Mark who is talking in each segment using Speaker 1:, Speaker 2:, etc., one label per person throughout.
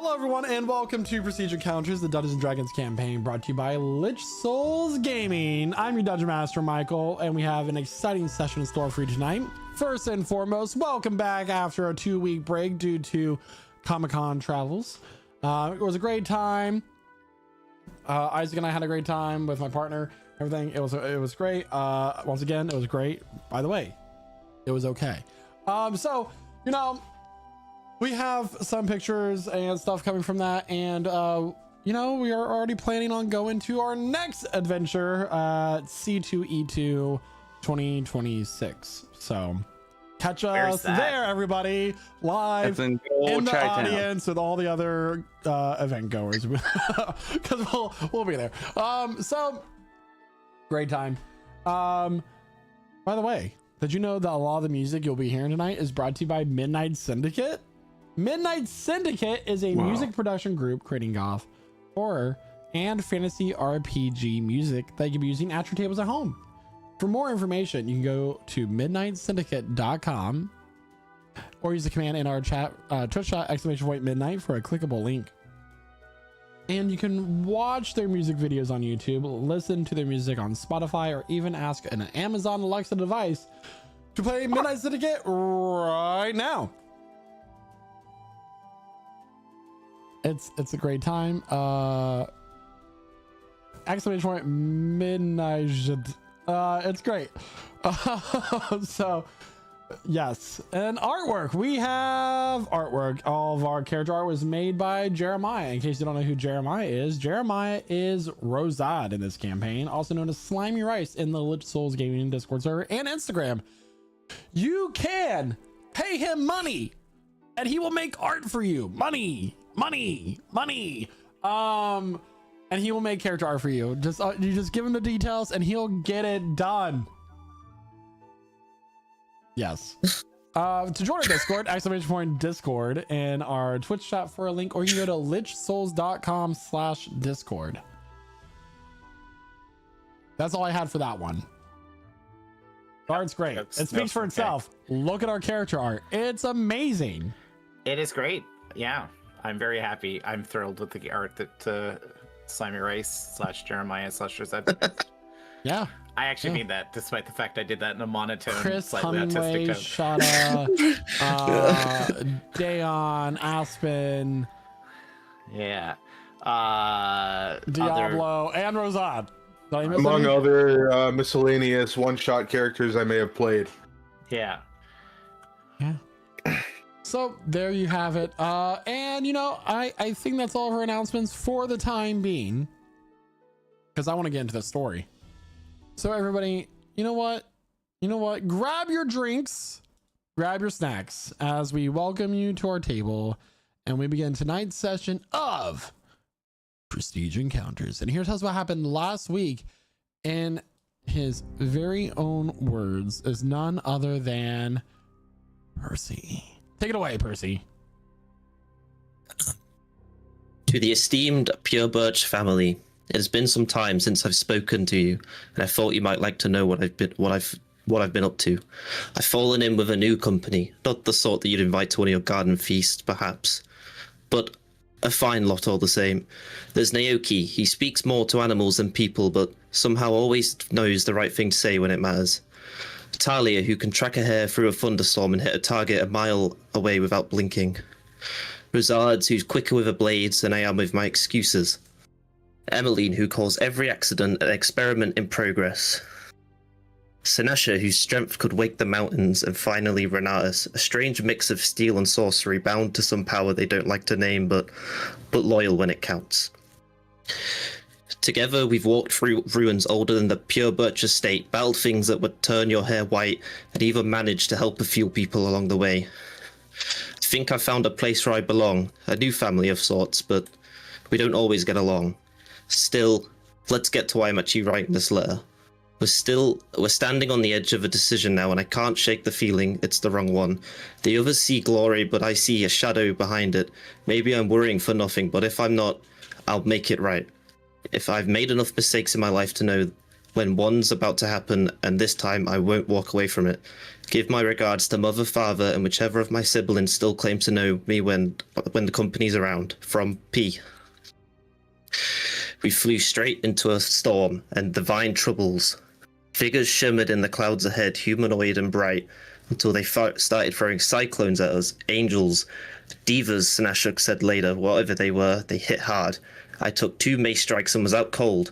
Speaker 1: Hello everyone and welcome to Prestige Encounters, the Dungeons & Dragons campaign brought to you by Lich Souls Gaming. I'm your Dungeon Master Michael and we have an exciting session in store for you tonight. First and foremost, welcome back after a 2-week break due to Comic-Con travels. It was a great time. Isaac and I had a great time with my partner. Everything, it was great. Once again, it was great. By the way, it was okay. So, you know, we have some pictures and stuff coming from that, and you know, we are already planning on going to our next adventure, C2E2 2026. So catch us there, everybody, live in the audience with all the other event goers, because we'll be there. So great time. By the way, did you know that a lot of the music you'll be hearing tonight is brought to you by Midnight Syndicate? Midnight Syndicate is a music production group creating goth, horror, and fantasy RPG music that you can be using at your tables at home. For more information, you can go to midnightsyndicate.com or use the command in our chat, Twitch chat, !midnight for a clickable link. And you can watch their music videos on YouTube, listen to their music on Spotify, or even ask an Amazon Alexa device to play Midnight Syndicate right now. It's a great time. Midnight. It's great. So yes, and artwork. We have artwork. All of our character art was made by Jeremiah. In case you don't know who Jeremiah is Rosad in this campaign, also known as Slimy Rice in the Lich Souls Gaming Discord server and Instagram. You can pay him money and he will make art for you. Money. And he will make character art for you. You just give him the details and he'll get it done. Yes. To join our Discord, !Discord in our Twitch chat for a link, or you can go to lichsouls.com/discord. That's all I had for that one. Art's great. It speaks for itself. Look at our character art. It's amazing.
Speaker 2: It is great. Yeah. I'm very happy. I'm thrilled with the art that Slimy Rice / Jeremiah / Rosette.
Speaker 1: Yeah.
Speaker 2: I actually mean that, despite the fact I did that in a monotone,
Speaker 1: Chris,
Speaker 2: slightly
Speaker 1: Hemingway,
Speaker 2: autistic
Speaker 1: Shada, Dayon, Aspen.
Speaker 2: Yeah.
Speaker 1: Diablo, and Rosad.
Speaker 3: Among other miscellaneous one-shot characters I may have played.
Speaker 2: Yeah.
Speaker 1: Yeah. So there you have it. And you know, I think that's all of her announcements for the time being, because I want to get into the story. So everybody, you know what? Grab your drinks, grab your snacks as we welcome you to our table and we begin tonight's session of Prestige Encounters. And here's what happened last week in his very own words is none other than Percy. Take it away, Percy.
Speaker 4: To the esteemed Pure Birch family, it has been some time since I've spoken to you, and I thought you might like to know what I've been up to. I've fallen in with a new company, not the sort that you'd invite to one of your garden feasts, perhaps, but a fine lot all the same. There's Naoki. He speaks more to animals than people, but somehow always knows the right thing to say when it matters. Talia, who can track a hare through a thunderstorm and hit a target a mile away without blinking. Rosard, who's quicker with her blades than I am with my excuses. Emmeline, who calls every accident an experiment in progress. Sinesha, whose strength could wake the mountains, and finally Renatus, a strange mix of steel and sorcery bound to some power they don't like to name, but loyal when it counts. Together, we've walked through ruins older than the Pure Birch estate, battled things that would turn your hair white, and even managed to help a few people along the way. I think I've found a place where I belong, a new family of sorts, but we don't always get along. Still, let's get to why I'm actually writing this letter. We're standing on the edge of a decision now, and I can't shake the feeling it's the wrong one. The others see glory, but I see a shadow behind it. Maybe I'm worrying for nothing, but if I'm not, I'll make it right. If I've made enough mistakes in my life to know when one's about to happen, and this time I won't walk away from it. Give my regards to mother, father, and whichever of my siblings still claim to know me when the company's around. From P. We flew straight into a storm and divine troubles. Figures shimmered in the clouds ahead, humanoid and bright, until they started throwing cyclones at us. Angels, divas, Sinashuk said later, whatever they were, they hit hard. I took 2 mace strikes and was out cold.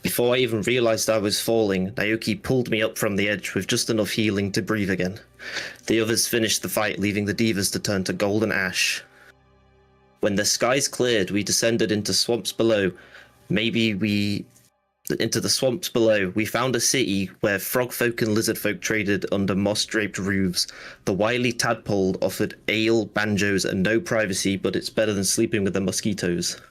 Speaker 4: Before I even realized I was falling, Naoki pulled me up from the edge with just enough healing to breathe again. The others finished the fight, leaving the divas to turn to golden ash. When the skies cleared, we descended into swamps below. Into the swamps below, we found a city where frog folk and lizard folk traded under moss-draped roofs. The wily tadpole offered ale, banjos, and no privacy, but it's better than sleeping with the mosquitoes.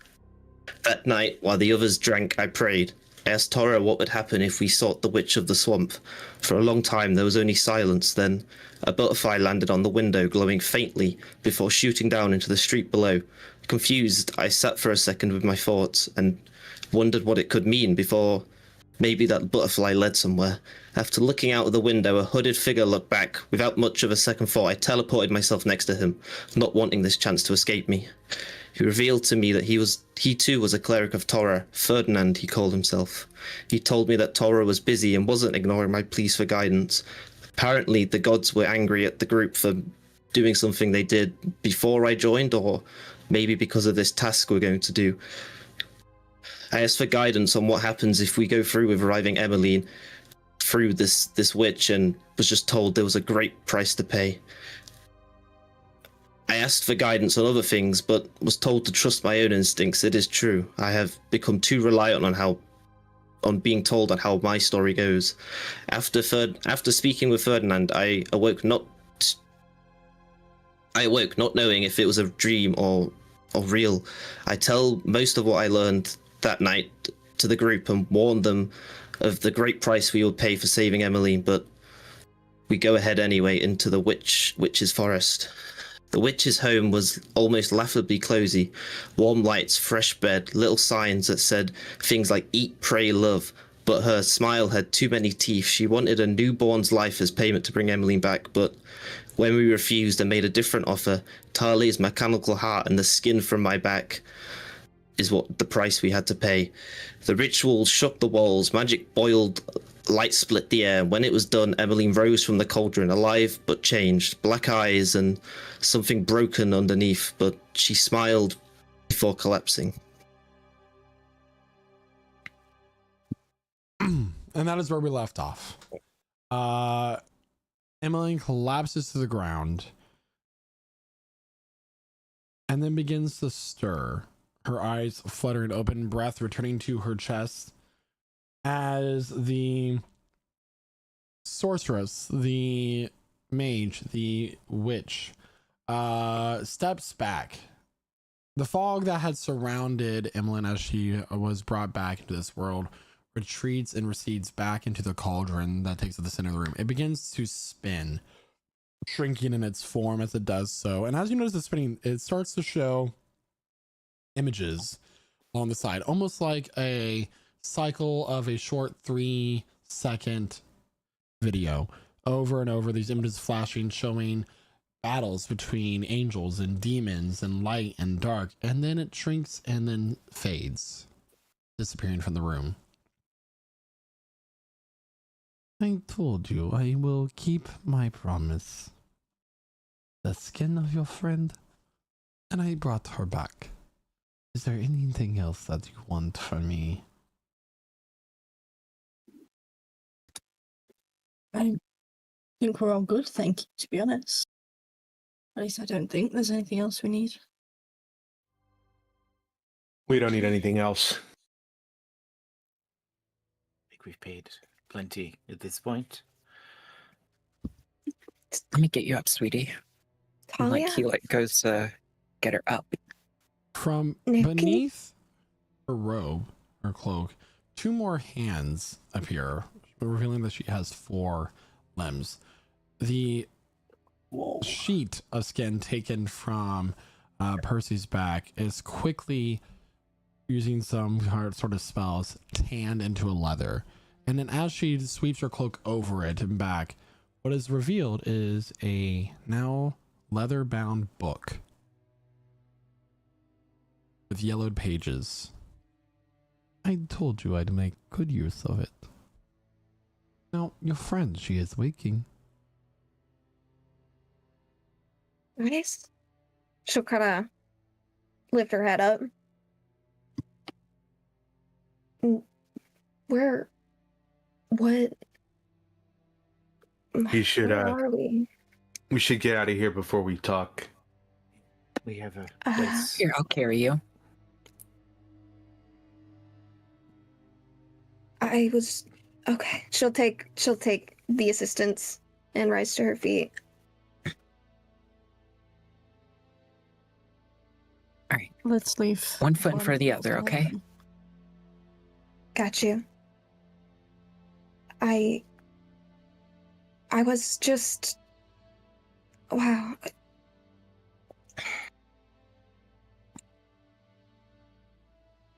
Speaker 4: That night, while the others drank, I prayed. I asked Tora what would happen if we sought the Witch of the Swamp. For a long time, there was only silence. Then a butterfly landed on the window, glowing faintly, before shooting down into the street below. Confused, I sat for a second with my thoughts and wondered what it could mean before maybe that butterfly led somewhere. After looking out of the window, a hooded figure looked back. Without much of a second thought, I teleported myself next to him, not wanting this chance to escape me. He revealed to me that he too was a cleric of Tora. Ferdinand, he called himself. He told me that Tora was busy and wasn't ignoring my pleas for guidance. Apparently, the gods were angry at the group for doing something they did before I joined, or maybe because of this task we're going to do. I asked for guidance on what happens if we go through with arriving Emmeline through this witch, and was just told there was a great price to pay. I asked for guidance on other things, but was told to trust my own instincts. It is true. I have become too reliant on being told on how my story goes. After speaking with Ferdinand, I awoke not knowing if it was a dream or real. I tell most of what I learned that night to the group and warned them of the great price we would pay for saving Emmeline, but we go ahead anyway into the witch's forest. The witch's home was almost laughably cozy. Warm lights, fresh bed, little signs that said things like eat, pray, love. But her smile had too many teeth. She wanted a newborn's life as payment to bring Emmeline back, but when we refused and made a different offer, Tali's mechanical heart and the skin from my back is what the price we had to pay. The ritual shook the walls, magic boiled, light split the air. When it was done, Emmeline rose from the cauldron, alive but changed, black eyes and something broken underneath, but she smiled before collapsing.
Speaker 1: And that is where we left off. Emmeline collapses to the ground and then begins to stir. Her eyes fluttering open, breath returning to her chest as the sorceress, the mage, the witch, steps back. The fog that had surrounded Emmeline as she was brought back into this world retreats and recedes back into the cauldron that takes up the center of the room. It begins to spin, shrinking in its form as it does so. And as you notice the spinning, it starts to show images on the side, almost like a cycle of a short 3-second video over and over. These images flashing, showing battles between angels and demons and light and dark, and then it shrinks and then fades, disappearing from the room. I told you I will keep my promise. The skin of your friend, and I brought her back. Is there anything else that you want from me?
Speaker 5: I think we're all good, thank you, to be honest. At least I don't think there's anything else we need.
Speaker 3: We don't need anything else.
Speaker 2: I think we've paid plenty at this point.
Speaker 6: Let me get you up, sweetie. And,
Speaker 5: Talia?
Speaker 6: he goes get her up.
Speaker 1: From
Speaker 5: Nick,
Speaker 1: beneath her robe, her cloak, 2 more hands appear, revealing that she has 4 limbs. The sheet of skin taken from Percy's back is quickly, using some sort of spells, tanned into a leather. And then as she sweeps her cloak over it and back, what is revealed is a now leather-bound book with yellowed pages. I told you I'd make good use of it. Now, your friend, she is waking.
Speaker 7: Nice. She'll kind of lift her head up. Where? What?
Speaker 3: You should,
Speaker 7: Where are we?
Speaker 3: We should get out of here before we talk.
Speaker 2: We have a place.
Speaker 6: Here, I'll carry you.
Speaker 7: I was okay. She'll take the assistance and rise to her feet.
Speaker 6: All right.
Speaker 5: Let's leave.
Speaker 6: One foot in front of the other, okay?
Speaker 7: Got you. I was just wow.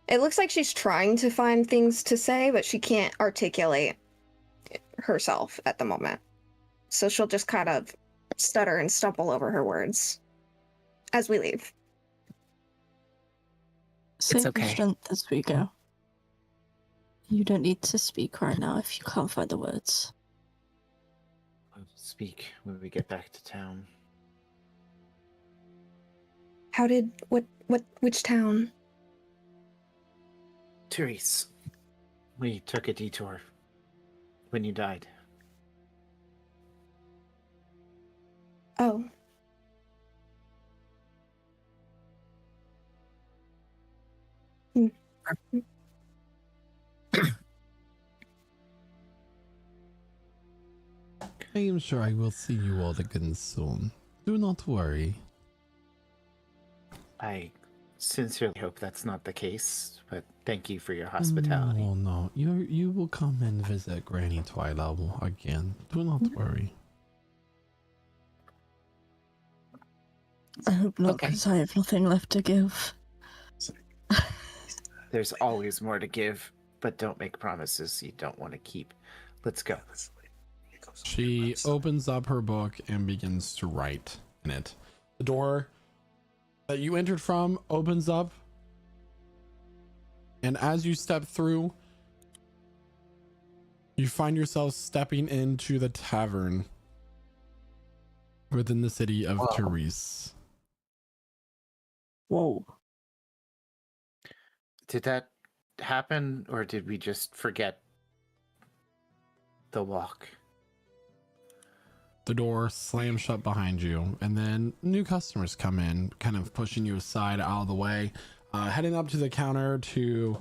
Speaker 7: It looks like she's trying to find things to say, but she can't articulate herself at the moment. So she'll just kind of stutter and stumble over her words as we leave.
Speaker 5: Save your
Speaker 6: okay.
Speaker 5: strength as we go. You don't need to speak right now if you can't find the words.
Speaker 2: I'll speak when we get back to town.
Speaker 7: How did which town?
Speaker 2: Therese, we took a detour when you died.
Speaker 7: Oh.
Speaker 1: I am sure I will see you all again soon. Do not worry.
Speaker 2: I sincerely hope that's not the case, but thank you for your hospitality.
Speaker 1: Oh no, you will come and visit Granny Twilight again. Do not worry.
Speaker 5: I hope not,
Speaker 6: Okay.
Speaker 5: because I have nothing left to give.
Speaker 2: There's always more to give, but don't make promises you don't want to keep. Let's go.
Speaker 1: She opens up her book and begins to write in it. The door that you entered from opens up, and as you step through, you find yourself stepping into the tavern within the city of Therese.
Speaker 5: Whoa.
Speaker 2: Did that happen, or did we just forget the walk?
Speaker 1: The door slams shut behind you, and then new customers come in, kind of pushing you aside out of the way, heading up to the counter to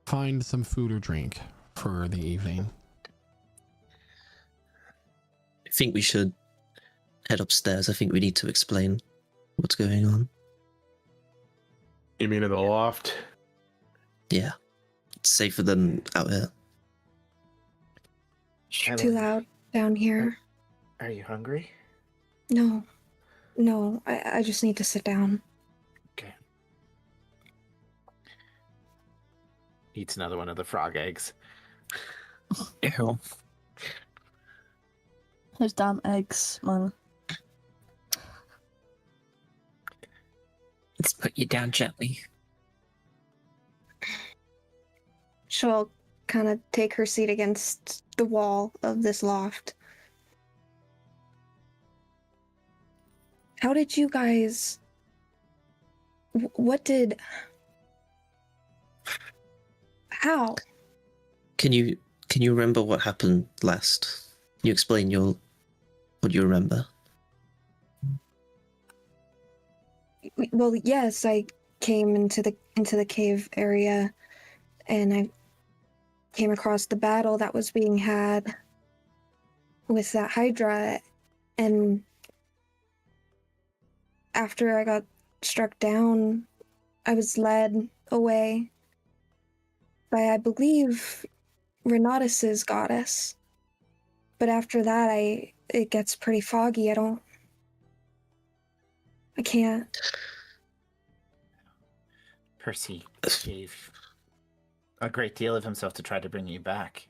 Speaker 1: find some food or drink for the evening.
Speaker 4: I think we should head upstairs. I think we need to explain what's going on.
Speaker 3: You mean in the loft?
Speaker 4: Yeah. It's safer than out here.
Speaker 7: Too loud down here.
Speaker 2: Are you hungry?
Speaker 7: No. I just need to sit down.
Speaker 2: Okay. Eats another one of the frog eggs.
Speaker 6: Ew.
Speaker 5: Those damn eggs, man.
Speaker 6: Let's put you down gently.
Speaker 7: She'll kind of take her seat against the wall of this loft. How did you guys... What did... How?
Speaker 4: Can you remember what happened last? Can you explain what you remember?
Speaker 7: Well, yes, I came into the cave area, and I came across the battle that was being had with that Hydra, and after I got struck down, I was led away by, I believe, Renatus's goddess. But after that, it gets pretty foggy. I can't.
Speaker 2: Percy gave a great deal of himself to try to bring you back.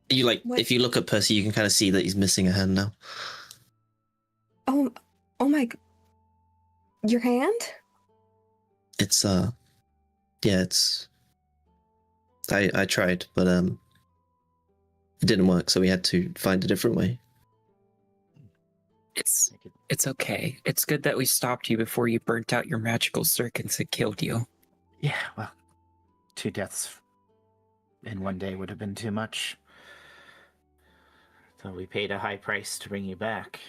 Speaker 4: You like,
Speaker 7: What?
Speaker 4: if you look at Percy, you can kind of see that he's missing a hand now.
Speaker 7: Oh, oh my! Your hand?
Speaker 4: It's yeah, it's. I tried, but it didn't work, so we had to find a different way.
Speaker 6: It's okay. It's good that we stopped you before you burnt out your magical circuits and killed you.
Speaker 2: Yeah, well, 2 deaths in one day would have been too much. So we paid a high price to bring you back.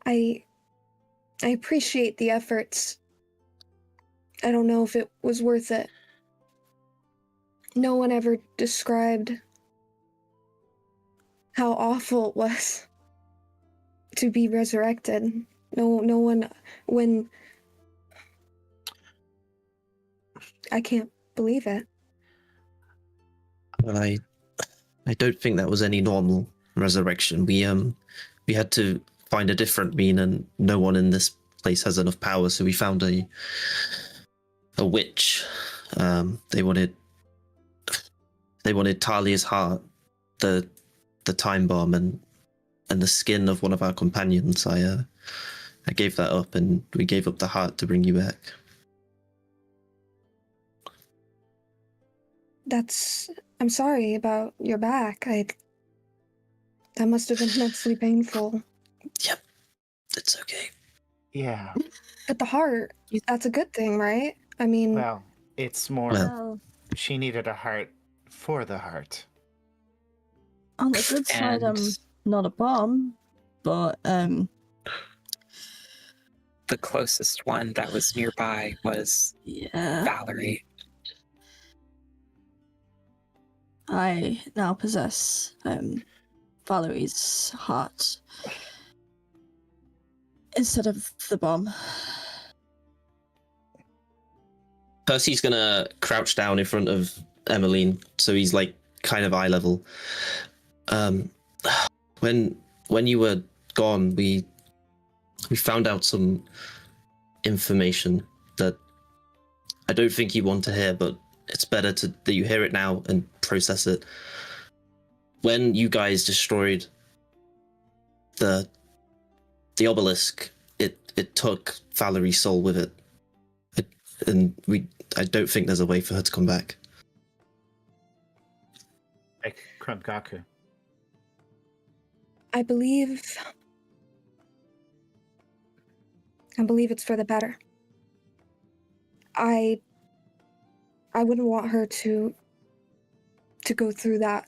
Speaker 7: I appreciate the efforts. I don't know if it was worth it. No one ever described how awful it was to be resurrected. No one, when I can't believe it.
Speaker 4: Well, I don't think that was any normal resurrection. We had to find a different mean, and no one in this place has enough power, so we found a witch. They wanted Talia's heart, the time bomb, and the skin of one of our companions. I gave that up, and we gave up the heart to bring you back.
Speaker 7: I'm sorry about your back. That must have been immensely painful.
Speaker 4: Yep, it's okay.
Speaker 2: Yeah,
Speaker 7: But the heart, that's a good thing, right? I mean,
Speaker 2: well, it's more...
Speaker 5: Well,
Speaker 2: She needed a heart for the heart.
Speaker 5: on the good side, I'm
Speaker 6: And
Speaker 5: not a bomb, but
Speaker 6: the closest one that was nearby was
Speaker 5: yeah,
Speaker 6: Valerie.
Speaker 5: I now possess Valerie's heart instead of the bomb.
Speaker 4: Percy's gonna crouch down in front of Emmeline, so he's like kind of eye level. When you were gone, we found out some information that I don't think you want to hear, but it's better that you hear it now and process it. When you guys destroyed the obelisk, it took Valerie's soul with it. I don't think there's a way for her to come back.
Speaker 2: Like Krumgaku.
Speaker 7: I believe it's for the better. I wouldn't want her to go through that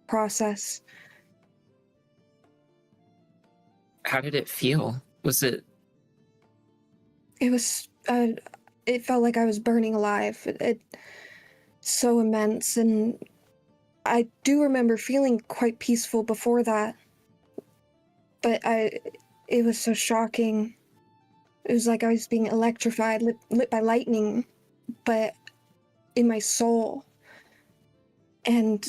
Speaker 7: process.
Speaker 6: How did it feel? Was it
Speaker 7: It was it felt like I was burning alive. It so immense, and I do remember feeling quite peaceful before that. But it was so shocking. It was like I was being electrified, lit by lightning, but in my soul. And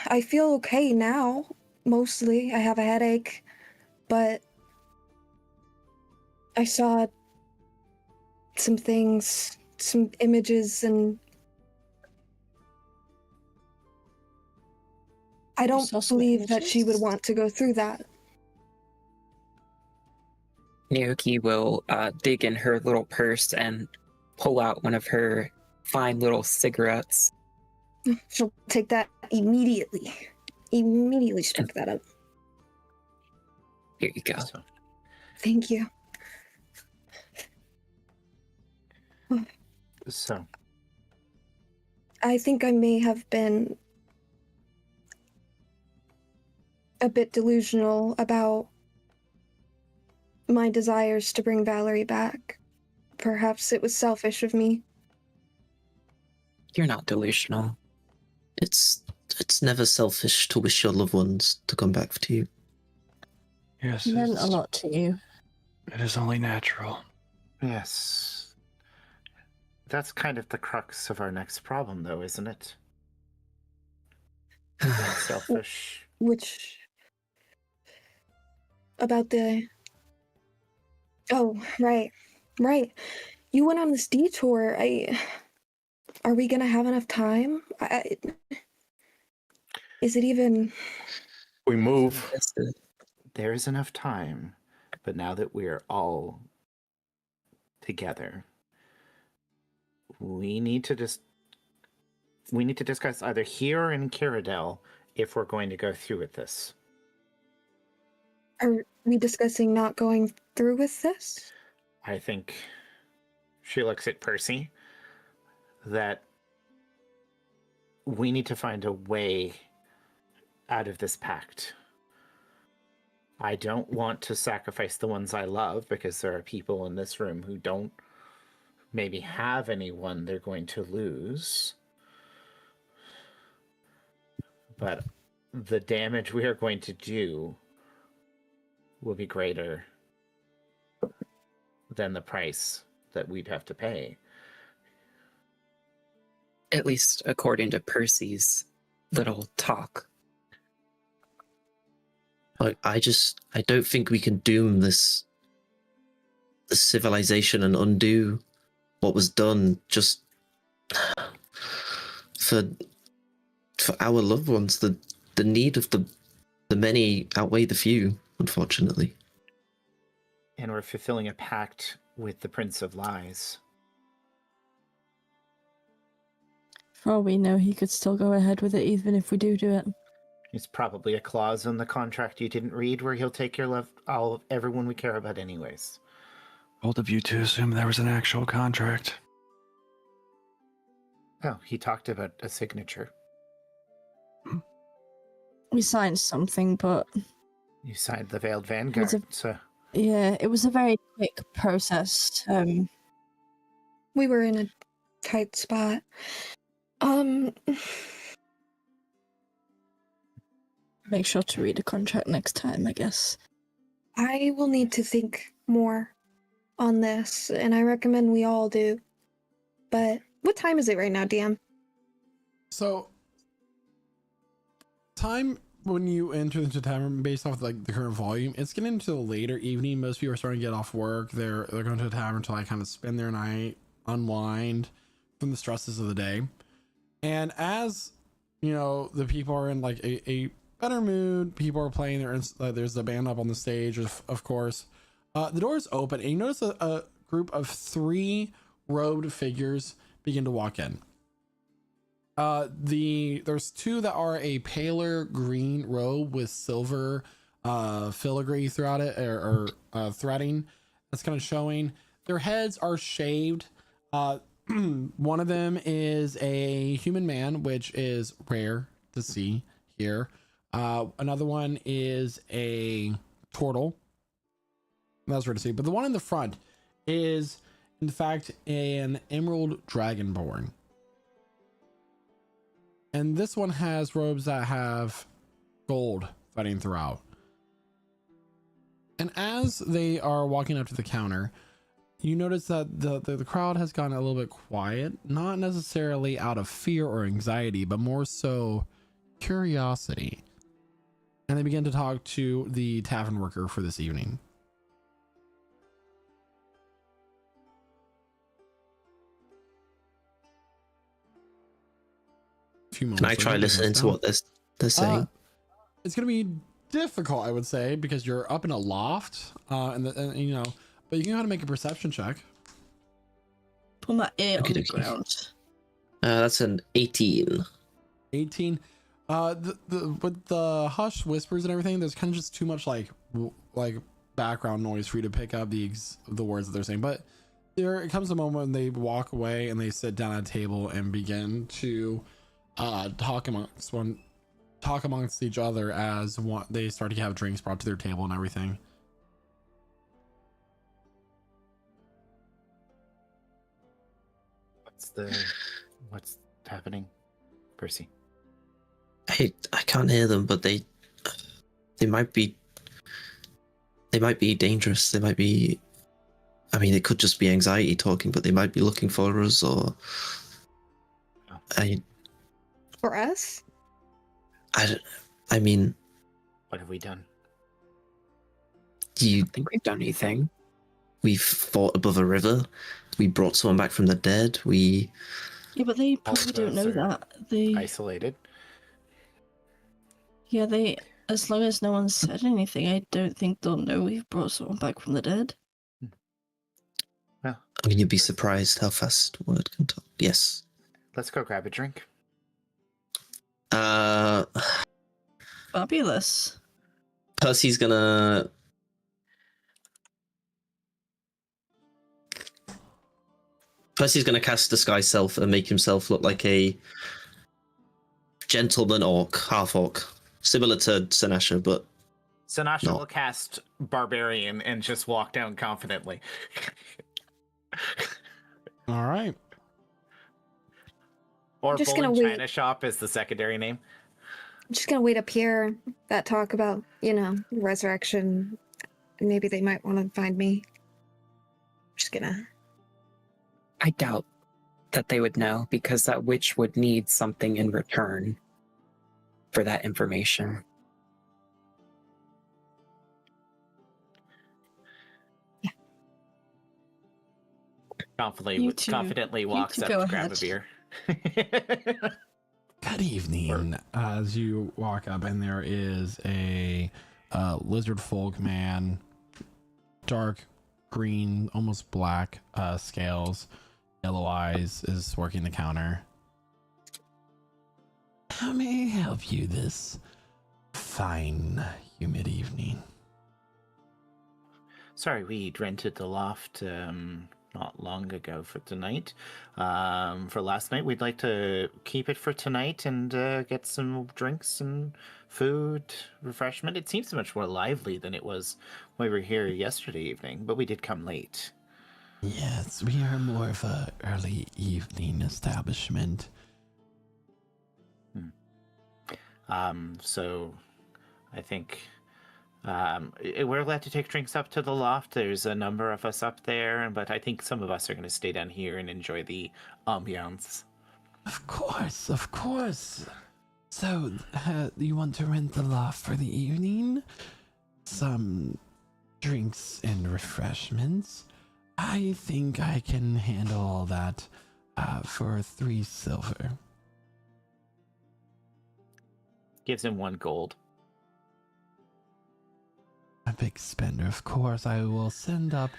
Speaker 7: I feel okay now, mostly. I have a headache, but I saw some things, some images, and I don't
Speaker 5: saw some
Speaker 7: believe that she would
Speaker 5: images?
Speaker 7: want to go through that.
Speaker 6: Naoki will dig in her little purse and pull out one of her fine little cigarettes.
Speaker 7: She'll take that immediately. Immediately spark that up.
Speaker 6: Here you go.
Speaker 2: So,
Speaker 7: Thank you.
Speaker 2: so
Speaker 7: I think I may have been a bit delusional about my desires to bring Valerie back. Perhaps it was selfish of me.
Speaker 6: You're not delusional.
Speaker 4: It's never selfish to wish your loved ones to come back to you.
Speaker 8: Yes,
Speaker 5: It meant a lot to you.
Speaker 8: it is only natural.
Speaker 2: yes, that's kind of the crux of our next problem, though, isn't it? Being selfish.
Speaker 7: Which... about the Oh, right. Right. You went on this detour. Are we gonna have enough time? Is it even?
Speaker 3: We move.
Speaker 2: There is enough time, but now that we're all together, we need to discuss either here or in Cyrodiil if we're going to go through with this.
Speaker 7: Are we discussing not going through with this?
Speaker 2: I think she looks at Percy that we need to find a way out of this pact. I don't want to sacrifice the ones I love because there are people in this room who don't maybe have anyone they're going to lose. But the damage we are going to do will be greater than the price that we'd have to pay.
Speaker 6: At least according to Percy's little talk.
Speaker 4: Like, I don't think we can doom the civilization and undo what was done just for our loved ones. The need of the many outweigh the few, unfortunately.
Speaker 2: And we're fulfilling a pact with the Prince of Lies.
Speaker 5: For all we know, he could still go ahead with it even if we do it.
Speaker 2: There's probably a clause in the contract you didn't read where he'll take care of everyone we care about anyways.
Speaker 8: Bold of you to assume there was an actual contract.
Speaker 2: Oh, he talked about a signature.
Speaker 5: We signed something, but
Speaker 2: You signed the Veiled Vanguard, so...
Speaker 5: yeah, it was a very quick process.
Speaker 7: We were in a tight spot.
Speaker 5: Make sure to read the contract next time, I guess.
Speaker 7: I will need to think more on this, and I recommend we all do. But what time is it right now, DM?
Speaker 1: So, time when you enter into the tavern, based off like the current volume, it's getting into the later evening. Most people are starting to get off work. They're going to the tavern to like kind of spend their night, unwind from the stresses of the day. And as you know, the people are in like a better mood. People are playing. There's a band up on the stage, of course. The doors open, and you notice a group of 3 robed figures begin to walk in. There's 2 that are a paler green robe with silver filigree throughout it, or threading that's kind of showing. Their heads are shaved. One of them is a human man, which is rare to see here. Another one is a turtle. That's rare to see. But the one in the front is, in fact, an emerald dragonborn. And this one has robes that have gold threading throughout. And as they are walking up to the counter, you notice that the crowd has gotten a little bit quiet, not necessarily out of fear or anxiety, but more so curiosity. And they begin to talk to the tavern worker for this evening.
Speaker 4: Can I try listening to what they're saying?
Speaker 1: It's going to be difficult, I would say, because you're up in a loft, and you know, but you can go ahead and make a perception check.
Speaker 5: Put my ear on the
Speaker 4: Okay.
Speaker 5: ground.
Speaker 4: That's an 18.
Speaker 1: 18. With the hush whispers and everything, there's kind of just too much like background noise for you to pick up the words that they're saying. But there comes a moment when they walk away and they sit down at a table and begin to talk amongst each other as they start to have drinks brought to their table and everything.
Speaker 2: What's happening, Percy?
Speaker 4: I can't hear them, but they might be dangerous. They might be. I mean, it could just be anxiety talking, but they might be looking for us, or
Speaker 7: For us?
Speaker 4: I mean,
Speaker 2: What have we done?
Speaker 6: I don't think we've done anything.
Speaker 4: We've fought above a river. We brought someone back from the dead. We
Speaker 5: Yeah, but they
Speaker 2: All
Speaker 5: probably
Speaker 2: of
Speaker 5: don't know
Speaker 2: those are
Speaker 5: that. They
Speaker 2: isolated.
Speaker 5: Yeah, they as long as no one said anything, I don't think they'll know we've brought someone back from the dead.
Speaker 2: Well,
Speaker 4: I mean, you'd be surprised how fast word can talk. Yes.
Speaker 2: let's go grab a drink.
Speaker 5: Fabulous.
Speaker 4: Percy's gonna cast Disguise Self and make himself look like a gentleman orc, half orc, similar to Sinasha, but
Speaker 2: Sinasha
Speaker 4: No.
Speaker 2: will cast Barbarian and just walk down confidently.
Speaker 1: All right.
Speaker 2: Or
Speaker 7: Just
Speaker 2: Bull
Speaker 7: gonna
Speaker 2: in
Speaker 7: wait.
Speaker 2: China Shop is the secondary name.
Speaker 7: I'm just gonna wait up here. That talk about, resurrection. Maybe they might want to find me. Just gonna.
Speaker 6: I doubt that they would know because that witch would need something in return for that information.
Speaker 2: Confidently,
Speaker 5: You two-
Speaker 2: confidently
Speaker 5: you
Speaker 2: walks
Speaker 5: two
Speaker 2: up
Speaker 5: go
Speaker 2: to grab a
Speaker 5: ahead.
Speaker 2: beer.
Speaker 1: Good evening. As you walk up, and there is a lizard folk man, dark green, almost black scales, yellow eyes, is working the counter. How may I help you this fine, humid evening?
Speaker 2: Sorry, we rented the loft not long ago for tonight. For last night, we'd like to keep it for tonight and get some drinks and food, refreshment. It seems much more lively than it was when we were here yesterday evening, but we did come late.
Speaker 1: Yes, we are more of a early evening establishment.
Speaker 2: So I think we're allowed to take drinks up to the loft. There's a number of us up there, but I think some of us are going to stay down here and enjoy the ambiance.
Speaker 1: Of course, of course. So, you want to rent the loft for the evening? Some drinks and refreshments? I think I can handle all that for 3 silver.
Speaker 2: Gives him 1 gold.
Speaker 1: A big spender, of course. I will send up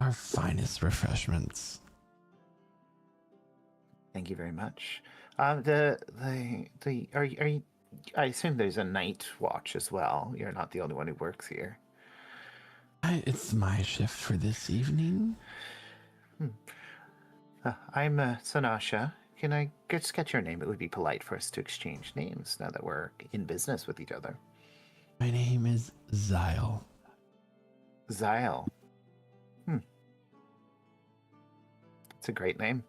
Speaker 1: our finest refreshments.
Speaker 2: Thank you very much. Are you? I assume there's a night watch as well. You're not the only one who works here.
Speaker 1: It's my shift for this evening.
Speaker 2: I'm Sanasha. Can I just get your name? It would be polite for us to exchange names now that we're in business with each other.
Speaker 1: My name is Zyle.
Speaker 2: Zyle. It's a great name.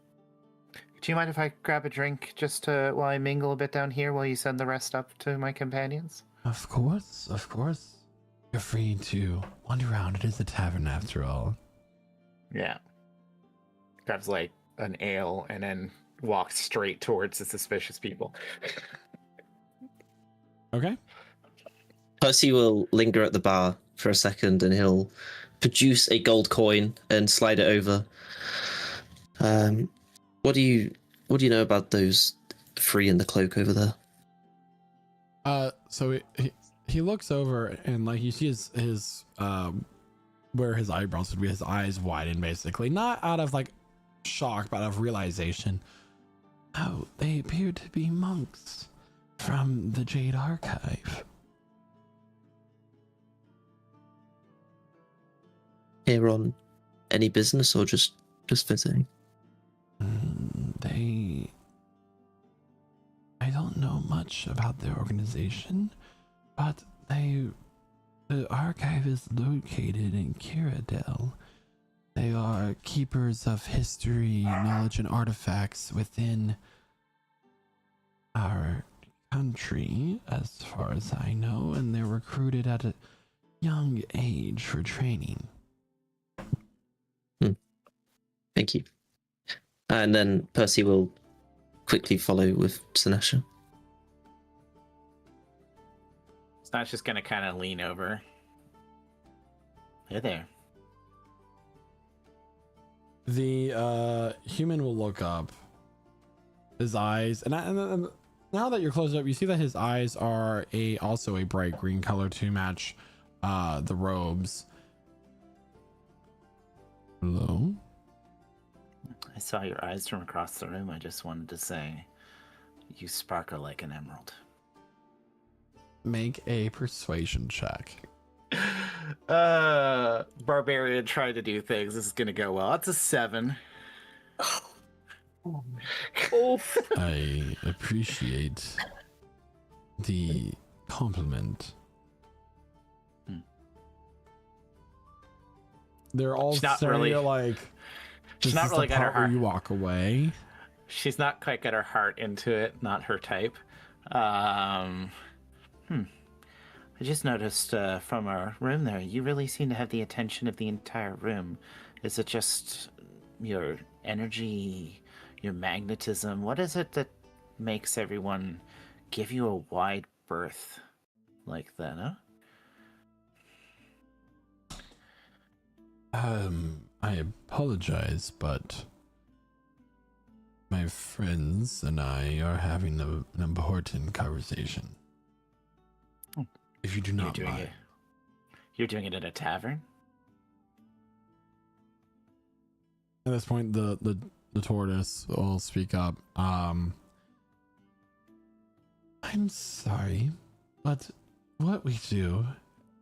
Speaker 2: Do you mind if I grab a drink just while I mingle a bit down here while you send the rest up to my companions?
Speaker 1: Of course, of course. You're free to wander around. It is a tavern after all.
Speaker 2: Yeah. Grabs like an ale and then walks straight towards the suspicious people.
Speaker 1: Okay.
Speaker 4: Percy will linger at the bar for a second and he'll produce a gold coin and slide it over. What do you know about those 3 in the cloak over there?
Speaker 1: So he looks over and like you see his where his eyebrows would be, his eyes widen basically, not out of like shock, but out of realization. Oh, they appear to be monks from the Jade Archive.
Speaker 4: Here on any business or just visiting?
Speaker 1: I don't know much about their organization, but the archive is located in Kiradel. They are keepers of history, knowledge, and artifacts within our country, as far as I know, and they're recruited at a young age for training.
Speaker 4: Thank you. And then Percy will quickly follow with Sinasha.
Speaker 2: Snatch just gonna kind of lean over. Hey there.
Speaker 1: The human will look up. His eyes, and now that you're close up, you see that his eyes are also a bright green color to match the robes. Hello?
Speaker 2: I saw your eyes from across the room. I just wanted to say, you sparkle like an emerald.
Speaker 1: Make a persuasion check.
Speaker 2: Barbarian trying to do things. This is gonna go well. It's a 7.
Speaker 1: I appreciate the compliment. They're all
Speaker 2: She's not
Speaker 1: staring
Speaker 2: really-
Speaker 1: at like.
Speaker 2: She's
Speaker 1: This
Speaker 2: not
Speaker 1: is
Speaker 2: really
Speaker 1: the
Speaker 2: got her
Speaker 1: part where
Speaker 2: heart.
Speaker 1: you walk away.
Speaker 2: She's not quite got her heart into it. Not her type. I just noticed from our room there, you really seem to have the attention of the entire room. Is it just your energy, your magnetism? What is it that makes everyone give you a wide berth like that, huh?
Speaker 1: I apologize, but my friends and I are having an important conversation.
Speaker 2: Oh.
Speaker 1: If you do not mind.
Speaker 2: You're doing it at a tavern?
Speaker 1: At this point, the tortoise will speak up. I'm sorry, but what we do,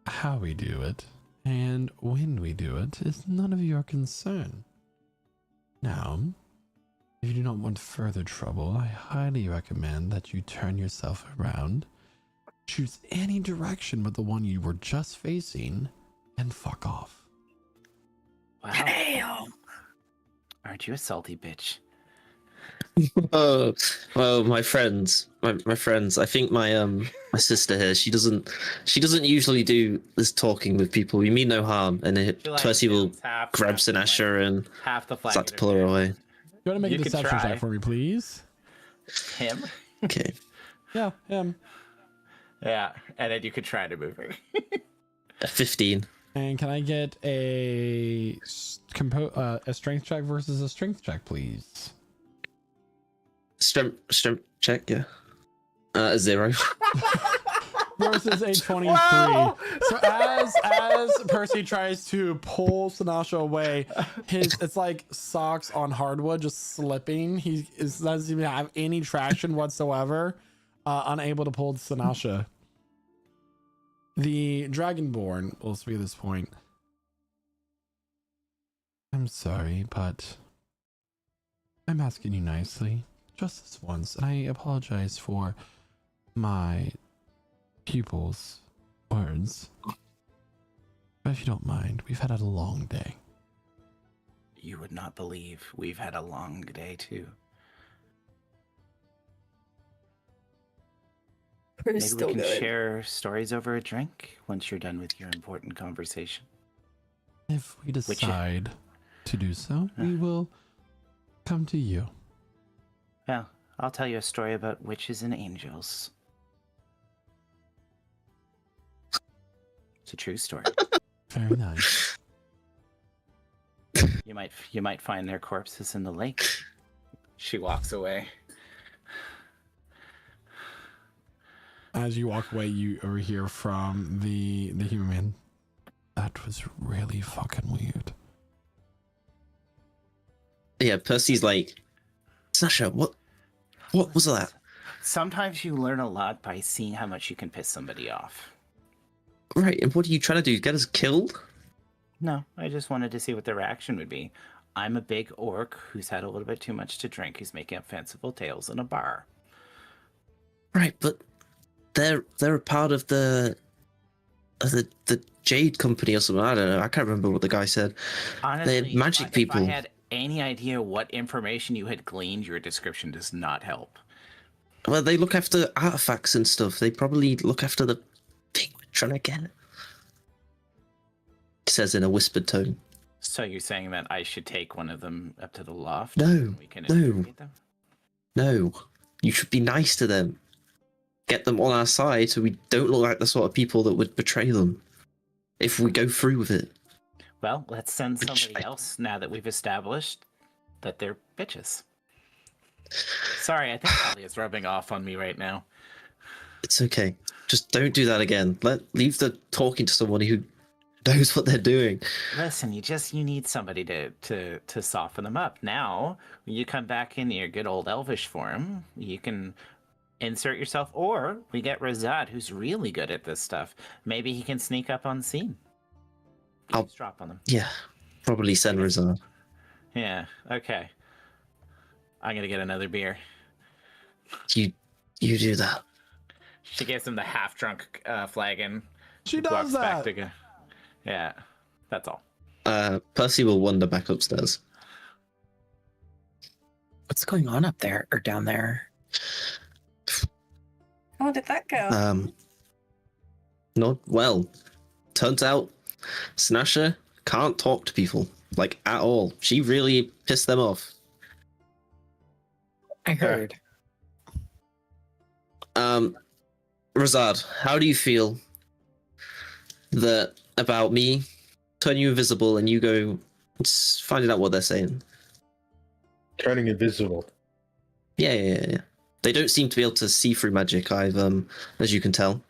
Speaker 1: how we do it, and when we do it is none of your concern. Now, if you do not want further trouble, I highly recommend that you turn yourself around, choose any direction but the one you were just facing, and fuck off.
Speaker 2: Wow.
Speaker 5: Damn.
Speaker 2: Aren't you a salty bitch?
Speaker 4: Oh, well, my friends. I think my sister here. She doesn't usually do this talking with people. We mean no harm. And Percy will grab Sinasha and
Speaker 2: half the flag.
Speaker 4: start to pull her away.
Speaker 1: You want to make
Speaker 2: You
Speaker 1: a
Speaker 2: can
Speaker 1: deception
Speaker 2: try.
Speaker 1: check for me, please?
Speaker 2: Him?
Speaker 4: Okay.
Speaker 1: Yeah, him.
Speaker 2: Yeah, and then you could try to move her.
Speaker 4: 15.
Speaker 1: And can I get a strength check versus a strength check, please?
Speaker 4: Strength check, yeah. 0.
Speaker 1: Versus a 23.
Speaker 2: Wow!
Speaker 1: So as Percy tries to pull Sinasha away, it's like socks on hardwood just slipping. He doesn't even have any traction whatsoever. Unable to pull Sinasha. The Dragonborn will speak at this point. I'm sorry, but I'm asking you nicely, just this once, and I apologize for my pupil's words. But if you don't mind, we've had a long day.
Speaker 2: You would not believe we've had a long day too.
Speaker 5: We're
Speaker 2: Maybe
Speaker 5: still
Speaker 2: we can
Speaker 5: going.
Speaker 2: share stories over a drink once you're done with your important conversation.
Speaker 1: If we decide to do so, we will come to you.
Speaker 2: Well, I'll tell you a story about witches and angels. It's a true story.
Speaker 1: Very nice.
Speaker 2: You might find their corpses in the lake. She walks away.
Speaker 1: As you walk away, you overhear from the human man. That was really fucking weird.
Speaker 4: Yeah, Percy's like, Sasha, what was that?
Speaker 2: Sometimes you learn a lot by seeing how much you can piss somebody off.
Speaker 4: Right, and what are you trying to do? Get us killed?
Speaker 2: No, I just wanted to see what the reaction would be. I'm a big orc who's had a little bit too much to drink, who's making up fanciful tales in a bar.
Speaker 4: Right, but they're a part of the Jade Company or something. I don't know. I can't remember what the guy said.
Speaker 2: Honestly,
Speaker 4: They're magic
Speaker 2: if
Speaker 4: people.
Speaker 2: I had any idea what information you had gleaned, your description does not help.
Speaker 4: Well, they look after artifacts and stuff. They probably look after the thing we're trying to get. He says in a whispered tone.
Speaker 2: So you're saying that I should take one of them up to the loft?
Speaker 4: No,
Speaker 2: and we can
Speaker 4: no.
Speaker 2: interrogate them?
Speaker 4: No, you should be nice to them. Get them on our side so we don't look like the sort of people that would betray them if we go through with it.
Speaker 2: Well, let's send
Speaker 4: Which
Speaker 2: somebody
Speaker 4: I-
Speaker 2: else now that we've established that they're bitches. Sorry, I think Talia's rubbing off on me right now.
Speaker 4: It's okay. Just don't do that again. Leave the talking to somebody who knows what they're doing.
Speaker 2: Listen, you need somebody to soften them up. Now, when you come back in your good old elvish form, you can insert yourself, or we get Razad, who's really good at this stuff. Maybe he can sneak up on scene.
Speaker 4: I'll-
Speaker 2: Drop on them.
Speaker 4: Yeah, probably send Rizard.
Speaker 2: Yeah. Okay. I'm gonna get another beer.
Speaker 4: You do that.
Speaker 2: She gives him the half-drunk flagon.
Speaker 1: She
Speaker 2: walks
Speaker 1: does
Speaker 2: back
Speaker 1: that.
Speaker 2: to go. Yeah, that's all.
Speaker 4: Percy will wander back upstairs.
Speaker 6: What's going on up there or down there?
Speaker 5: How did that go?
Speaker 4: Not well. Turns out Snasha can't talk to people, like, at all. She really pissed them off.
Speaker 6: I heard.
Speaker 4: Razad, how do you feel about me turning you invisible and you go finding out what they're saying?
Speaker 3: Turning invisible.
Speaker 4: Yeah. They don't seem to be able to see through magic. As you can tell,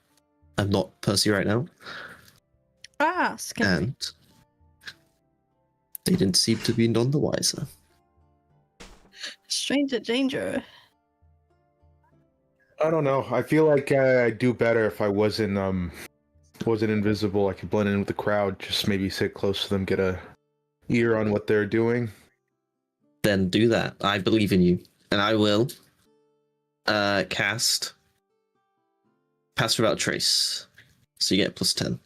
Speaker 4: I'm not Percy right now,
Speaker 5: Ask.
Speaker 4: and they didn't seem to be none the wiser.
Speaker 5: Stranger danger.
Speaker 3: I don't know. I feel like I'd do better if I wasn't invisible. I could blend in with the crowd. Just maybe sit close to them, get a ear on what they're doing.
Speaker 4: Then do that. I believe in you, and I will cast Pass Without Trace. So you get +10.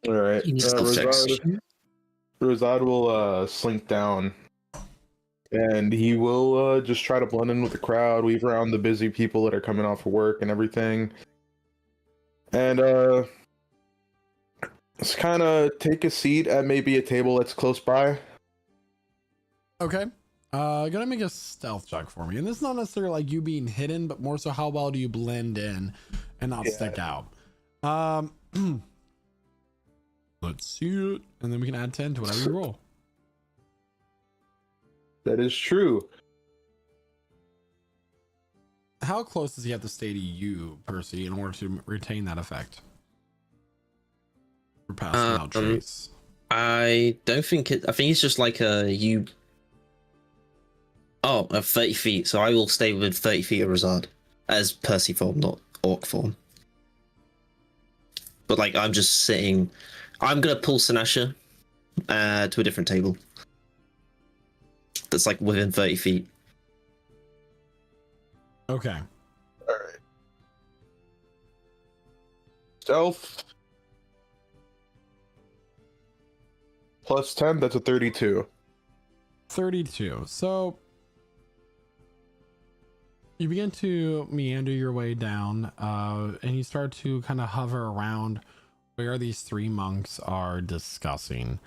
Speaker 3: All right.
Speaker 6: You need
Speaker 4: stealth checks.
Speaker 3: Razad will slink down, and he will just try to blend in with the crowd, weave around the busy people that are coming off of work and everything, and just kind of take a seat at maybe a table that's close by.
Speaker 1: Okay. Gonna make a stealth check for me. And this is not necessarily like you being hidden, but more so how well do you blend in and not stick out. Let's see it. And then we can add 10 to whatever you roll.
Speaker 3: That is true.
Speaker 1: How close does he have to stay to you, Percy, in order to retain that effect? For pass without trace.
Speaker 4: I don't think it. I think it's just like a you. Oh, 30 feet. So I will stay within 30 feet of Razad as Percy form, not Orc form. But like, I'm just sitting. I'm gonna pull Sinasha to a different table. That's like within 30 feet.
Speaker 1: Okay.
Speaker 3: All right. Stealth +10. That's a 32.
Speaker 1: 32. So you begin to meander your way down, and you start to kind of hover around where these three monks are discussing.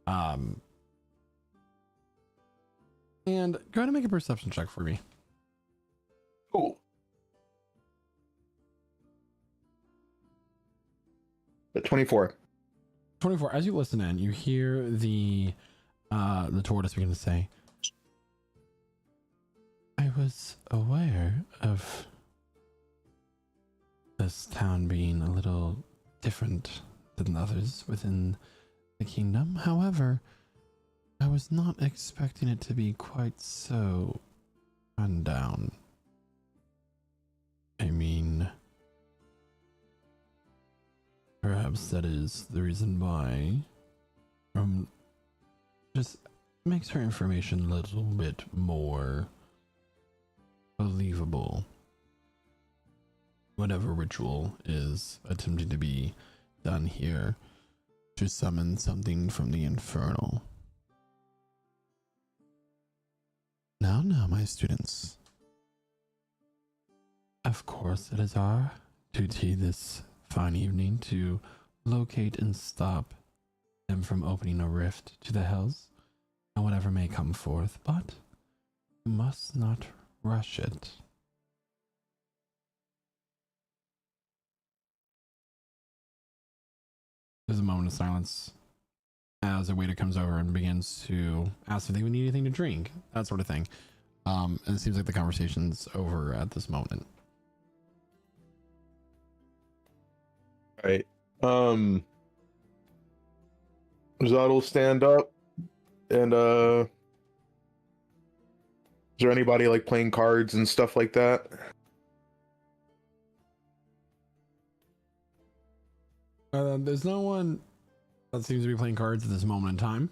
Speaker 1: And go ahead and make a perception check for me.
Speaker 3: Cool. But 24.
Speaker 1: 24. As you listen in, you hear the tortoise begin to say, I was aware of this town being a little different than others within the kingdom. However, I was not expecting it to be quite so run down. I mean, perhaps that is the reason why just makes her information a little bit more believable. Whatever ritual is attempting to be done here to summon something from the infernal. Now, my students. Of course, it is our duty this fine evening to locate and stop them from opening a rift to the hells and whatever may come forth, but you must not rush it. There's a moment of silence as a waiter comes over and begins to ask if they would need anything to drink, that sort of thing. And it seems like the conversation's over at this moment.
Speaker 3: Right. Zod will stand up and is there anybody like playing cards and stuff like that?
Speaker 1: There's no one that seems to be playing cards at this moment in time.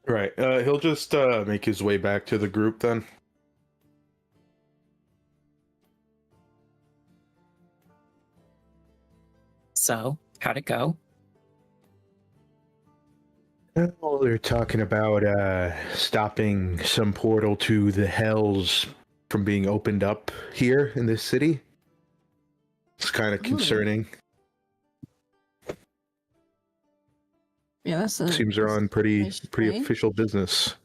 Speaker 3: Right. He'll just make his way back to the group then.
Speaker 6: So, how'd it go?
Speaker 3: Well, they're talking about stopping some portal to the hells from being opened up here in this city. It's kind of concerning.
Speaker 5: Yeah, that's a,
Speaker 3: Seems they're on pretty
Speaker 5: strange.
Speaker 3: official business.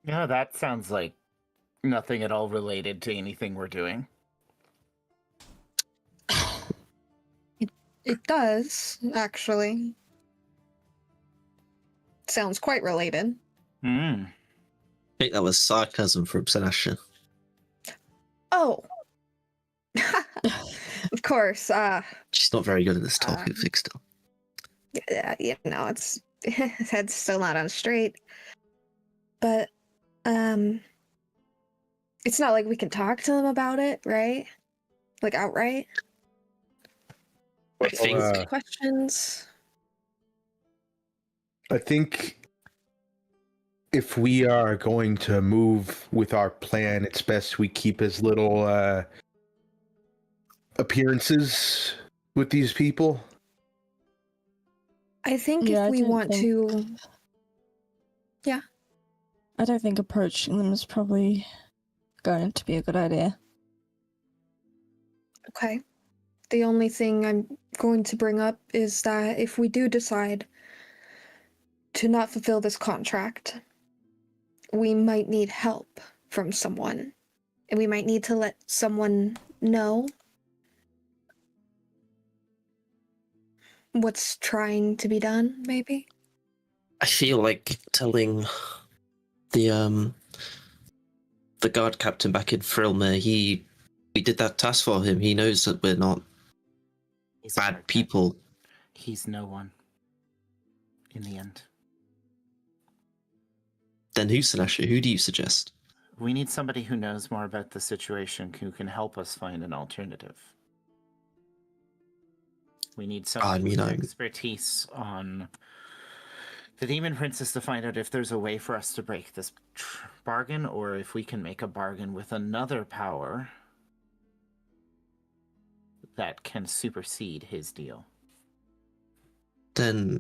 Speaker 2: Yeah, that sounds like nothing at all related to anything we're doing.
Speaker 7: It does, actually. Sounds quite related.
Speaker 2: Hmm.
Speaker 4: I think that was sarcasm from Sinasha.
Speaker 7: Oh. Of course.
Speaker 4: She's not very good at this topic still.
Speaker 7: Yeah, it's his head's still not on straight. But it's not like we can talk to them about it, right? Like outright.
Speaker 4: I think
Speaker 7: Questions.
Speaker 3: I think if we are going to move with our plan, it's best we keep as little appearances with these people.
Speaker 7: I think
Speaker 5: Yeah,
Speaker 7: if
Speaker 5: I
Speaker 7: we
Speaker 5: don't
Speaker 7: want
Speaker 5: think-
Speaker 7: to. Yeah.
Speaker 5: I don't think approaching them is probably going to be a good idea.
Speaker 7: Okay. The only thing I'm going to bring up is that if we do decide to not fulfill this contract, we might need help from someone. And we might need to let someone know what's trying to be done, maybe?
Speaker 4: I feel like telling the guard captain back in Frilmer, we did that task for him. He knows that we're not
Speaker 2: He's
Speaker 4: bad
Speaker 2: our
Speaker 4: people.
Speaker 2: captain. He's no one. In the end.
Speaker 4: Then who, Sinasha? Who do you suggest?
Speaker 2: We need somebody who knows more about the situation who can help us find an alternative. We need someone with expertise on the Demon Princess to find out if there's a way for us to break this bargain, or if we can make a bargain with another power that can supersede his deal.
Speaker 4: Then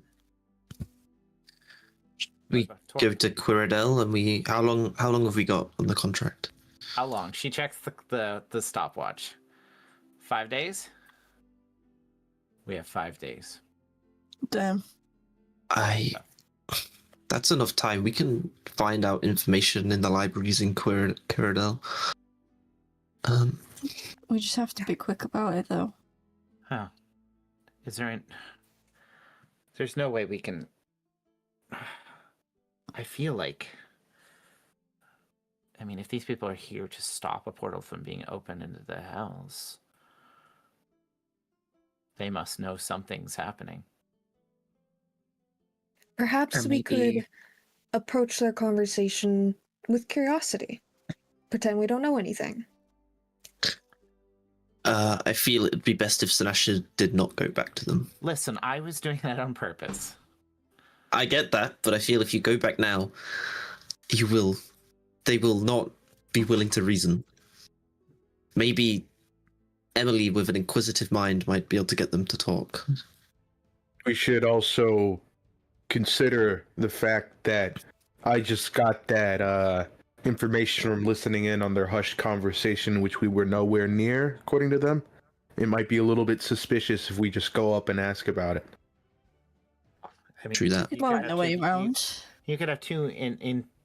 Speaker 4: we go to Quiradel, and how long have we got on the contract?
Speaker 2: How long? She checks the stopwatch. 5 days? We have 5 days.
Speaker 5: Damn.
Speaker 4: That's enough time. We can find out information in the libraries in Quiradel.
Speaker 5: We just have to be quick about it, though.
Speaker 2: Huh. There's no way we can... I feel like... I mean, if these people are here to stop a portal from being opened into the hells, they must know something's happening.
Speaker 7: Perhaps
Speaker 6: Or
Speaker 7: we
Speaker 6: maybe-
Speaker 7: could approach their conversation with curiosity. Pretend we don't know anything.
Speaker 4: I feel it'd be best if Sinasha did not go back to them.
Speaker 2: Listen, I was doing that on purpose.
Speaker 4: I get that, but I feel if you go back now, they will not be willing to reason. Maybe Emily, with an inquisitive mind, might be able to get them to talk.
Speaker 3: We should also consider the fact that I just got that information from listening in on their hushed conversation, which we were nowhere near, according to them. It might be a little bit suspicious if we just go up and ask about it.
Speaker 2: I mean,
Speaker 4: True that.
Speaker 2: you
Speaker 5: Well,
Speaker 2: could have
Speaker 5: no way
Speaker 2: two-
Speaker 5: around.
Speaker 2: You could have two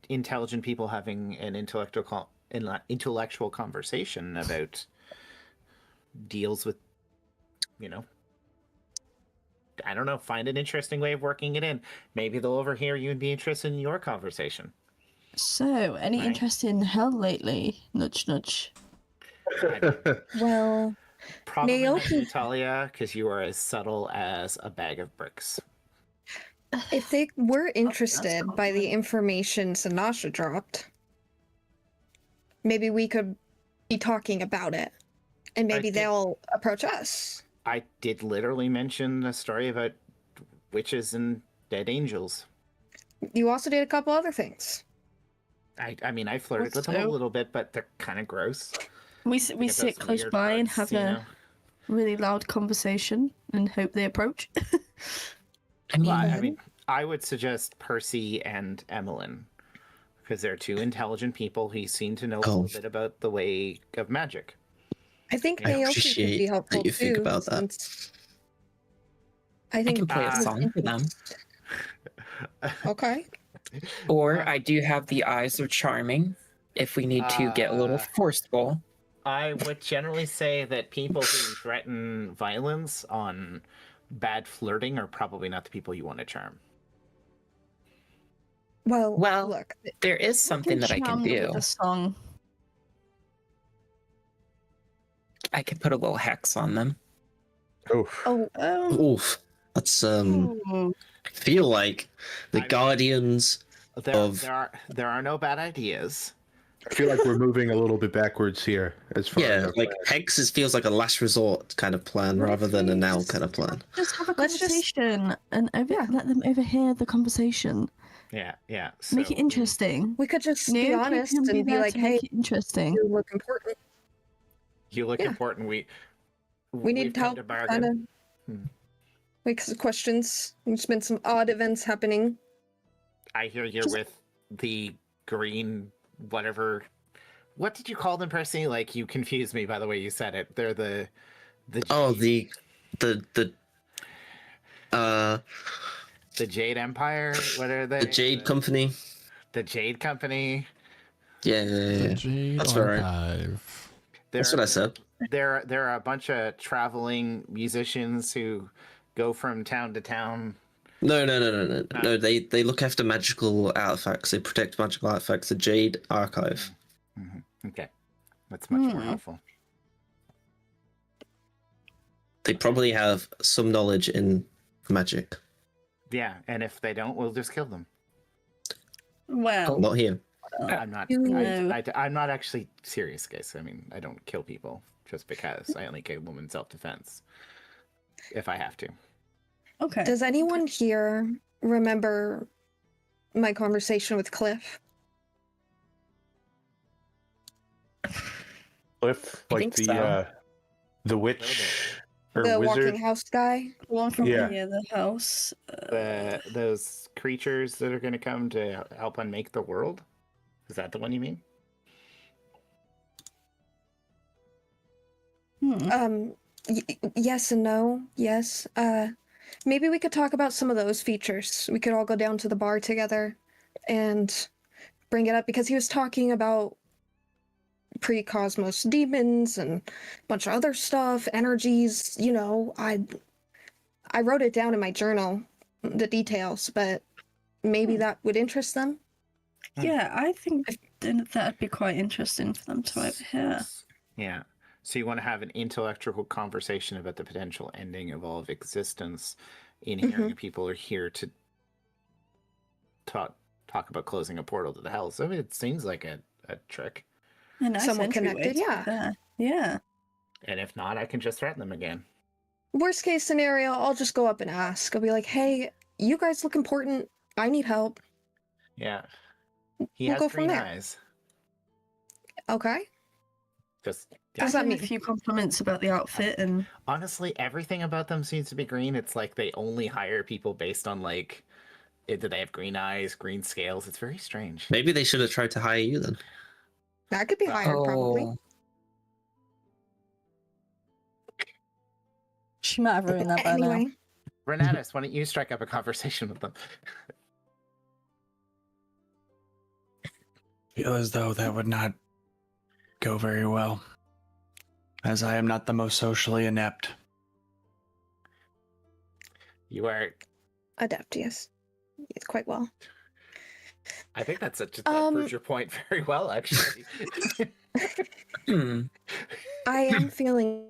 Speaker 2: intelligent people having an intellectual conversation about deals with you know, I don't know, find an interesting way of working it in. Maybe they'll overhear you and be interested in your conversation.
Speaker 5: So, any
Speaker 2: Right.
Speaker 5: interest in hell lately? Nudge, nudge.
Speaker 7: Well,
Speaker 2: Probably not
Speaker 7: Naoki-
Speaker 2: you, Talia, because you are as subtle as a bag of bricks.
Speaker 7: if they were interested
Speaker 5: not
Speaker 7: by the
Speaker 5: compliment.
Speaker 7: information Sanasha dropped, maybe we could be talking about it, and maybe
Speaker 2: think-
Speaker 7: they'll approach us.
Speaker 2: I did literally mention a story about witches and dead angels.
Speaker 7: You also did a couple other things.
Speaker 2: I mean, I flirted with them a
Speaker 5: Also-
Speaker 2: little bit, but they're kind of gross.
Speaker 5: We
Speaker 2: Think
Speaker 5: we
Speaker 2: about
Speaker 5: sit
Speaker 2: some
Speaker 5: close
Speaker 2: weird
Speaker 5: by and
Speaker 2: bugs,
Speaker 5: have
Speaker 2: you
Speaker 5: a
Speaker 2: know?
Speaker 5: really loud conversation and hope they approach.
Speaker 6: I mean,
Speaker 2: Well, I mean, I would suggest Percy and Emmeline, because they're two intelligent people who seem to know a little bit about the way of magic.
Speaker 7: I think
Speaker 4: I
Speaker 7: Naoki could
Speaker 4: appreciate
Speaker 7: be
Speaker 4: that
Speaker 7: helpful
Speaker 4: you think
Speaker 7: too,
Speaker 4: about that.
Speaker 7: since I
Speaker 6: I
Speaker 7: think
Speaker 6: can play a
Speaker 2: Ah.
Speaker 6: song for them.
Speaker 7: Okay.
Speaker 6: Or I do have the eyes of charming if we need to get a little forceful.
Speaker 2: I would generally say that people who threaten violence on bad flirting are probably not the people you want to charm.
Speaker 6: Well,
Speaker 7: look,
Speaker 6: there is something that I can
Speaker 5: charm them
Speaker 6: do.
Speaker 5: with a song.
Speaker 6: I could put a little hex on them.
Speaker 3: Oof.
Speaker 4: Oof. That's
Speaker 5: Ooh.
Speaker 4: feel like the
Speaker 2: I mean,
Speaker 4: guardians of
Speaker 2: There are no bad ideas.
Speaker 3: I feel like we're moving a little bit backwards here as far as our
Speaker 4: like
Speaker 3: plan.
Speaker 4: hexes feels like a last resort kind of plan
Speaker 5: What
Speaker 4: rather
Speaker 5: if
Speaker 4: than a
Speaker 5: we
Speaker 4: now
Speaker 5: just-
Speaker 4: kind of plan.
Speaker 5: Just have a
Speaker 7: Let's just-
Speaker 5: conversation and let them overhear the conversation.
Speaker 2: Yeah.
Speaker 5: Make
Speaker 2: so
Speaker 5: it interesting.
Speaker 7: we could just
Speaker 5: Naoki
Speaker 7: be honest
Speaker 5: can
Speaker 7: and be
Speaker 5: there
Speaker 7: like,
Speaker 5: to
Speaker 7: "Hey,
Speaker 5: make it interesting.
Speaker 7: you look important.
Speaker 2: You look
Speaker 7: Yeah.
Speaker 2: important.
Speaker 7: We
Speaker 2: we've
Speaker 7: need
Speaker 2: come
Speaker 7: help."
Speaker 2: to bargain.
Speaker 7: Kind of.
Speaker 2: Hmm.
Speaker 7: Like some questions. There's been some odd events happening.
Speaker 2: I hear you're
Speaker 7: Just-
Speaker 2: with the green whatever. What did you call them, Percy? Like, you confused me by the way you said it. They're the
Speaker 4: Oh,
Speaker 2: Jade-
Speaker 4: the
Speaker 2: the Jade Empire. What are they?
Speaker 4: the Jade Company.
Speaker 2: The Jade Company.
Speaker 4: Yeah,
Speaker 1: The Jade
Speaker 4: That's right.
Speaker 1: Archive.
Speaker 4: That's what I said.
Speaker 2: There are a bunch of traveling musicians who go from town to town.
Speaker 4: No. No, they look after magical artifacts. They protect magical artifacts. The Jade Archive.
Speaker 2: Okay, that's much more
Speaker 5: Hmm.
Speaker 2: helpful.
Speaker 4: They probably have some knowledge in magic.
Speaker 2: Yeah, and if they don't, we'll just kill them.
Speaker 5: Well,
Speaker 4: Not here.
Speaker 2: I'm not.
Speaker 5: No.
Speaker 2: I'm not actually serious, guys. I mean, I don't kill people just because. I only kill them in self-defense if I have to.
Speaker 5: okay.
Speaker 7: Does anyone here remember my conversation with Cliff?
Speaker 3: Cliff,
Speaker 6: I
Speaker 3: like
Speaker 6: think
Speaker 3: the
Speaker 6: so.
Speaker 3: the witch or
Speaker 7: The
Speaker 3: wizard.
Speaker 7: walking house guy?
Speaker 5: The one from
Speaker 3: Yeah.
Speaker 5: the house.
Speaker 2: Those creatures that are going to come to help unmake the world. Is that the one you mean?
Speaker 7: Yes and no. Yes. Maybe we could talk about some of those features. We could all go down to the bar together and bring it up because he was talking about pre-cosmos demons and a bunch of other stuff, energies, you know. I wrote it down in my journal, the details, but maybe that would interest them.
Speaker 5: Yeah, I think that'd be quite interesting for them to overhear.
Speaker 2: Yeah. So you want to have an intellectual conversation about the potential ending of all of existence in hearing people are here to talk about closing a portal to the hell. So it seems like a trick.
Speaker 5: A nice
Speaker 7: Somewhat
Speaker 5: entryway,
Speaker 7: connected,
Speaker 5: to be
Speaker 7: yeah.
Speaker 5: fair. Yeah.
Speaker 2: And if not, I can just threaten them again.
Speaker 7: Worst case scenario, I'll just go up and ask. I'll be like, hey, you guys look important. I need help.
Speaker 2: Yeah. He
Speaker 7: We'll
Speaker 2: has
Speaker 7: go from
Speaker 2: green
Speaker 7: there.
Speaker 2: eyes.
Speaker 7: Okay.
Speaker 2: Just
Speaker 7: Does that
Speaker 5: Give him
Speaker 7: mean?
Speaker 5: a few compliments about the outfit and
Speaker 2: honestly, everything about them seems to be green. It's like they only hire people based on like, do they have green eyes, green scales? It's very strange.
Speaker 4: Maybe they should have tried to hire you then.
Speaker 7: That could be hired, probably.
Speaker 6: Oh,
Speaker 5: she might have ruined that by now.
Speaker 7: Anyway,
Speaker 2: Renatus, why don't you strike up a conversation with them?
Speaker 8: Feel as though that would not go very well, as I am not the most socially inept.
Speaker 2: You are.
Speaker 7: Adept, yes. It's quite well.
Speaker 2: I think that proves your point very well, actually.
Speaker 7: I am feeling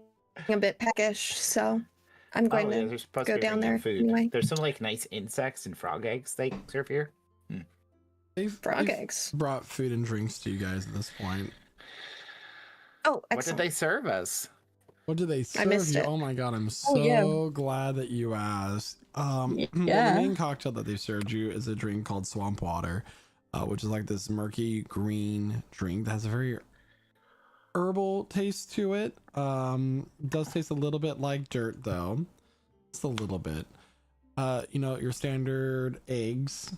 Speaker 7: a bit peckish, so I'm going
Speaker 2: yeah,
Speaker 7: to
Speaker 2: they're supposed
Speaker 7: go
Speaker 2: to be
Speaker 7: down
Speaker 2: bringing
Speaker 7: there
Speaker 2: food.
Speaker 7: anyway.
Speaker 2: There's some like nice insects and frog eggs they serve here.
Speaker 7: Frog eggs.
Speaker 1: Brought food and drinks to you guys at this point.
Speaker 7: Oh,
Speaker 2: What
Speaker 7: excellent.
Speaker 2: did they serve us?
Speaker 1: What did they
Speaker 7: I
Speaker 1: serve
Speaker 7: missed
Speaker 1: you?
Speaker 7: it.
Speaker 1: Oh my god, I'm so
Speaker 5: yeah.
Speaker 1: glad that you asked. Well, the
Speaker 5: Yeah.
Speaker 1: main cocktail that they served you is a drink called swamp water, which is like this murky green drink that has a very herbal taste to it. Does taste a little bit like dirt though. Just a little bit. Your standard eggs,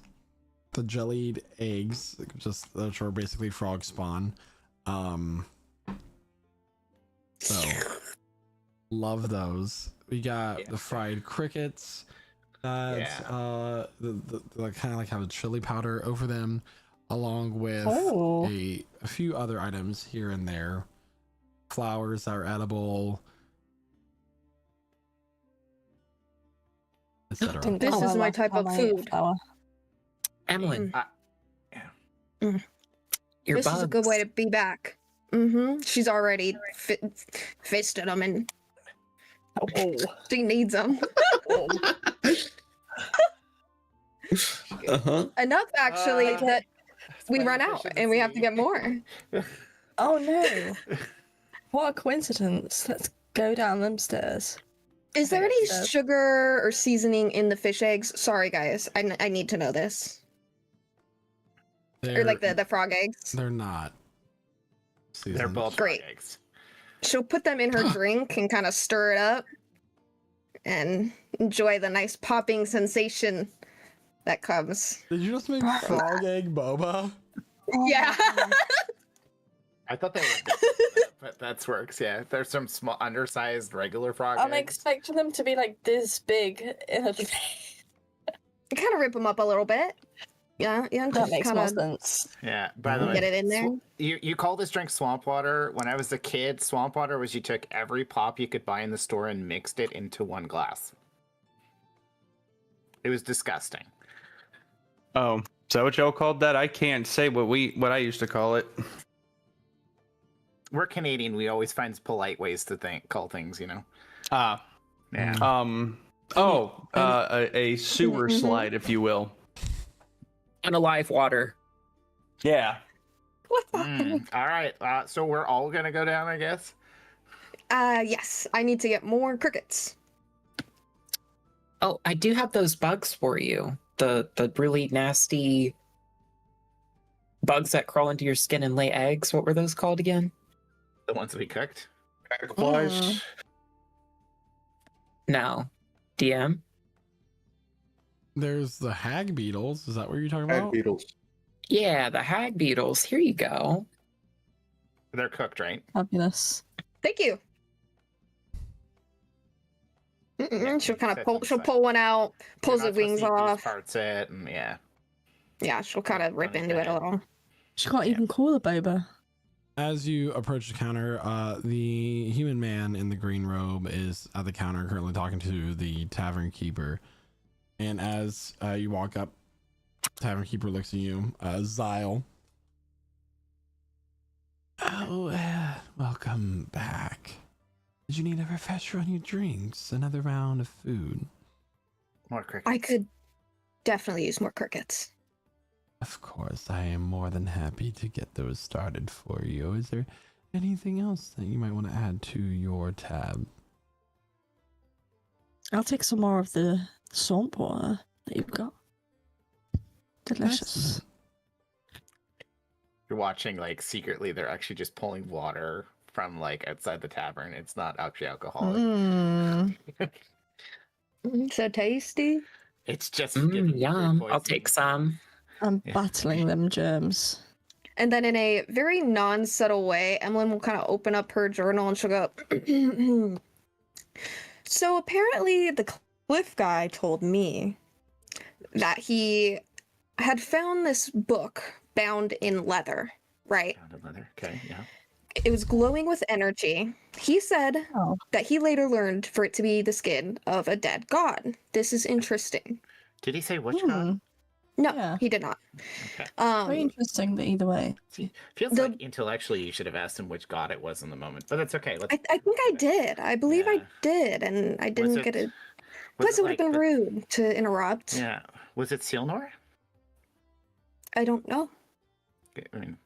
Speaker 1: the jellied eggs, just which are basically frog spawn. So love those. We got the fried crickets that the kind of like have a chili powder over them, along with
Speaker 5: Oh.
Speaker 1: a few other items here and there. Flowers that are edible, etc.
Speaker 5: Didn't
Speaker 7: This
Speaker 5: know
Speaker 7: is
Speaker 5: I
Speaker 7: my
Speaker 5: left
Speaker 7: type of
Speaker 5: my
Speaker 7: food.
Speaker 5: flower.
Speaker 6: Emlyn,
Speaker 7: Mm.
Speaker 6: your
Speaker 7: This
Speaker 6: bugs.
Speaker 7: is a good way to be back. Mm-hmm. She's already fisted them and she needs them.
Speaker 4: Uh-huh.
Speaker 7: Enough, actually, that we run out and we have to get more.
Speaker 5: Oh no. What a coincidence. Let's go down them stairs.
Speaker 7: Is there any
Speaker 5: So-
Speaker 7: sugar or seasoning in the fish eggs? Sorry, guys. I need to know this. Or like the frog eggs.
Speaker 1: They're not.
Speaker 2: They're
Speaker 1: seasoned.
Speaker 2: both
Speaker 7: Great.
Speaker 2: frog eggs.
Speaker 7: She'll put them in her drink and kind of stir it up and enjoy the nice popping sensation that comes.
Speaker 1: Did you just make frog egg boba?
Speaker 7: Yeah.
Speaker 2: I thought they were, but that works. Yeah, there's some small, undersized, regular frog
Speaker 5: I'm
Speaker 2: eggs.
Speaker 5: expecting them to be like this big in a
Speaker 7: Kind of rip them up a little bit. Yeah,
Speaker 5: That
Speaker 7: just
Speaker 5: makes more
Speaker 7: kinda
Speaker 5: sense.
Speaker 2: Yeah. By the way,
Speaker 7: get it in there.
Speaker 2: you call this drink swamp water. When I was a kid, swamp water was you took every pop you could buy in the store and mixed it into one glass. It was disgusting.
Speaker 9: Oh, is that what y'all called that? I can't say what I used to call it.
Speaker 2: We're Canadian. We always find polite ways to call things.
Speaker 9: Ah,
Speaker 2: Yeah.
Speaker 9: a sewer
Speaker 7: Mhm.
Speaker 9: slide, if you will.
Speaker 6: Unalive water.
Speaker 9: Yeah.
Speaker 7: What the
Speaker 2: All right. So we're all gonna go down, I guess.
Speaker 7: Yes, I need to get more crickets.
Speaker 6: Oh, I do have those bugs for you. The really nasty bugs that crawl into your skin and lay eggs. What were those called again?
Speaker 2: The ones we cooked.
Speaker 9: Dragonflies.
Speaker 6: No. DM?
Speaker 1: There's the hag beetles. Is that what you're talking
Speaker 3: Hag
Speaker 1: about?
Speaker 3: beetles.
Speaker 6: Yeah, the hag beetles. Here you go.
Speaker 2: They're cooked, right?
Speaker 5: Fabulous.
Speaker 7: Thank you.
Speaker 2: Yeah,
Speaker 7: She'll
Speaker 2: you
Speaker 7: kind
Speaker 2: set
Speaker 7: of pull.
Speaker 2: them
Speaker 7: She'll
Speaker 2: aside.
Speaker 7: pull one out, pulls
Speaker 2: You're
Speaker 7: the
Speaker 2: not supposed
Speaker 7: wings
Speaker 2: to eat these
Speaker 7: off.
Speaker 2: parts it, and yeah.
Speaker 7: Yeah, she'll kind of rip
Speaker 2: Running
Speaker 7: into it a
Speaker 2: down.
Speaker 7: little.
Speaker 5: She can't even call a boba.
Speaker 1: As you approach the counter, the human man in the green robe is at the counter currently talking to the tavern keeper. And as you walk up, tavern keeper looks at you, Zyle. Oh, welcome back. Did you need a refresher on your drinks? Another round of food?
Speaker 2: More crickets.
Speaker 7: I could definitely use more crickets.
Speaker 1: Of course, I am more than happy to get those started for you. Is there anything else that you might want to add to your tab?
Speaker 5: I'll take some more of the swamp water that you've got. Delicious.
Speaker 1: Excellent.
Speaker 2: You're watching, like, secretly, they're actually just pulling water from, like, outside the tavern. It's not actually alcoholic.
Speaker 7: So tasty.
Speaker 2: It's just giving you food
Speaker 6: Yum. I'll
Speaker 2: poisoning.
Speaker 6: take some.
Speaker 5: I'm
Speaker 2: Yeah.
Speaker 5: battling them germs.
Speaker 7: And then in a very non-subtle way, Emlyn will kind of open up her journal and she'll go, so apparently the cliff guy told me that he had found this book bound in leather, right?
Speaker 2: Found a leather. Okay, yeah.
Speaker 7: It was glowing with energy. He said
Speaker 5: Oh.
Speaker 7: that he later learned for it to be the skin of a dead god. This is interesting.
Speaker 2: Did he say which god?
Speaker 7: No,
Speaker 5: Yeah.
Speaker 7: he did not.
Speaker 2: Okay.
Speaker 5: Very interesting, but either way.
Speaker 2: Feels
Speaker 7: The-
Speaker 2: like intellectually you should have asked him which god it was in the moment, but that's okay.
Speaker 7: I think I did. I believe I
Speaker 2: Yeah.
Speaker 7: did, and I didn't get it. Plus, it would have been rude to interrupt.
Speaker 2: Yeah. Was it Silnor?
Speaker 7: I don't know.
Speaker 2: I mean,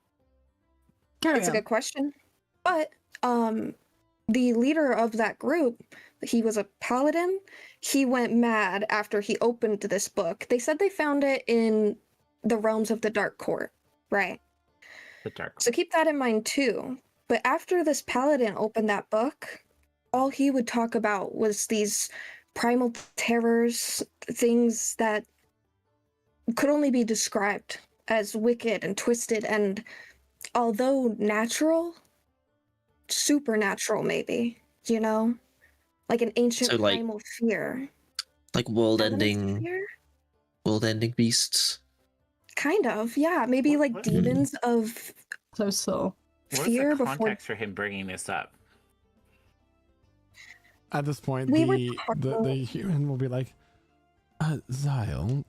Speaker 5: Carry
Speaker 7: That's a
Speaker 5: on.
Speaker 7: good question. But the leader of that group, he was a paladin. He went mad after he opened this book. They said they found it in the realms of the Dark Court, right?
Speaker 2: the dark.
Speaker 7: So keep that in mind too. But after this paladin opened that book, all he would talk about was these primal terrors, things that could only be described as wicked and twisted, and although natural, supernatural maybe, you know? Like an ancient
Speaker 4: So, like,
Speaker 7: primal fear.
Speaker 4: Like
Speaker 7: Elements
Speaker 4: world-ending
Speaker 7: fear?
Speaker 4: beasts.
Speaker 7: Kind of, yeah. Maybe like
Speaker 2: What-
Speaker 7: demons of
Speaker 5: So.
Speaker 2: What was
Speaker 7: fear
Speaker 2: the
Speaker 7: before
Speaker 2: context for him bringing this up?
Speaker 1: At this point,
Speaker 7: We were
Speaker 1: the human will be like, Zyle,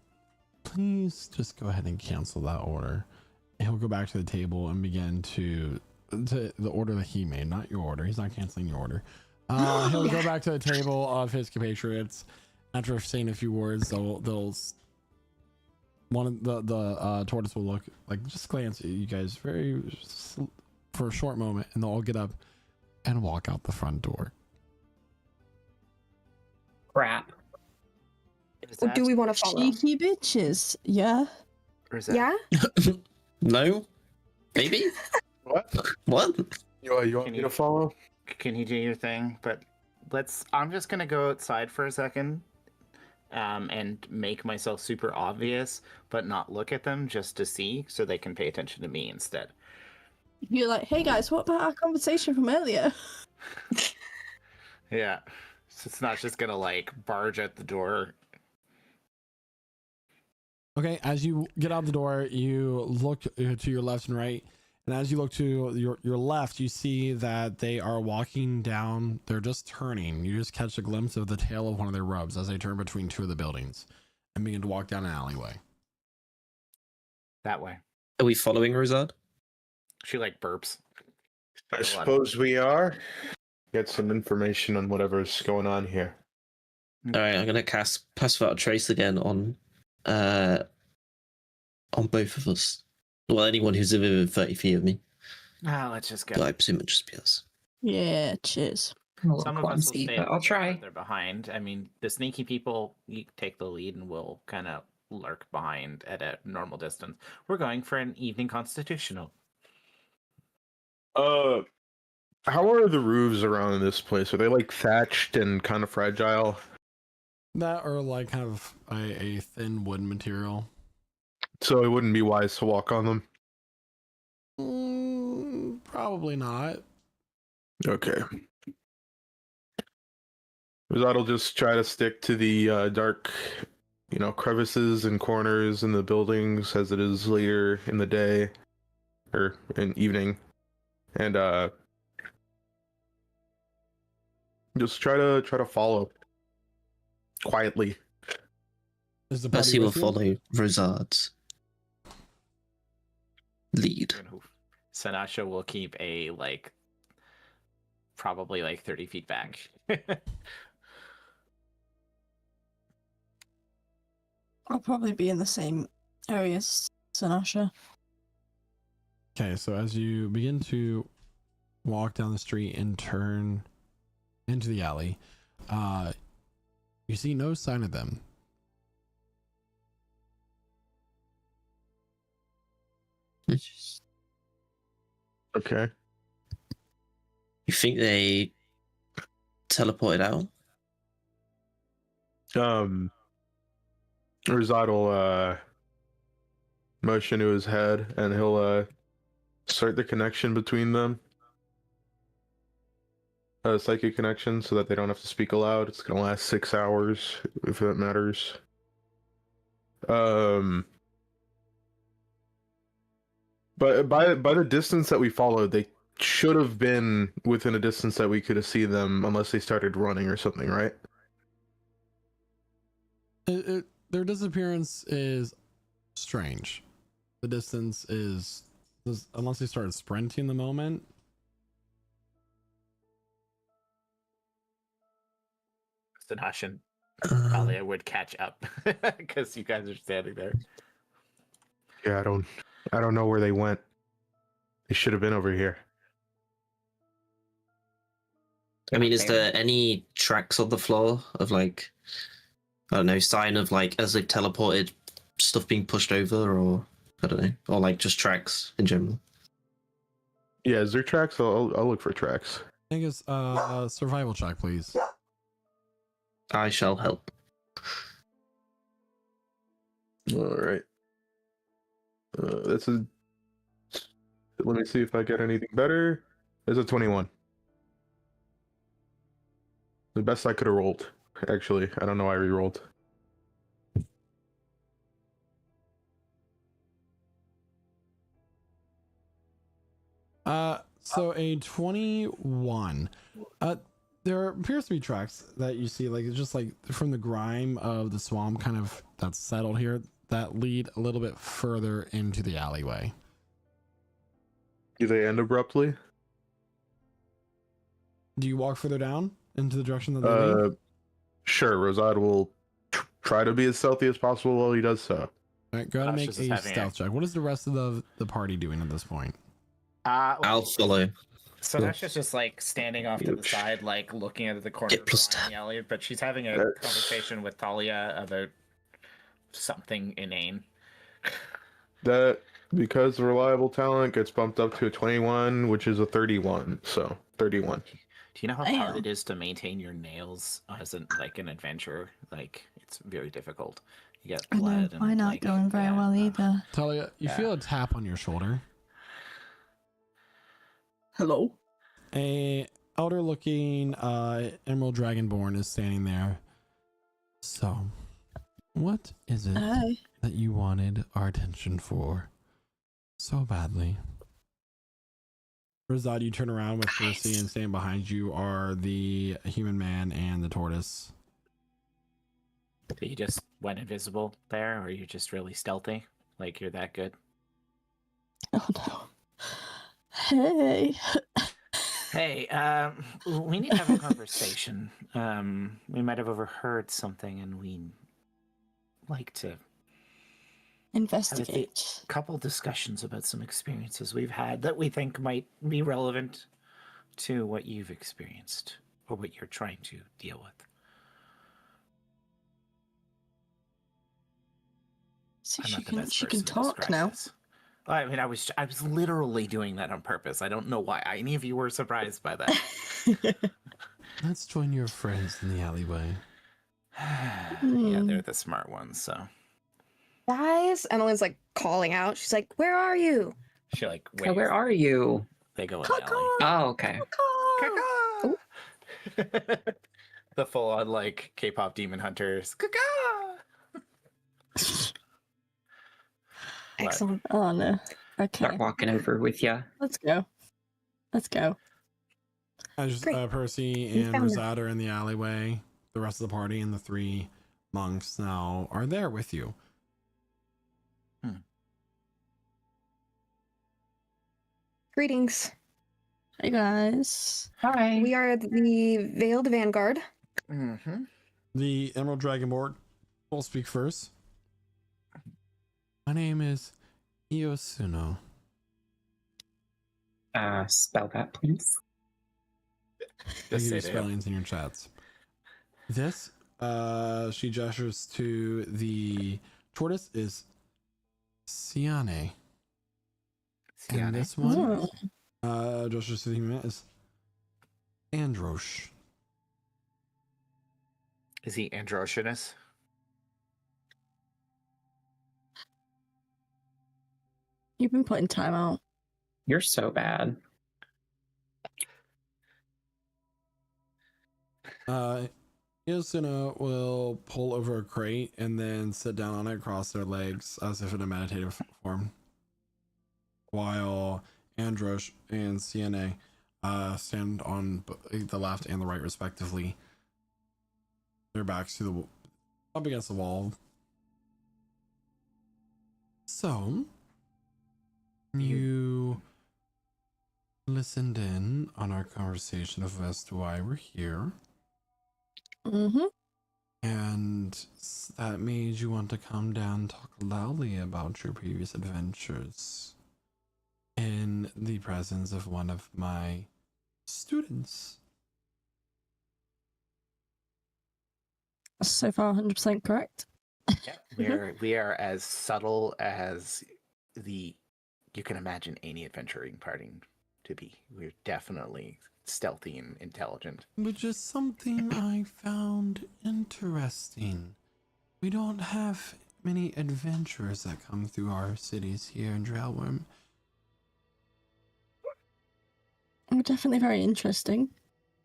Speaker 1: please just go ahead and cancel that order. He'll go back to the table and begin to the order that he made, not your order. He's not canceling your order. He'll go back to the table of his compatriots. After saying a few words, one of the tortoise will look like, just glance at you guys for a short moment, and they'll all get up and walk out the front door.
Speaker 6: Crap.
Speaker 2: Is
Speaker 7: Or
Speaker 2: that-
Speaker 7: do we want to follow?
Speaker 5: Cheeky bitches. Yeah.
Speaker 2: or is that-
Speaker 7: Yeah?
Speaker 4: No? Maybe?
Speaker 3: What?
Speaker 4: What?
Speaker 3: You want
Speaker 2: Can
Speaker 3: me
Speaker 2: you-
Speaker 3: to follow?
Speaker 2: Can you do your thing? But I'm just gonna go outside for a second, and make myself super obvious, but not look at them, just to see, so they can pay attention to me instead.
Speaker 5: You're like, hey guys, what about our conversation from earlier?
Speaker 2: Yeah. So it's not just gonna like barge out the door.
Speaker 1: Okay, as you get out the door, you look to your left and right, and as you look to your left, you see that they are walking down. They're just turning. You just catch a glimpse of the tail of one of their robes as they turn between two of the buildings and begin to walk down an alleyway.
Speaker 2: That way.
Speaker 4: Are we following Rosard?
Speaker 2: She like burps.
Speaker 3: I suppose we are. Get some information on whatever's going on here.
Speaker 4: Alright, I'm gonna cast Pass Without a Trace again on both of us. Well, anyone who's within 30 feet of me.
Speaker 2: Let's just go.
Speaker 4: But I presume it just be us.
Speaker 5: Yeah, cheers.
Speaker 6: I'm a little
Speaker 2: Some of us will
Speaker 6: clumsy,
Speaker 2: stay.
Speaker 6: but I'll try.
Speaker 2: They're behind. I mean, the sneaky people, you take the lead, and we'll kind of lurk behind at a normal distance. We're going for an evening constitutional.
Speaker 3: How are the roofs around this place? Are they like thatched and kind of fragile?
Speaker 1: That or like kind of a thin wood material.
Speaker 3: So it wouldn't be wise to walk on them?
Speaker 1: Probably not.
Speaker 3: Okay. Rosado will just try to stick to the dark, crevices and corners in the buildings as it is later in the day or in evening, and just try to follow quietly.
Speaker 1: Is the
Speaker 4: Percy
Speaker 1: party
Speaker 4: will
Speaker 1: with you?
Speaker 4: follow Rosard's lead.
Speaker 2: Sanasha will keep a probably 30 feet back.
Speaker 5: I'll probably be in the same area as Sanasha.
Speaker 1: Okay, so as you begin to walk down the street and turn into the alley, you see no sign of them.
Speaker 3: Okay.
Speaker 4: You think they teleported out?
Speaker 3: Rosado will motion to his head, and he'll start the connection between them. A psychic connection, so that they don't have to speak aloud. It's gonna last 6 hours, if that matters. But by the distance that we followed, they should have been within a distance that we could have seen them unless they started running or something, right?
Speaker 1: Their disappearance is strange. The distance is unless they started sprinting the moment.
Speaker 2: Sinash and
Speaker 4: Uh,
Speaker 2: Talia would catch up because you guys are standing there.
Speaker 3: Yeah, I don't know where they went. They should have been over here.
Speaker 4: I mean, is there any tracks on the floor of like, I don't know, sign of like as they've teleported, stuff being pushed over, or I don't know, or like just tracks in general?
Speaker 3: Yeah, is there tracks? I'll look for tracks.
Speaker 1: I think it's survival check, please.
Speaker 4: I shall help.
Speaker 3: All right. That's a. Let me see if I get anything better. There's a 21. The best I could have rolled. Actually, I don't know why I re-rolled.
Speaker 1: So a 21. There appears to be tracks that you see, like it's just like from the grime of the swamp, kind of that's settled here, that lead a little bit further into the alleyway.
Speaker 3: Do they end abruptly?
Speaker 1: Do you walk further down into the direction that they lead?
Speaker 3: Sure. Rosad will try to be as stealthy as possible while he does so.
Speaker 1: All right, go ahead and make
Speaker 2: Cautious is
Speaker 1: a
Speaker 2: having
Speaker 1: stealth check. What is the rest of the party doing at this point?
Speaker 4: I'll follow.
Speaker 2: Sinash is just like standing off to the side, like looking at the corner
Speaker 4: Get plus
Speaker 2: behind the alley, but she's having a conversation with Talia about something inane.
Speaker 3: That because reliable talent gets bumped up to a 21, which is a 31. So 31.
Speaker 2: Do you know how hard
Speaker 5: Damn.
Speaker 2: it is to maintain your nails as an adventurer? Like it's very difficult. You get
Speaker 5: I know,
Speaker 2: blood.
Speaker 5: mine
Speaker 2: and,
Speaker 5: aren't
Speaker 2: like,
Speaker 5: going very well either.
Speaker 1: Talia, you feel a tap on your shoulder.
Speaker 5: Hello?
Speaker 1: A elder looking emerald dragonborn is standing there. So, what is it
Speaker 5: Hi.
Speaker 1: that you wanted our attention for so badly? Razad, you turn around with Percy, and standing behind you are the human man and the tortoise.
Speaker 2: You just went invisible there, or you're just really stealthy? Like you're that good?
Speaker 5: Oh no. Hey.
Speaker 2: Hey, we need to have a conversation. We might have overheard something, and we like to
Speaker 5: Investigate.
Speaker 2: couple discussions about some experiences we've had that we think might be relevant to what you've experienced or what you're trying to deal with.
Speaker 5: See,
Speaker 2: I'm
Speaker 5: she
Speaker 2: not the
Speaker 5: can
Speaker 2: best
Speaker 5: she
Speaker 2: person
Speaker 5: can
Speaker 2: to
Speaker 5: talk
Speaker 2: describe
Speaker 5: now.
Speaker 2: this. I mean, I was literally doing that on purpose. I don't know why any of you were surprised by that.
Speaker 1: Let's join your friends in the alleyway.
Speaker 2: Yeah, they're the smart ones, so.
Speaker 7: Guys, Emmeline's like calling out. She's like, "Where are you?"
Speaker 2: She like,
Speaker 6: So
Speaker 2: waves.
Speaker 6: where are you?
Speaker 2: They go in the alley.
Speaker 6: Oh, okay.
Speaker 2: The full on like K-pop demon hunters.
Speaker 7: Excellent.
Speaker 5: Oh no. Okay.
Speaker 6: Start walking over with ya.
Speaker 5: Let's go. Let's go.
Speaker 1: As
Speaker 7: Great.
Speaker 1: Percy
Speaker 7: We
Speaker 1: and
Speaker 7: found
Speaker 1: Rosad are in the alleyway, the rest of the party and the three monks now are there with you.
Speaker 7: Greetings.
Speaker 5: Hey guys.
Speaker 6: Hi.
Speaker 7: We are the Veiled Vanguard.
Speaker 2: Mm-hmm.
Speaker 1: The Emerald Dragonborn will speak first. My name is Iosuno.
Speaker 6: Spell that, please.
Speaker 1: I'll
Speaker 2: Just
Speaker 1: give you
Speaker 2: say it.
Speaker 1: spellings in your chats. This, she gestures to the tortoise, is Siane. And this one, gestures to the human, is Androsh.
Speaker 2: Is he androgynous?
Speaker 5: You've been putting time out.
Speaker 6: You're so bad.
Speaker 1: Iosuno will pull over a crate and then sit down on it, cross their legs as if in a meditative form. While Androsh and CNA stand on the left and the right, respectively. Their backs to the up against the wall. So you listened in on our conversation of as to why we're here,
Speaker 5: Mm-hmm.
Speaker 1: and that made you want to come down and talk loudly about your previous adventures in the presence of one of my students.
Speaker 5: So far, 100% correct.
Speaker 2: We are as subtle as you can imagine any adventuring party to be. We're definitely stealthy and intelligent.
Speaker 1: Which is something I found interesting. We don't have many adventurers that come through our cities here in Drellworm.
Speaker 5: Definitely very interesting.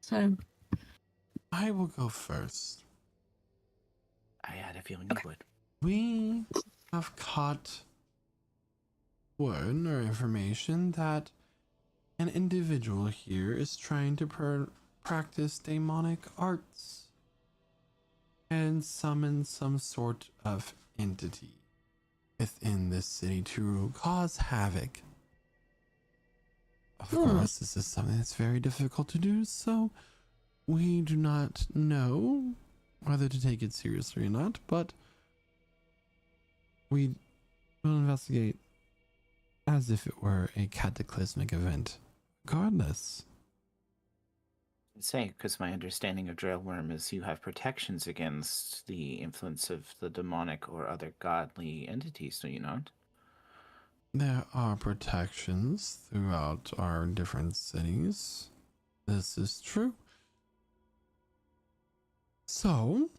Speaker 5: So,
Speaker 1: I will go first.
Speaker 2: I had a feeling you would.
Speaker 1: We have caught word or information that an individual here is trying to practice demonic arts and summon some sort of entity within this city to cause havoc. Of course, this is something that's very difficult to do, so we do not know whether to take it seriously or not, but we will investigate as if it were a cataclysmic event, regardless.
Speaker 2: Say, because my understanding of Drellworm is you have protections against the influence of the demonic or other godly entities, do you not?
Speaker 1: There are protections throughout our different cities. This is true. So,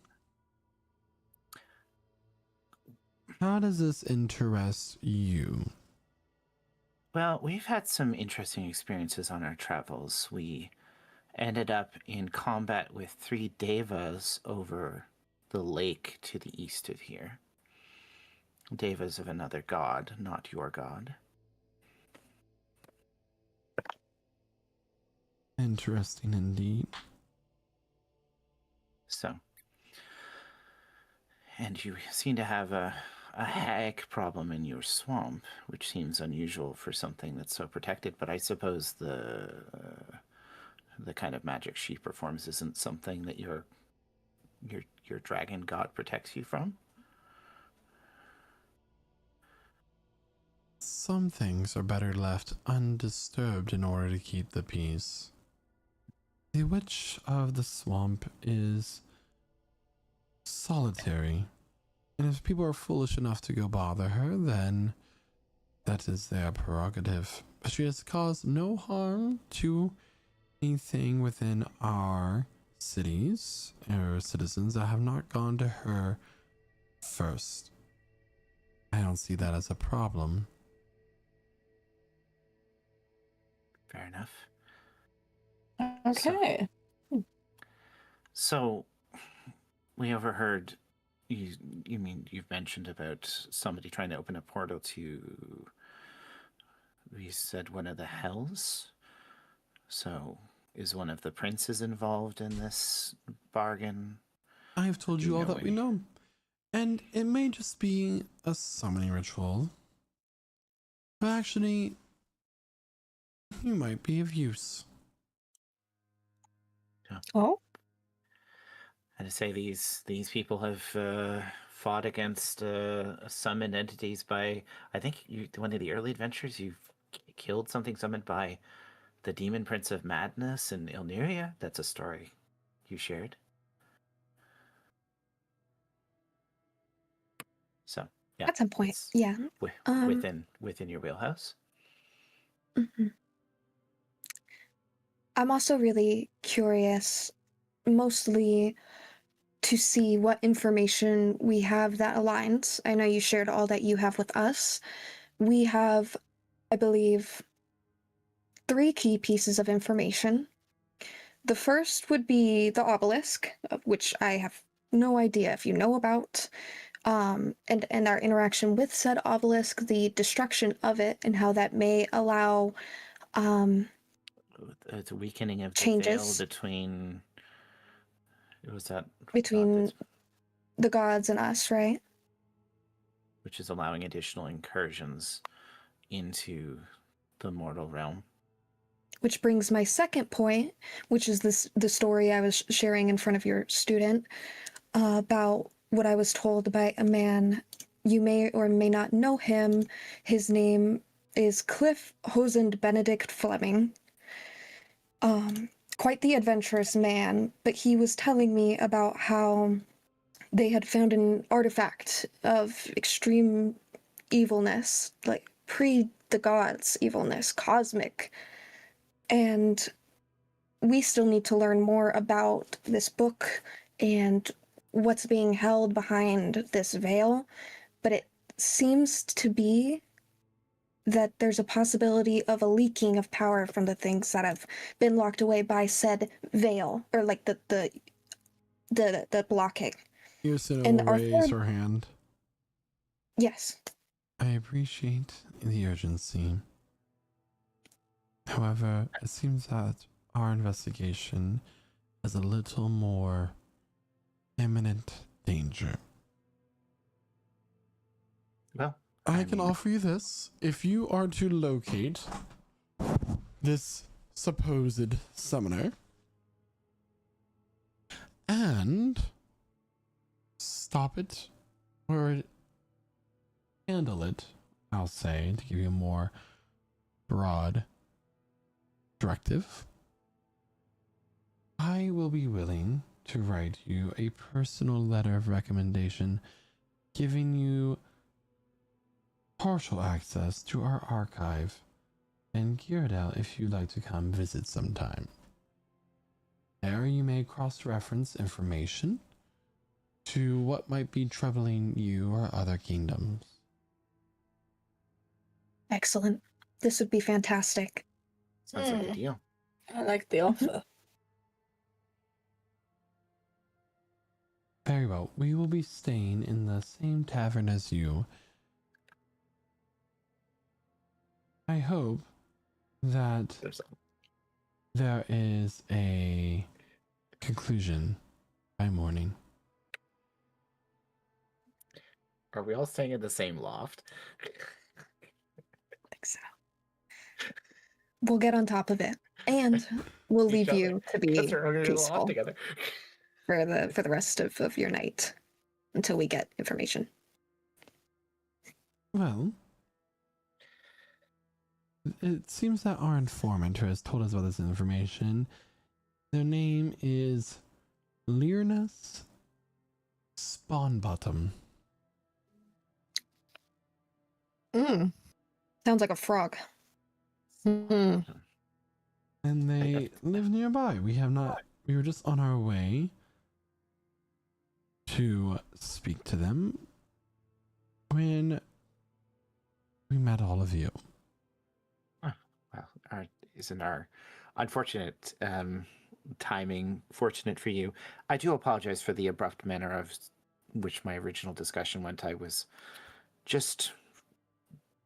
Speaker 1: how does this interest you?
Speaker 2: Well, we've had some interesting experiences on our travels. We ended up in combat with 3 devas over the lake to the east of here. Devas of another god, not your god.
Speaker 1: Interesting indeed.
Speaker 2: So, and you seem to have a hag problem in your swamp, which seems unusual for something that's so protected, but I suppose the kind of magic she performs isn't something that your dragon god protects you from?
Speaker 1: Some things are better left undisturbed in order to keep the peace. The witch of the swamp is solitary, and if people are foolish enough to go bother her, then that is their prerogative. But she has caused no harm to anything within our cities or citizens that have not gone to her first. I don't see that as a problem.
Speaker 2: Fair enough.
Speaker 5: okay.
Speaker 2: So we overheard you mean you've mentioned about somebody trying to open a portal to, we said, one of the hells? So is one of the princes involved in this bargain?
Speaker 1: I have told
Speaker 2: Do
Speaker 1: you
Speaker 2: you
Speaker 1: all
Speaker 2: know
Speaker 1: that we
Speaker 2: any?
Speaker 1: know. And it may just be a summoning ritual. But actually, you might be of use.
Speaker 5: Oh,
Speaker 2: And to say these people have fought against summoned entities by, I think one of the early adventures you've killed something summoned by the demon prince of madness in Illyria. That's a story you shared. So yeah,
Speaker 7: At some point,
Speaker 2: it's
Speaker 7: yeah.
Speaker 2: within your wheelhouse.
Speaker 7: Mhm. I'm also really curious, mostly to see what information we have that aligns. I know you shared all that you have with us. We have, I believe, 3 key pieces of information. The first would be the obelisk, which I have no idea if you know about, and our interaction with said obelisk, the destruction of it, and how that may allow
Speaker 2: It's a weakening of the
Speaker 7: changes
Speaker 2: veil between. Was that
Speaker 7: between the gods and us, right?
Speaker 2: which is allowing additional incursions into the mortal realm.
Speaker 7: Which brings my second point, which is the story I was sharing in front of your student about what I was told by a man. You may or may not know him. His name is Cliff Hosend Benedict Fleming. Quite the adventurous man, but he was telling me about how they had found an artifact of extreme evilness, like pre the gods' evilness, cosmic. And we still need to learn more about this book and what's being held behind this veil. But it seems to be that there's a possibility of a leaking of power from the things that have been locked away by said veil, or like the blocking.
Speaker 1: Yusina
Speaker 7: And
Speaker 1: will
Speaker 7: our
Speaker 1: raise
Speaker 7: third-
Speaker 1: her hand.
Speaker 7: Yes.
Speaker 1: I appreciate the urgency. However, it seems that our investigation has a little more imminent danger.
Speaker 2: Well,
Speaker 1: I can
Speaker 2: mean,
Speaker 1: offer you this. If you are to locate this supposed summoner and stop it or handle it, I'll say, to give you a more broad directive, I will be willing to write you a personal letter of recommendation giving you partial access to our archive and gear it out if you'd like to come visit sometime. There you may cross-reference information to what might be troubling you or other kingdoms.
Speaker 7: Excellent. This would be fantastic.
Speaker 2: sounds like a deal.
Speaker 5: I like the offer.
Speaker 1: Very well. We will be staying in the same tavern as you. I hope that there is a conclusion by morning.
Speaker 2: Are we all staying in the same loft?
Speaker 7: So we'll get on top of it, and we'll leave you to be
Speaker 2: Because we're all gonna do the loft
Speaker 7: peaceful
Speaker 2: together.
Speaker 7: for the rest of your night until we get information.
Speaker 1: Well, it seems that our informant who has told us about this information, their name is Learnus Spawnbottom.
Speaker 7: Sounds like a frog.
Speaker 1: And they live nearby. We were just on our way to speak to them when we met all of you.
Speaker 2: Well, isn't our unfortunate timing fortunate for you? I do apologize for the abrupt manner of which my original discussion went. I was just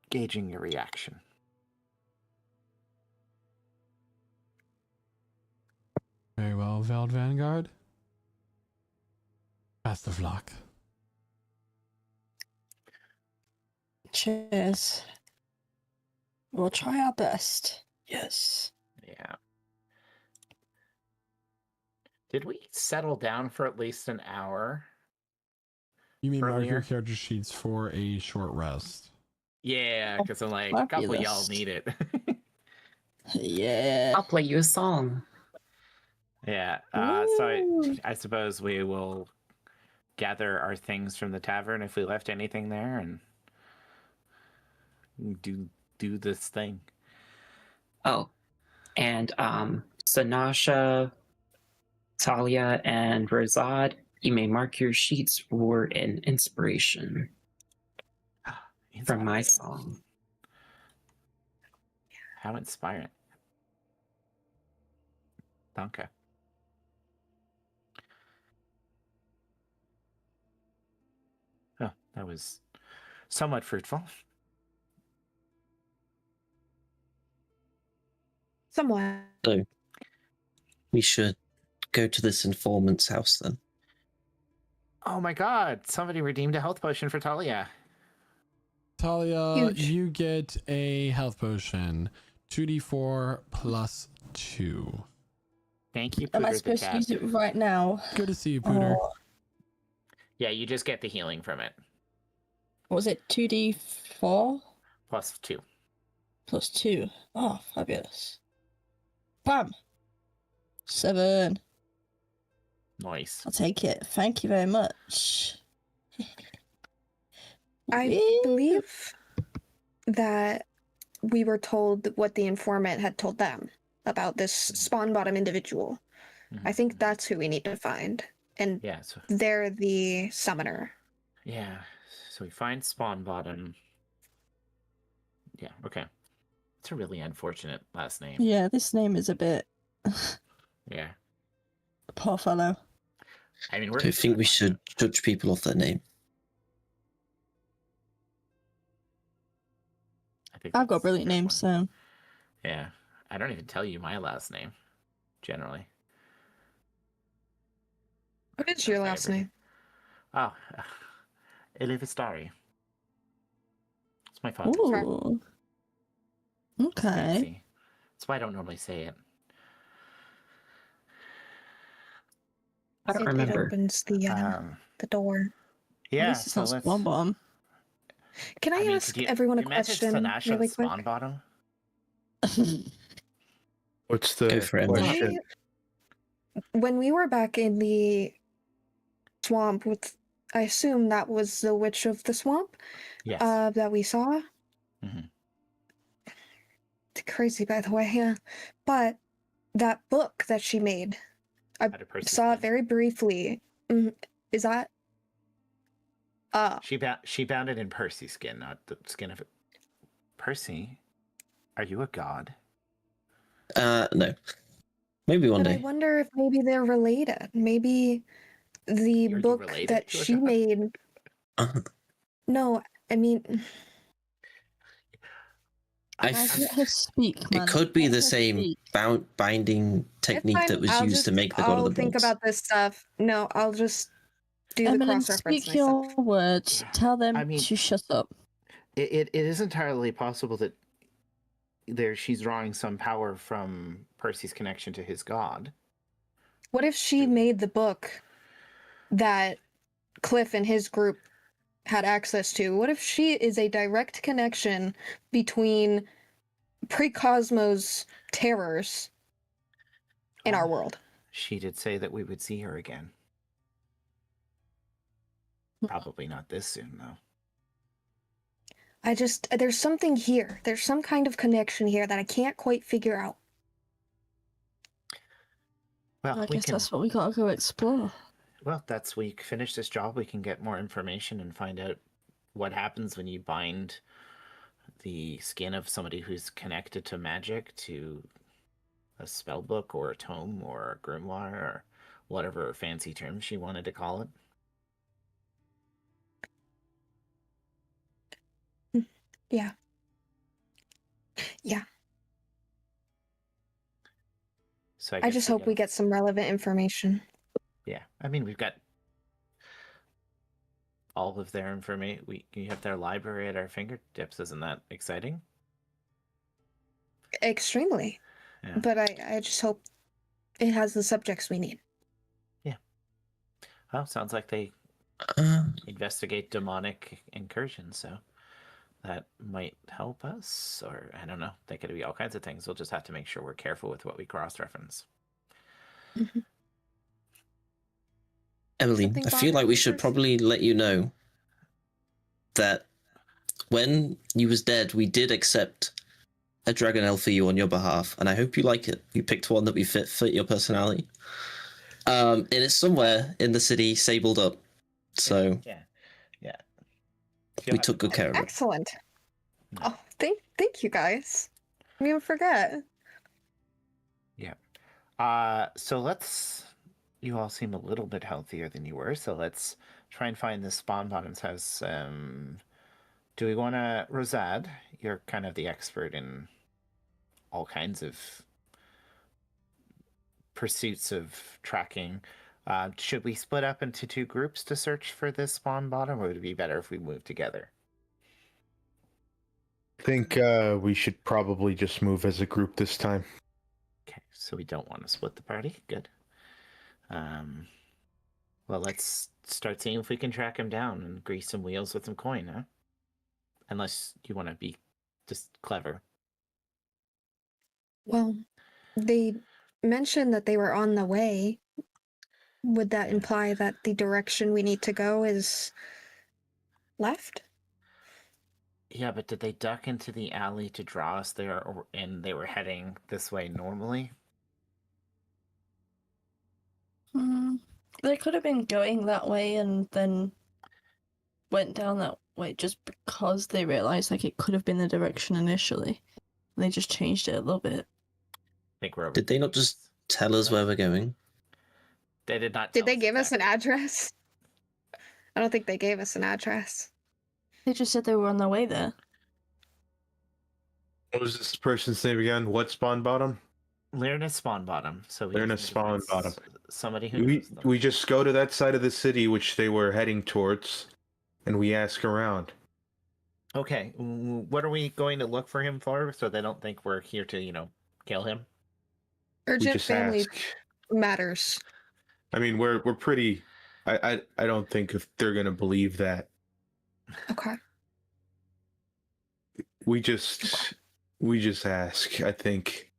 Speaker 2: gauging your reaction.
Speaker 1: Very well, Veld Vanguard. Best of luck.
Speaker 5: Cheers. We'll try our best. Yes.
Speaker 2: Yeah. Did we settle down for at least an hour?
Speaker 1: You mean mark your
Speaker 2: Earlier?
Speaker 1: character sheets for a short rest?
Speaker 2: Yeah, because I'm like, a couple of y'all
Speaker 5: Fabulous.
Speaker 2: need it.
Speaker 5: Yeah.
Speaker 6: I'll play you a song.
Speaker 2: Yeah.
Speaker 5: Woo.
Speaker 2: I suppose we will gather our things from the tavern if we left anything there and do this thing.
Speaker 6: Oh, and Sanasha, Talia, and Rosad, you may mark your sheets for an inspiration from my song.
Speaker 2: How inspiring. Okay. Oh, that was somewhat fruitful.
Speaker 7: Somewhat.
Speaker 4: So we should go to this informant's house then.
Speaker 2: Oh my god, somebody redeemed a health potion for Talia.
Speaker 1: Talia,
Speaker 7: Huge.
Speaker 1: you get a health potion. 2d4 plus 2.
Speaker 2: Thank you,
Speaker 5: Am I
Speaker 2: Pooter the
Speaker 5: supposed to
Speaker 2: cat.
Speaker 5: use it right now?
Speaker 1: Good to see you, Pooter.
Speaker 5: Or
Speaker 2: Yeah, you just get the healing from it.
Speaker 5: was it 2d4
Speaker 2: Plus 2.
Speaker 5: plus 2? Oh, fabulous. Bam! 7.
Speaker 2: Nice.
Speaker 5: I'll take it. Thank you very much.
Speaker 7: I
Speaker 5: Yeah.
Speaker 7: believe that we were told what the informant had told them about this spawn bottom individual. I think that's who we need to find. And
Speaker 2: Yeah, so
Speaker 7: they're the summoner.
Speaker 2: yeah. So we find Spawn Bottom. Yeah, okay. It's a really unfortunate last name.
Speaker 5: Yeah, this name is a bit.
Speaker 2: Yeah.
Speaker 5: Poor fellow.
Speaker 2: I mean,
Speaker 4: I don't think we should judge people off their name.
Speaker 5: I've got brilliant names, so.
Speaker 2: Yeah. I don't even tell you my last name, generally.
Speaker 7: What is your last name?
Speaker 2: Oh, Elivistari. It's my father's name.
Speaker 5: Ooh.
Speaker 2: It's
Speaker 5: Okay.
Speaker 2: fancy. That's why I don't normally say it.
Speaker 6: I don't
Speaker 7: It
Speaker 6: remember.
Speaker 7: opens the door.
Speaker 2: Yeah,
Speaker 5: This is
Speaker 2: so
Speaker 5: not
Speaker 2: let's...
Speaker 5: Spawn Bottom.
Speaker 7: Can I
Speaker 2: mean,
Speaker 7: ask
Speaker 2: did you-
Speaker 7: everyone a
Speaker 2: you message
Speaker 7: question
Speaker 2: Thanash
Speaker 7: really
Speaker 2: on
Speaker 7: quick?
Speaker 2: Spawn Bottom?
Speaker 3: What's the
Speaker 4: Go for it, Emily.
Speaker 3: question?
Speaker 7: When we were back in the swamp with, I assume that was the witch of the swamp
Speaker 2: Yes.
Speaker 7: that we saw.
Speaker 2: Mhm.
Speaker 7: It's crazy, by the way, yeah. But that book that she made, I
Speaker 2: Out of Percy's
Speaker 7: saw it
Speaker 2: skin.
Speaker 7: very briefly. Is that?
Speaker 2: She bound it in Percy's skin, not the skin of it. Percy, are you a god?
Speaker 4: No. Maybe one
Speaker 7: But I
Speaker 4: day.
Speaker 7: wonder if maybe they're related. Maybe the
Speaker 2: Are you
Speaker 7: book
Speaker 2: related
Speaker 7: that
Speaker 2: to a
Speaker 7: she
Speaker 2: god?
Speaker 7: made.
Speaker 4: Uh,
Speaker 7: No, I mean,
Speaker 4: I
Speaker 5: Guys,
Speaker 4: f-
Speaker 5: let her speak, man.
Speaker 4: it could be
Speaker 5: Let
Speaker 4: the
Speaker 5: her
Speaker 4: same
Speaker 5: speak.
Speaker 4: binding technique
Speaker 7: fine.
Speaker 4: that was
Speaker 7: I'll
Speaker 4: used to make the god
Speaker 7: I'll
Speaker 4: of the
Speaker 7: think
Speaker 4: bloods.
Speaker 7: about this stuff. No, I'll just do the
Speaker 5: Emily,
Speaker 7: cross reference
Speaker 5: speak your
Speaker 7: myself.
Speaker 5: words. Tell them
Speaker 2: I mean-
Speaker 5: to shut up.
Speaker 2: It is entirely possible that she's drawing some power from Percy's connection to his god.
Speaker 7: What if she made the book that Cliff and his group had access to? What if she is a direct connection between pre-cosmos terrors in our world?
Speaker 2: She did say that we would see her again. Probably not this soon, though.
Speaker 7: There's something here. There's some kind of connection here that I can't quite figure out.
Speaker 2: Well,
Speaker 5: I
Speaker 2: we
Speaker 5: guess
Speaker 2: can.
Speaker 5: that's what we gotta go explore.
Speaker 2: Well, we finish this job. We can get more information and find out what happens when you bind the skin of somebody who's connected to magic to a spell book or a tome or a grimoire or whatever fancy term she wanted to call it.
Speaker 7: Yeah.
Speaker 2: So
Speaker 7: I
Speaker 2: guess
Speaker 7: just hope we
Speaker 2: gotta-
Speaker 7: get some relevant information.
Speaker 2: Yeah, I mean, we've got all of their information. We have their library at our fingertips. Isn't that exciting?
Speaker 7: Extremely.
Speaker 2: Yeah.
Speaker 7: But I just hope it has the subjects we need.
Speaker 2: Well, sounds like they
Speaker 4: Uh,
Speaker 2: investigate demonic incursions, so that might help us. Or I don't know. They could be all kinds of things. We'll just have to make sure we're careful with what we cross-reference.
Speaker 4: Emily,
Speaker 7: Something
Speaker 4: I feel like we should
Speaker 7: bothers?
Speaker 4: probably let you know that when you was dead, we did accept a dragon elf for you on your behalf, and I hope you like it. We picked one that we fit your personality. It is somewhere in the city, sabled up. So
Speaker 2: Yeah.
Speaker 4: we took good care of it.
Speaker 7: Excellent.
Speaker 2: Yeah.
Speaker 7: Oh, thank you guys. I didn't even forget.
Speaker 2: So you all seem a little bit healthier than you were, so let's try and find this Spawn Bottom's house. Do we want to, Rosad, you're kind of the expert in all kinds of pursuits of tracking. Should we split up into 2 groups to search for this spawn bottom, or would it be better if we move together?
Speaker 3: I think we should probably just move as a group this time.
Speaker 2: Okay, so we don't want to split the party. Good. Well, let's start seeing if we can track him down and grease some wheels with some coin, huh? Unless you want to be just clever.
Speaker 7: Well, they mentioned that they were on the way. Would that imply that the direction we need to go is left?
Speaker 2: Yeah, but did they duck into the alley to draw us there, and they were heading this way normally?
Speaker 5: They could have been going that way and then went down that way just because they realized like it could have been the direction initially. And they just changed it a little bit.
Speaker 2: I think we're over.
Speaker 4: Did they not just tell us where we're going?
Speaker 2: They did not.
Speaker 7: Did they give us an address? I don't think they gave us an address.
Speaker 5: They just said they were on their way there.
Speaker 3: What was this person's name again? What spawn bottom?
Speaker 2: Lyrna Spawn Bottom. So we
Speaker 3: Lyrna
Speaker 2: just need to
Speaker 3: Spawn
Speaker 2: find
Speaker 3: Bottom.
Speaker 2: Somebody who
Speaker 3: We
Speaker 2: knows them.
Speaker 3: we just go to that side of the city which they were heading towards, and we ask around.
Speaker 2: Okay, what are we going to look for him for, so they don't think we're here to, kill him?
Speaker 3: We
Speaker 7: Urgent
Speaker 3: just
Speaker 7: family
Speaker 3: ask.
Speaker 7: matters.
Speaker 3: I mean, we're pretty. I don't think if they're gonna believe that.
Speaker 7: Okay.
Speaker 3: We just ask. I think.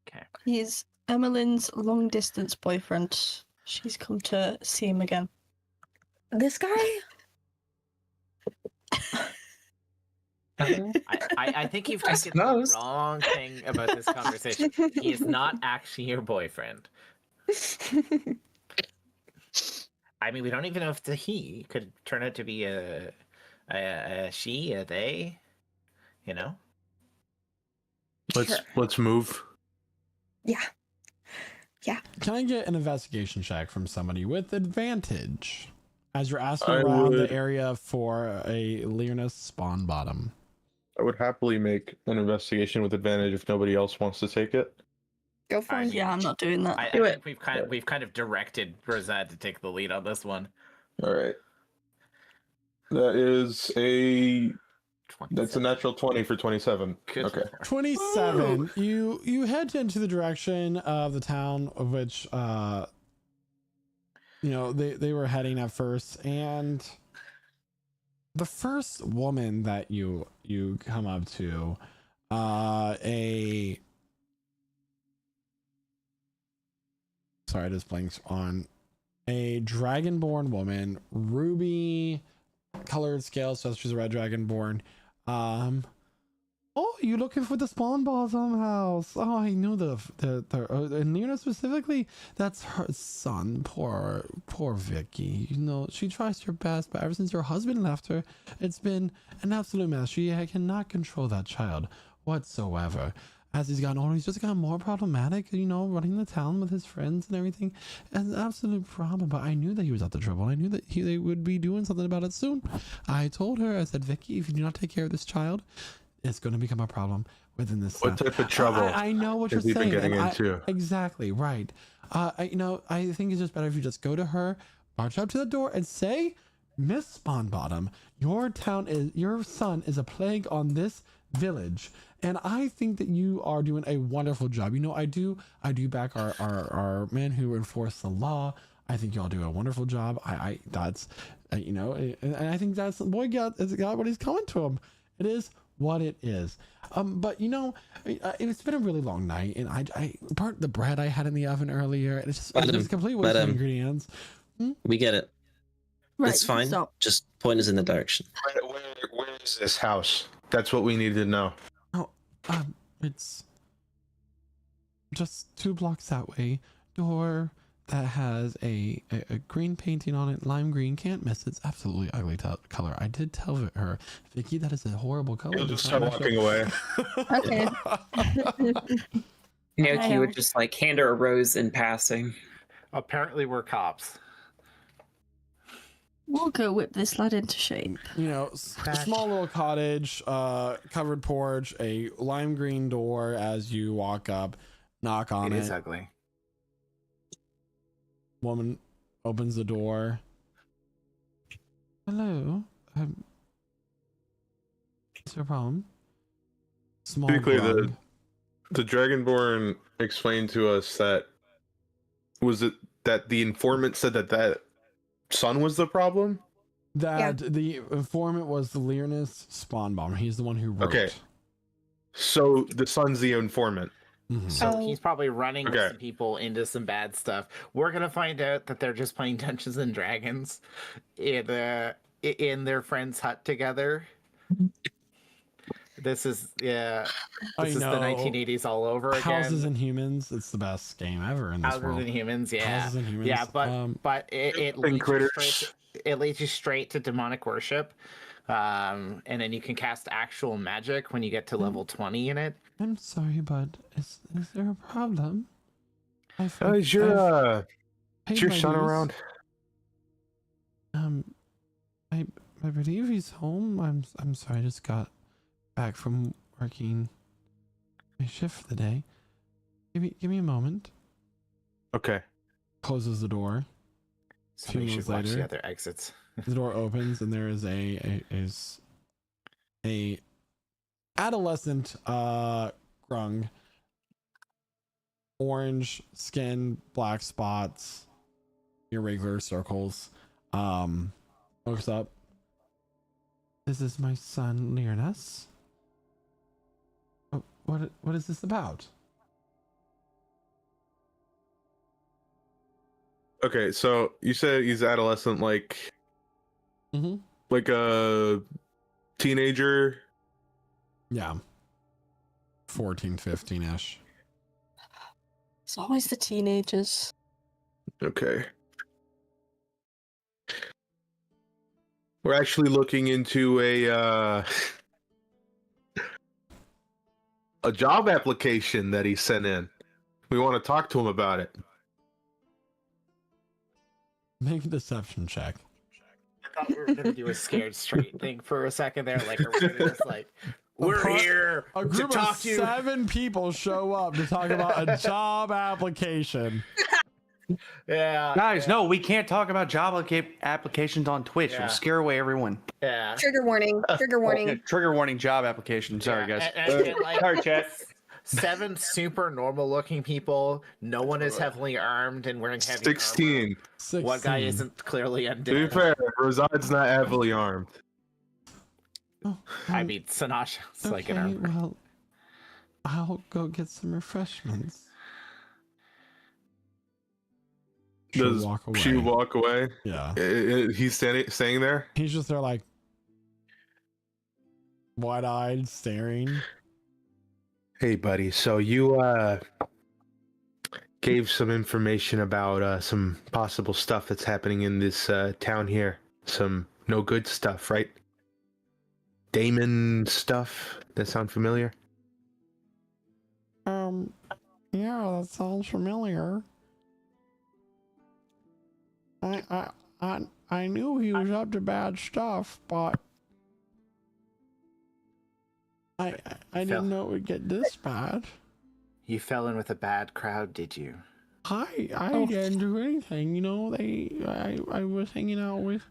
Speaker 2: Okay.
Speaker 5: He's Emmeline's long distance boyfriend. She's come to see him again.
Speaker 7: This guy?
Speaker 2: I think you've taken the wrong thing about this conversation. He is not actually your boyfriend. I mean, we don't even know if it's a he. It could turn out to be a she, a they.
Speaker 3: Let's move.
Speaker 7: Yeah.
Speaker 1: Can I get an investigation check from somebody with advantage as you're asking
Speaker 3: I
Speaker 1: around
Speaker 3: would.
Speaker 1: the area for a Lyrna Spawn Bottom?
Speaker 3: I would happily make an investigation with advantage if nobody else wants to take it.
Speaker 7: Go for it.
Speaker 5: Yeah, I'm not doing that.
Speaker 2: I think we've kind of directed Rosette to take the lead on this one.
Speaker 3: All right. That is a
Speaker 2: 27.
Speaker 3: That's a natural 20 for 27.
Speaker 2: Good
Speaker 3: Okay.
Speaker 2: lord.
Speaker 1: 27. You head into the direction of the town of which they were heading at first, and the first woman that you come up to, sorry, I just blinked on a dragonborn woman, ruby colored scales, so she's a red dragonborn. Oh, you looking for the Spawn Bottom house? Oh, I knew the and Lyrna specifically, that's her son. Poor Vicky. She tries her best, but ever since her husband left her, it's been an absolute mess. She cannot control that child whatsoever. As he's gotten older, he's just gotten more problematic, running the town with his friends and everything. It's an absolute problem, but I knew that he was out to trouble. I knew that they would be doing something about it soon. I told her, I said, Vicky, if you do not take care of this child, it's going to become a problem within this.
Speaker 3: What type of trouble?
Speaker 1: I know what you're
Speaker 3: has he been
Speaker 1: saying.
Speaker 3: getting into?
Speaker 1: Exactly, right. I think it's just better if you just go to her, march up to the door, and say, Miss Spawn Bottom, your son is a plague on this village, and I think that you are doing a wonderful job. I do back our men who enforce the law. I think y'all do a wonderful job. That's and I think that's boy got what he's coming to him. It is what it is. But it's been a really long night, and I part the bread I had in the oven earlier, and it's just complete waste of ingredients.
Speaker 4: We get it.
Speaker 5: Right,
Speaker 4: It's fine.
Speaker 5: stop.
Speaker 4: Just point us in the direction.
Speaker 3: Where is this house? That's what we need to know.
Speaker 1: It's just 2 blocks that way. Door that has a green painting on it, lime green. Can't miss it. It's absolutely ugly color. I did tell her, Vicky, that is a horrible color.
Speaker 3: You'll just start walking away.
Speaker 5: Okay.
Speaker 6: Naoki would just hand her a rose in passing.
Speaker 2: Apparently, we're cops.
Speaker 5: We'll go whip this lad into shape.
Speaker 1: Small little cottage, covered porch, a lime green door as you walk up, knock on it.
Speaker 2: It is ugly.
Speaker 1: Woman opens the door. Hello. What's your problem? Small
Speaker 3: To be clear,
Speaker 1: grung.
Speaker 3: the Dragonborn explained to us that the informant said that son was the problem?
Speaker 1: That the informant was the Learnus spawn bomber. He's the one who wrote.
Speaker 3: Okay. So the son's the informant.
Speaker 1: Mhm.
Speaker 2: So he's probably running
Speaker 3: Okay.
Speaker 2: with some people into some bad stuff. We're gonna find out that they're just playing Dungeons and Dragons in their friend's hut together. This is the 1980s all over again.
Speaker 1: Houses and Humans. It's the best game ever in this
Speaker 2: Houses
Speaker 1: world.
Speaker 2: and Humans, yeah.
Speaker 1: Houses and Humans.
Speaker 2: Yeah, but it leads you straight to demonic worship. And then you can cast actual magic when you get to level 20 in it.
Speaker 1: I'm sorry, bud. Is there a problem?
Speaker 3: Is your son around?
Speaker 1: I believe he's home. I'm sorry. I just got back from working my shift for the day. Give me a moment.
Speaker 3: Okay.
Speaker 1: Closes the door.
Speaker 2: Somebody should watch
Speaker 1: later,
Speaker 2: the other exits.
Speaker 1: the door opens and there is a adolescent grung, orange skin, black spots, irregular circles. Looks up. This is my son Learnus. What is this about?
Speaker 3: Okay, so you said he's adolescent, like a teenager.
Speaker 1: Yeah. 14, 15-ish.
Speaker 5: It's always the teenagers.
Speaker 3: Okay. We're actually looking into a job application that he sent in. We want to talk to him about it.
Speaker 1: Make a deception check.
Speaker 2: I thought we were gonna do a scared straight thing for a second there. Like, are we gonna just like, we're here
Speaker 1: A
Speaker 2: to
Speaker 1: group
Speaker 2: talk
Speaker 1: of
Speaker 2: to you?
Speaker 1: 7 people show up to talk about a job application.
Speaker 2: Yeah,
Speaker 9: Guys, no, we can't talk about job applications on Twitch.
Speaker 2: Yeah.
Speaker 9: It'll scare away everyone.
Speaker 2: yeah.
Speaker 7: Trigger warning. Trigger warning.
Speaker 9: Yeah, trigger warning job application. Sorry,
Speaker 2: Yeah,
Speaker 9: guys.
Speaker 2: and like,
Speaker 9: Sorry, chat.
Speaker 2: 7 super normal looking people. No one is heavily armed and wearing heavy
Speaker 3: 16.
Speaker 2: armor.
Speaker 1: 16.
Speaker 2: One guy isn't clearly
Speaker 3: To be
Speaker 2: undead.
Speaker 3: fair, Rosad's not heavily armed.
Speaker 1: Oh,
Speaker 2: I mean, Sanasha's like an armor.
Speaker 1: Well, I'll go get some refreshments. She'll
Speaker 3: Does
Speaker 1: walk away.
Speaker 3: she walk away?
Speaker 1: Yeah.
Speaker 3: He's staying there?
Speaker 1: He's just there like wide-eyed staring.
Speaker 3: Hey, buddy. So you gave some information about some possible stuff that's happening in this town here. Some no good stuff, right? Damon stuff. That sound familiar?
Speaker 1: Yeah, that sounds familiar. I knew he was up to bad stuff, but I didn't know it would get this bad.
Speaker 2: You fell in with a bad crowd, did you?
Speaker 1: I didn't do anything, you know. I was hanging out with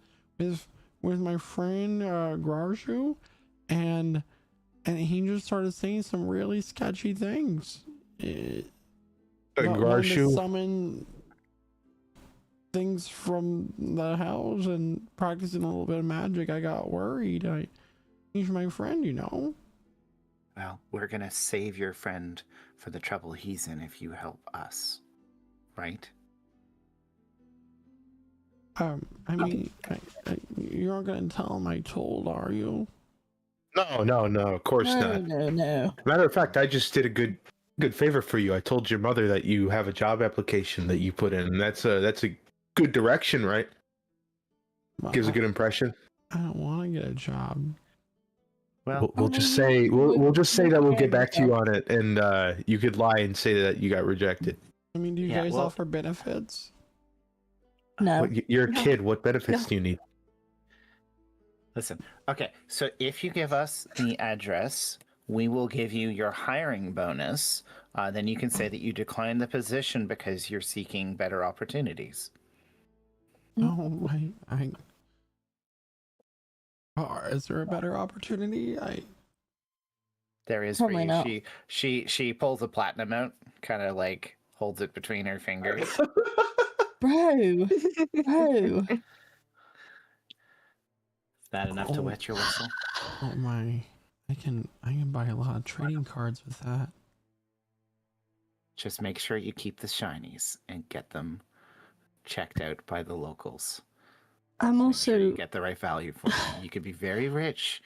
Speaker 1: my friend Grarshu, and he just started saying some really sketchy things.
Speaker 3: Grarshu?
Speaker 1: Summon things from the house and practicing a little bit of magic. I got worried. He's my friend, you know.
Speaker 2: Well, we're gonna save your friend for the trouble he's in if you help us, right?
Speaker 1: I mean, you're not gonna tell him I told, are you?
Speaker 3: No, of course not.
Speaker 5: No.
Speaker 3: Matter of fact, I just did a good favor for you. I told your mother that you have a job application that you put in, and that's a good direction, right?
Speaker 1: Well,
Speaker 3: Gives a good impression.
Speaker 1: I don't want to get a job.
Speaker 2: Well,
Speaker 3: We'll just say we'll just say that we'll get back to you on it, and you could lie and say that you got rejected.
Speaker 1: I mean, do you guys offer benefits?
Speaker 5: No.
Speaker 3: You're a kid. What benefits do you need?
Speaker 2: listen. Okay, so if you give us the address, we will give you your hiring bonus. Then you can say that you decline the position because you're seeking better opportunities.
Speaker 1: Oh, is there a better opportunity?
Speaker 2: There is
Speaker 5: Probably
Speaker 2: for you.
Speaker 5: not.
Speaker 2: She pulls a platinum out, kind of like holds it between her fingers.
Speaker 5: Bro. Bro.
Speaker 2: Is that enough to wet your whistle?
Speaker 1: Oh my! I can buy a lot of trading cards with that.
Speaker 2: Just make sure you keep the shinies and get them checked out by the locals.
Speaker 5: I'm
Speaker 2: Make sure
Speaker 5: also
Speaker 2: you get the right value for them. You could be very rich.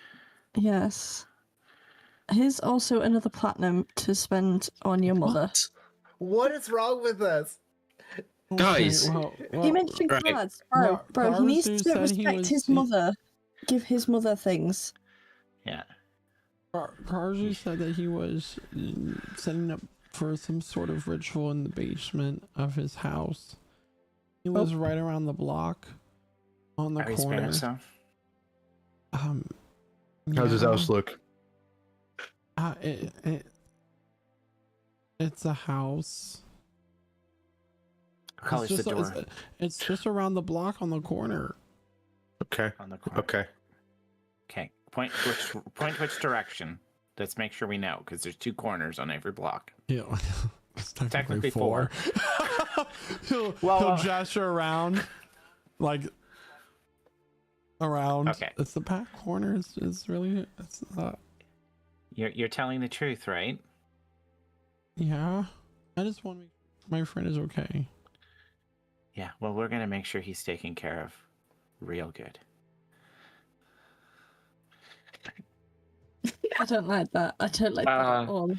Speaker 5: yes. Here's also another platinum to spend on your mother.
Speaker 2: What is wrong with us?
Speaker 4: Guys.
Speaker 5: He mentioned
Speaker 4: right.
Speaker 5: cards, bro. He needs
Speaker 1: Karasu
Speaker 5: to
Speaker 1: said he
Speaker 5: respect
Speaker 1: was-
Speaker 5: his mother. Give his mother things.
Speaker 2: Yeah.
Speaker 1: Karju said that he was setting up for some sort of ritual in the basement of his house. He lives right around the block, on the
Speaker 2: Are you
Speaker 1: corner.
Speaker 2: Spanish, though?
Speaker 3: How's his
Speaker 1: yeah.
Speaker 3: house look?
Speaker 1: It's a house.
Speaker 2: What color's
Speaker 1: It's
Speaker 2: the
Speaker 1: just,
Speaker 2: door?
Speaker 1: it's just around the block on the corner.
Speaker 3: Okay.
Speaker 2: On the corner.
Speaker 3: Okay.
Speaker 2: Okay. Point which direction. Let's make sure we know, because there's 2 corners on every block.
Speaker 1: Yeah, it's
Speaker 2: Technically 4.
Speaker 1: he'll gesture around, like around.
Speaker 2: Okay.
Speaker 1: It's the back corner. It's really. It's not.
Speaker 2: You're telling the truth, right?
Speaker 1: Yeah. I just want to make sure my friend is okay.
Speaker 2: Yeah. Well, we're gonna make sure he's taken care of, real good.
Speaker 5: I don't like that. I don't like that at all.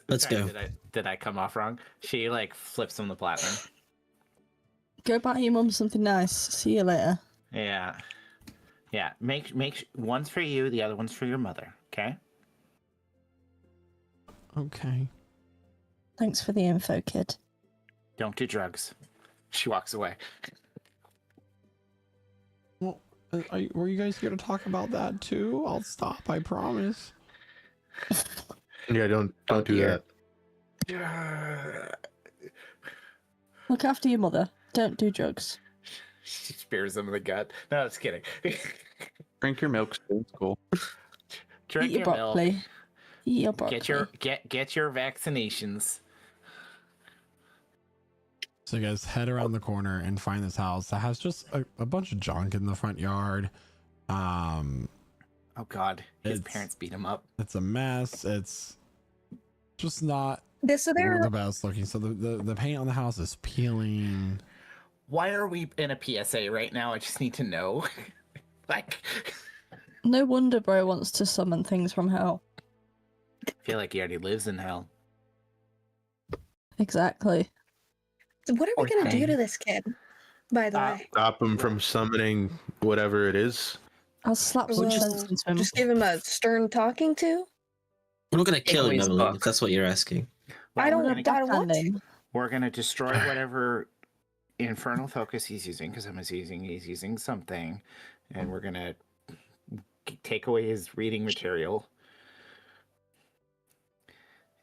Speaker 4: Let's go.
Speaker 2: Did I come off wrong? She like flips him the platinum.
Speaker 5: Go buy your mum something nice. See you later.
Speaker 2: Yeah. Yeah. Make one's for you, the other one's for your mother. Okay.
Speaker 1: Okay.
Speaker 5: Thanks for the info, kid.
Speaker 2: Don't do drugs. She walks away.
Speaker 1: Well, were you guys here to talk about that too? I'll stop. I promise.
Speaker 3: Yeah, don't do
Speaker 2: dear.
Speaker 3: that.
Speaker 5: Look after your mother. Don't do drugs.
Speaker 2: She spears him in the gut. No, just kidding.
Speaker 9: Drink your milk. It's cool.
Speaker 2: Drink
Speaker 5: Eat your
Speaker 2: your milk.
Speaker 5: broccoli. Eat your broccoli.
Speaker 2: Get your vaccinations.
Speaker 1: So you guys head around the corner and find this house that has just a bunch of junk in the front yard.
Speaker 2: Oh God, his
Speaker 1: It's-
Speaker 2: parents beat him up.
Speaker 1: It's a mess. It's just not
Speaker 7: So there
Speaker 1: the best looking. So the paint on the house is peeling.
Speaker 2: Why are we in a PSA right now? I just need to know. Like,
Speaker 5: No wonder bro wants to summon things from hell.
Speaker 2: I feel like he already lives in hell.
Speaker 5: Exactly.
Speaker 7: What are we
Speaker 2: Poor
Speaker 7: gonna do
Speaker 2: thing.
Speaker 7: to this kid? By the way,
Speaker 3: Stop him from summoning whatever it is.
Speaker 5: I'll slap some
Speaker 7: Well,
Speaker 5: sense into him.
Speaker 7: just give him a stern talking to.
Speaker 4: We're not going to kill him,
Speaker 6: Egoist
Speaker 4: Emily,
Speaker 6: book.
Speaker 4: if that's what you're asking.
Speaker 2: Well,
Speaker 7: I don't
Speaker 2: we're
Speaker 7: want
Speaker 2: gonna,
Speaker 7: to.
Speaker 2: we're gonna destroy whatever infernal focus he's using, because he's using something, and we're gonna take away his reading material.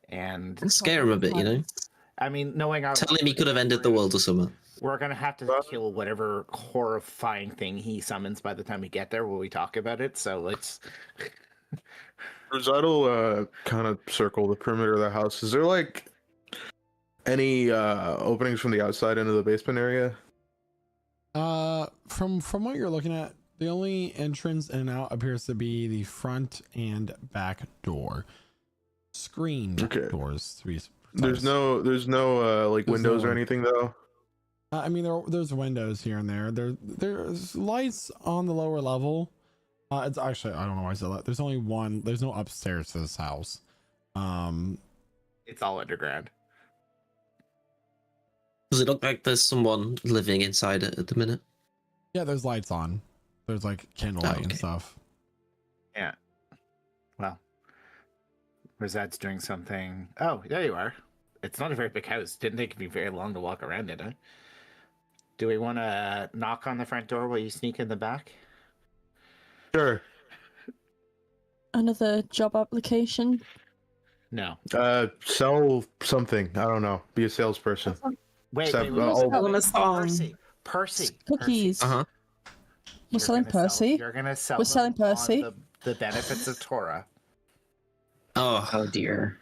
Speaker 2: And
Speaker 4: Scare him a bit, you know?
Speaker 2: I mean, knowing our
Speaker 4: Tell him he could have ended the world or something.
Speaker 2: we're gonna have to kill whatever horrifying thing he summons by the time we get there when we talk about it. So let's.
Speaker 3: Rosado kind of circle the perimeter of the house. Is there like any openings from the outside into the basement area?
Speaker 1: From what you're looking at, the only entrance in and out appears to be the front and back door. Screened
Speaker 3: Okay.
Speaker 1: doors to be
Speaker 3: There's
Speaker 1: precise.
Speaker 3: no like
Speaker 1: There's
Speaker 3: windows
Speaker 1: no-
Speaker 3: or anything though.
Speaker 1: I mean, there's windows here and there. There's lights on the lower level. It's actually, I don't know why I said that. There's only one. There's no upstairs to this house.
Speaker 2: It's all underground.
Speaker 4: Does it look like there's someone living inside it at the minute?
Speaker 1: Yeah, there's lights on. There's like candlelight and
Speaker 4: okay.
Speaker 1: stuff.
Speaker 2: Yeah. Well, Rosad's doing something. Oh, there you are. It's not a very big house. Didn't take me very long to walk around it, huh? Do we want to knock on the front door while you sneak in the back?
Speaker 3: Sure.
Speaker 5: another job application?
Speaker 2: No.
Speaker 3: Sell something. I don't know. Be a salesperson.
Speaker 2: Wait,
Speaker 3: Sell-
Speaker 2: wait, wait,
Speaker 3: oh,
Speaker 6: Tell him a song.
Speaker 2: Percy.
Speaker 5: Cookies.
Speaker 4: Uh-huh.
Speaker 5: We're selling Percy.
Speaker 2: You're gonna sell.
Speaker 5: We're
Speaker 2: them
Speaker 5: selling
Speaker 2: on
Speaker 5: Percy.
Speaker 2: the benefits of Torah.
Speaker 4: Oh,
Speaker 6: Oh dear.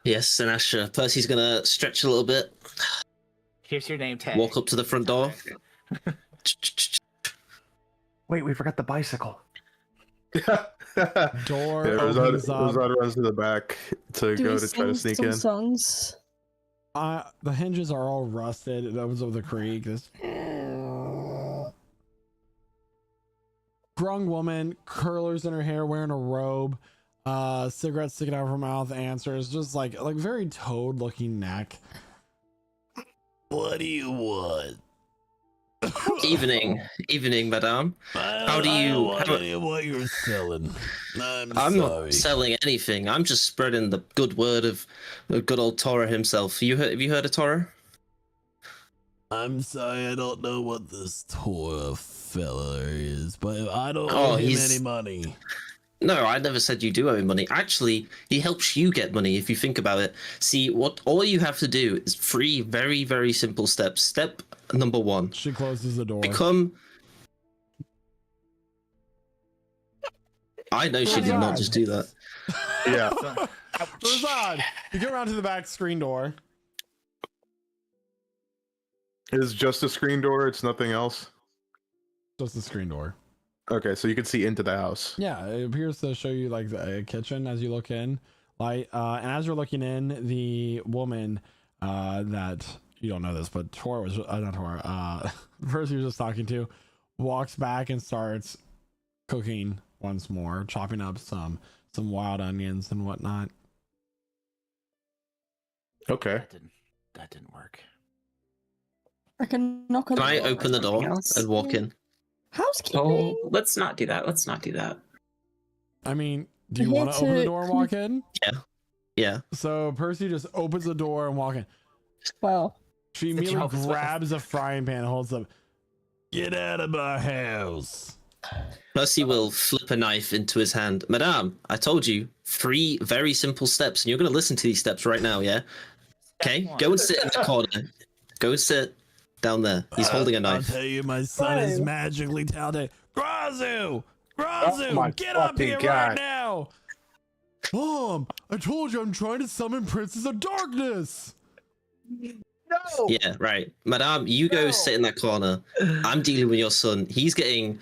Speaker 4: yes, Sinasha. Percy's gonna stretch a little bit,
Speaker 2: Here's your name tag.
Speaker 4: walk up to the front door.
Speaker 9: Wait, we forgot the bicycle.
Speaker 1: Door
Speaker 3: Yeah,
Speaker 1: opens up.
Speaker 3: Rosado runs to the back to
Speaker 5: Do
Speaker 3: go
Speaker 5: we
Speaker 3: to try to
Speaker 5: sing
Speaker 3: sneak
Speaker 5: some
Speaker 3: in.
Speaker 5: songs?
Speaker 1: The hinges are all rusted. It opens up the creek. This grung woman, curlers in her hair, wearing a robe, cigarette sticking out of her mouth, answers, just like very toad looking neck. What do you want?
Speaker 4: Evening, madame. How do you?
Speaker 1: What you're selling?
Speaker 4: I'm not selling anything. I'm just spreading the good word of the good old Torah himself. Have you heard of Torah?
Speaker 1: I'm sorry, I don't know what this Torah fella is, but I don't
Speaker 4: Oh,
Speaker 1: owe him
Speaker 4: he's-
Speaker 1: any money.
Speaker 4: No, I never said you do owe him money. Actually, he helps you get money if you think about it. See, what all you have to do is 3 very, very simple steps. Step number 1.
Speaker 1: She closes the door.
Speaker 4: Become. I know she did not just do that.
Speaker 3: Yeah.
Speaker 1: Razad, you go around to the back screen door.
Speaker 3: It's just a screen door. It's nothing else.
Speaker 1: Just the screen door.
Speaker 3: Okay, so you can see into the house.
Speaker 1: Yeah, it appears to show you like the kitchen as you look in. And as you're looking in, the woman that you don't know this, but Tor was not Tor. First he was just talking to, walks back and starts cooking once more, chopping up some wild onions and whatnot.
Speaker 3: Okay.
Speaker 2: That didn't work.
Speaker 5: I can knock on
Speaker 4: Can I
Speaker 5: the door.
Speaker 4: open the door
Speaker 6: Something else?
Speaker 4: and walk in?
Speaker 5: Housekeeping.
Speaker 6: Oh, let's not do that. Let's not do that.
Speaker 1: I mean, do you
Speaker 5: We're
Speaker 1: want to
Speaker 5: here
Speaker 1: open the
Speaker 5: to-
Speaker 1: door and walk in?
Speaker 4: Yeah.
Speaker 1: So Percy just opens the door and walks in.
Speaker 5: Well,
Speaker 1: She
Speaker 2: The
Speaker 1: immediately
Speaker 2: job is well.
Speaker 1: grabs a frying pan and holds up. Get out of my house.
Speaker 4: Percy will flip a knife into his hand. Madame, I told you 3 very simple steps, and you're going to listen to these steps right now, yeah? Okay, go and sit in the corner. Go and sit down there. He's holding a
Speaker 1: I'll
Speaker 4: knife.
Speaker 1: tell you, my son is
Speaker 5: Whoa.
Speaker 1: magically talented. Grazu!
Speaker 9: Oh my
Speaker 1: Get up
Speaker 9: fucking
Speaker 1: here
Speaker 9: God.
Speaker 1: right now! Mom, I told you I'm trying to summon Princes of Darkness!
Speaker 2: No.
Speaker 4: Yeah, right. Madame, you go sit in that corner. I'm dealing with your son. He's getting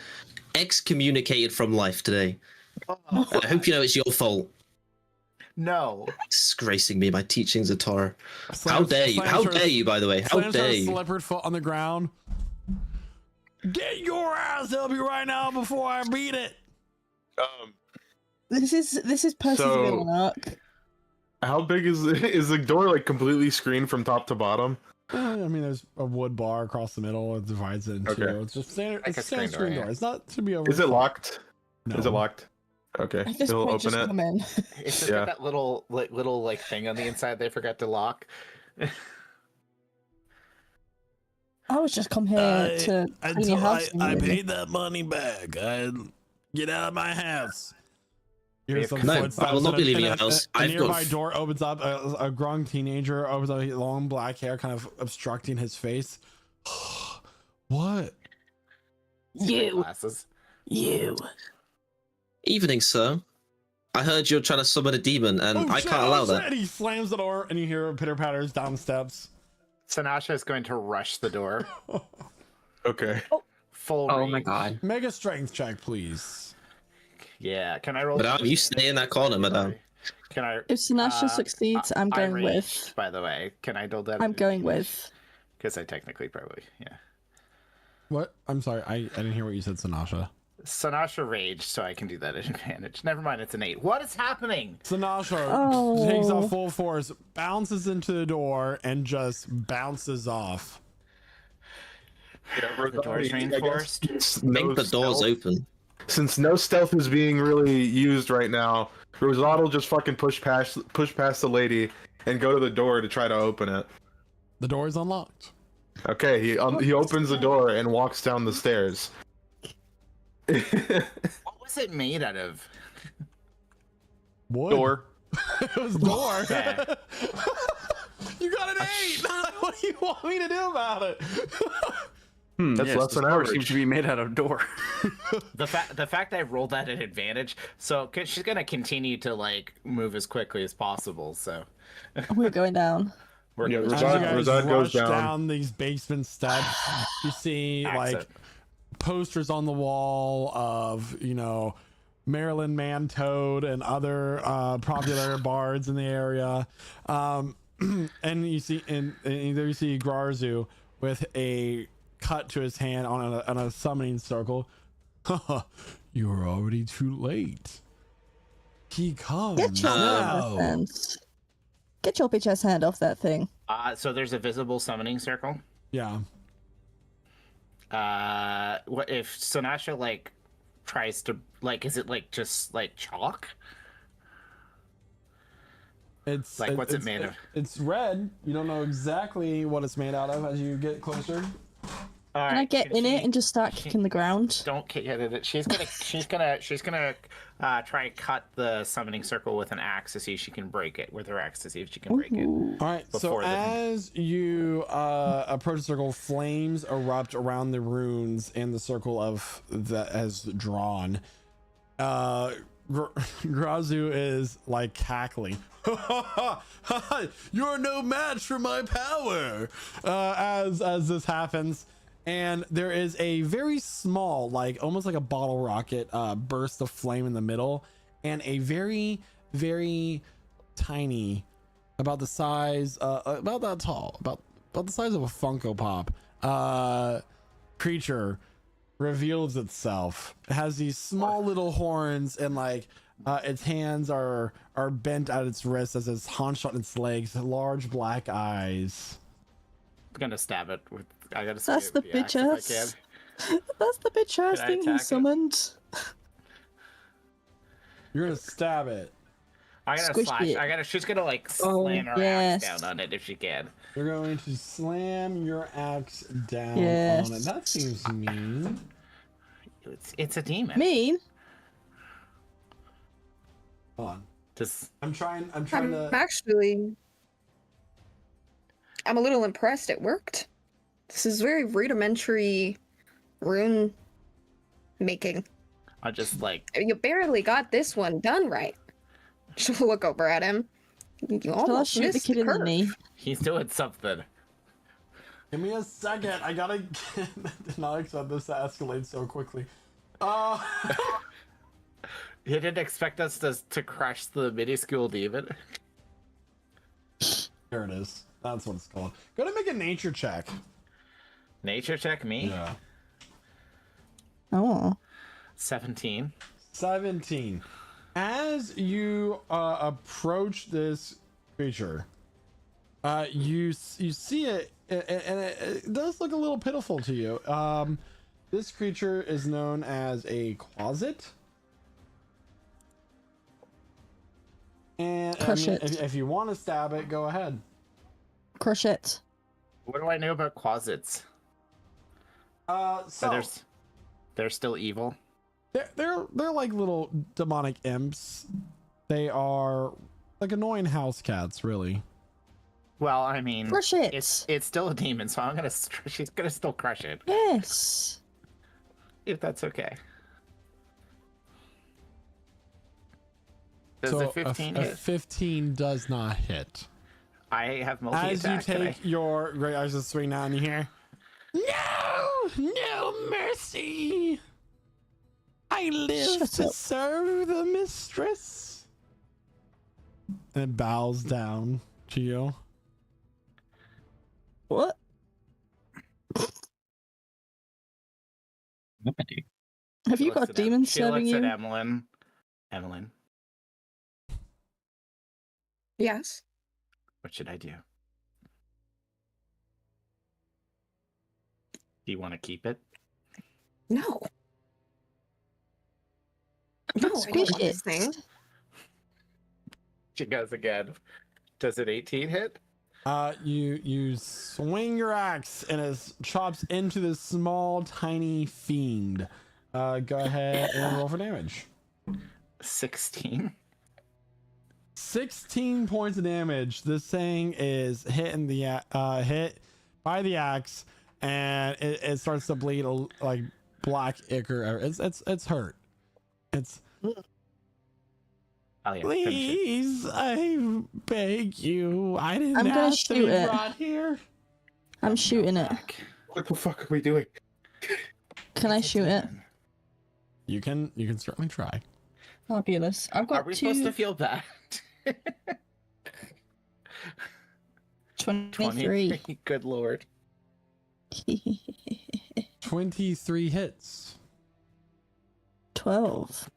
Speaker 4: excommunicated from life today. And I hope you know it's your fault.
Speaker 2: No.
Speaker 4: Disgracing me by teachings of Torah. How
Speaker 1: Slams-
Speaker 4: dare you?
Speaker 1: slams
Speaker 4: How
Speaker 1: her-
Speaker 4: dare you, by the way? How
Speaker 1: slams her
Speaker 4: dare you?
Speaker 1: slippered foot on the ground. Get your ass up here right now before I beat it!
Speaker 5: this is Percy's
Speaker 3: So-
Speaker 5: villain arc.
Speaker 3: How big is the door? Like completely screened from top to bottom?
Speaker 1: I mean, there's a wood bar across the middle. It divides it into.
Speaker 3: Okay.
Speaker 1: It's just standard.
Speaker 2: Like
Speaker 1: It's
Speaker 2: a
Speaker 1: a standard
Speaker 2: screen
Speaker 1: screen
Speaker 2: door,
Speaker 1: door.
Speaker 2: yeah.
Speaker 1: It's not to be over.
Speaker 3: Is it locked?
Speaker 1: No.
Speaker 3: Is it locked? Okay.
Speaker 5: At this
Speaker 3: He'll
Speaker 5: point,
Speaker 3: open
Speaker 5: just
Speaker 3: it.
Speaker 5: come in.
Speaker 2: It's just
Speaker 3: Yeah.
Speaker 2: got that little thing on the inside they forgot to lock.
Speaker 5: I was just come here to clean your house. really.
Speaker 1: that money back. Get out of my house. Here's some
Speaker 4: No,
Speaker 1: footsteps
Speaker 4: I will not
Speaker 1: and
Speaker 4: be
Speaker 1: a-
Speaker 4: leaving
Speaker 1: and
Speaker 4: your
Speaker 1: a-
Speaker 4: house.
Speaker 1: A
Speaker 4: I've got
Speaker 1: nearby door opens up. A grung teenager opens up, long black hair, kind of obstructing his face. What?
Speaker 5: You.
Speaker 2: Glasses.
Speaker 5: You.
Speaker 4: Evening, sir. I heard you're trying to summon a demon, and I
Speaker 1: shit,
Speaker 4: can't allow that.
Speaker 1: And he slams the door, and you hear pitter patters down the steps.
Speaker 2: Sanasha is going to rush the door.
Speaker 3: Okay.
Speaker 2: Full.
Speaker 6: Oh my
Speaker 2: range.
Speaker 6: god.
Speaker 1: Make a strength check, please.
Speaker 2: Yeah. Can I roll?
Speaker 4: Madame, you
Speaker 2: understanding?
Speaker 4: stay in that corner, madame.
Speaker 2: Can I?
Speaker 5: If Sinasha succeeds, I'm going
Speaker 2: raged,
Speaker 5: with.
Speaker 2: By the way, can I do that?
Speaker 5: I'm going with.
Speaker 2: Because I technically probably yeah.
Speaker 1: What? I'm sorry, I didn't hear what you said, Sanasha.
Speaker 2: Sanasha raged, so I can do that at advantage. Never mind, it's an 8. What is happening?
Speaker 1: Sanasha
Speaker 5: Oh.
Speaker 1: takes off full force, bounces into the door, and just bounces off.
Speaker 2: The door's reinforced.
Speaker 4: Make the doors open.
Speaker 3: Since no stealth is being really used right now, Rosado will just fucking push past the lady and go to the door to try to open it.
Speaker 1: The door is unlocked.
Speaker 3: Okay, he opens the door and walks down the stairs.
Speaker 2: What was it made out of?
Speaker 1: Wood.
Speaker 9: Door.
Speaker 1: It was door.
Speaker 2: Okay.
Speaker 1: You got an 8. What do you want me to do about it?
Speaker 3: That's
Speaker 9: yes,
Speaker 3: less
Speaker 9: this
Speaker 3: than
Speaker 9: door
Speaker 3: average.
Speaker 9: seems to be made out of door.
Speaker 2: The fact I rolled that at advantage, so 'cause she's gonna continue to like move as quickly as possible. So
Speaker 5: We're going down.
Speaker 2: we're
Speaker 3: Yeah,
Speaker 1: As you
Speaker 3: Razad-
Speaker 1: guys
Speaker 3: Razad goes
Speaker 1: rush
Speaker 3: down.
Speaker 1: these basement steps, you see like
Speaker 2: Accent.
Speaker 1: posters on the wall of, you know, Marilyn Mantoad and other popular bards in the area. And you see, and there you see Grarzu with a cut to his hand on a summoning circle. You are already too late. He comes
Speaker 5: Get your
Speaker 1: now.
Speaker 5: hands. Get your bitch ass hand off that thing.
Speaker 2: So there's a visible summoning circle.
Speaker 1: Yeah.
Speaker 2: What if Sinasha like tries to like? Is it like just like chalk?
Speaker 1: It's
Speaker 2: Like, what's it made of?
Speaker 1: It's red. You don't know exactly what it's made out of as you get closer.
Speaker 2: All
Speaker 5: Can I
Speaker 2: right,
Speaker 5: get in it and just start kicking the ground?
Speaker 2: Don't get it. She's gonna try and cut the summoning circle with an axe to see if she can break it with her axe to see if she can break it.
Speaker 5: Ooh.
Speaker 1: All right. So
Speaker 2: Before the-
Speaker 1: as you approach the circle, flames erupt around the runes and the circle of that has drawn. Grazu is like cackling. You're no match for my power. As this happens, and there is a very small, like almost like a bottle rocket, burst of flame in the middle, and a very, very tiny, about the size, about that tall, about the size of a Funko Pop, creature reveals itself. It has these small little horns, and like its hands are bent at its wrists as it's hunched on its legs, large black eyes.
Speaker 2: I'm gonna stab it with. I gotta.
Speaker 5: That's
Speaker 2: stab
Speaker 5: the
Speaker 2: it with
Speaker 5: bitch
Speaker 2: axe if I
Speaker 5: ass.
Speaker 2: can.
Speaker 5: That's the bitch ass
Speaker 2: Can I
Speaker 5: thing he
Speaker 2: attack it?
Speaker 5: summoned.
Speaker 1: You're gonna stab it.
Speaker 2: I gotta
Speaker 5: Squish
Speaker 2: slash.
Speaker 5: it.
Speaker 2: She's gonna like
Speaker 5: Oh,
Speaker 2: slam her
Speaker 5: yes.
Speaker 2: axe down on it if she can.
Speaker 1: You're going to slam your axe down
Speaker 5: Yes.
Speaker 1: on it. That seems mean.
Speaker 2: It's a demon.
Speaker 5: Mean?
Speaker 1: Hold on.
Speaker 2: Just
Speaker 1: I'm trying
Speaker 7: I'm
Speaker 1: to.
Speaker 7: actually. I'm a little impressed it worked. This is very rudimentary rune making.
Speaker 2: I just like.
Speaker 7: You barely got this one done right. She'll look over at him. You
Speaker 5: Shall I
Speaker 7: almost
Speaker 5: shoot the
Speaker 7: missed
Speaker 5: kid in the
Speaker 7: curve.
Speaker 5: knee?
Speaker 2: He's doing something.
Speaker 1: Give me a second. I gotta. Did not expect this to escalate so quickly.
Speaker 2: He didn't expect us to crush the minuscule demon.
Speaker 1: There it is. That's what it's called. Go to make a nature check.
Speaker 2: Nature check me.
Speaker 1: Yeah.
Speaker 5: Oh.
Speaker 2: 17.
Speaker 1: 17. As you approach this creature, you see it, and it does look a little pitiful to you. This creature is known as a closet. And
Speaker 5: Crush it.
Speaker 1: if you want to stab it, go ahead.
Speaker 5: Crush it.
Speaker 2: What do I know about closets?
Speaker 1: So
Speaker 2: They're still evil.
Speaker 1: they're like little demonic imps. They are like annoying house cats, really.
Speaker 2: Well, I mean,
Speaker 5: Crush it.
Speaker 2: it's still a demon, so she's gonna still crush it
Speaker 5: Yes.
Speaker 2: if that's okay. Does
Speaker 1: So
Speaker 2: a 15
Speaker 1: a
Speaker 2: hit?
Speaker 1: 15 does not hit.
Speaker 2: I have multi
Speaker 1: As you
Speaker 2: attack.
Speaker 1: take your great eyes to swing down, you hear, no mercy. I live
Speaker 5: Shut
Speaker 1: to
Speaker 5: up.
Speaker 1: serve the mistress. And it bows down to you.
Speaker 5: What? Have you got demons serving
Speaker 2: She looks
Speaker 5: you?
Speaker 2: at Emlyn. Emlyn,
Speaker 7: Yes.
Speaker 2: what should I do? Do you want to keep it?
Speaker 7: No. No, I
Speaker 5: Squish
Speaker 7: don't want
Speaker 5: it.
Speaker 7: this thing.
Speaker 2: She goes again. Does an 18 hit?
Speaker 1: You swing your axe and it chops into this small, tiny fiend. Go ahead and roll for damage.
Speaker 2: 16.
Speaker 1: 16 points of damage. This thing is hitting the hit by the axe, and it starts to bleed like black ichor. It's hurt. It's
Speaker 2: Oh, yeah,
Speaker 1: please, I beg you. I didn't
Speaker 5: I'm gonna
Speaker 1: ask to be
Speaker 5: shoot it.
Speaker 1: brought here.
Speaker 5: I'm shooting it.
Speaker 3: What the fuck are we doing?
Speaker 5: Can I shoot it?
Speaker 1: You can certainly try.
Speaker 5: Fabulous. I've got
Speaker 2: Are we
Speaker 5: two.
Speaker 2: supposed to feel bad?
Speaker 5: 23.
Speaker 2: Good lord.
Speaker 1: 23 hits.
Speaker 5: 12.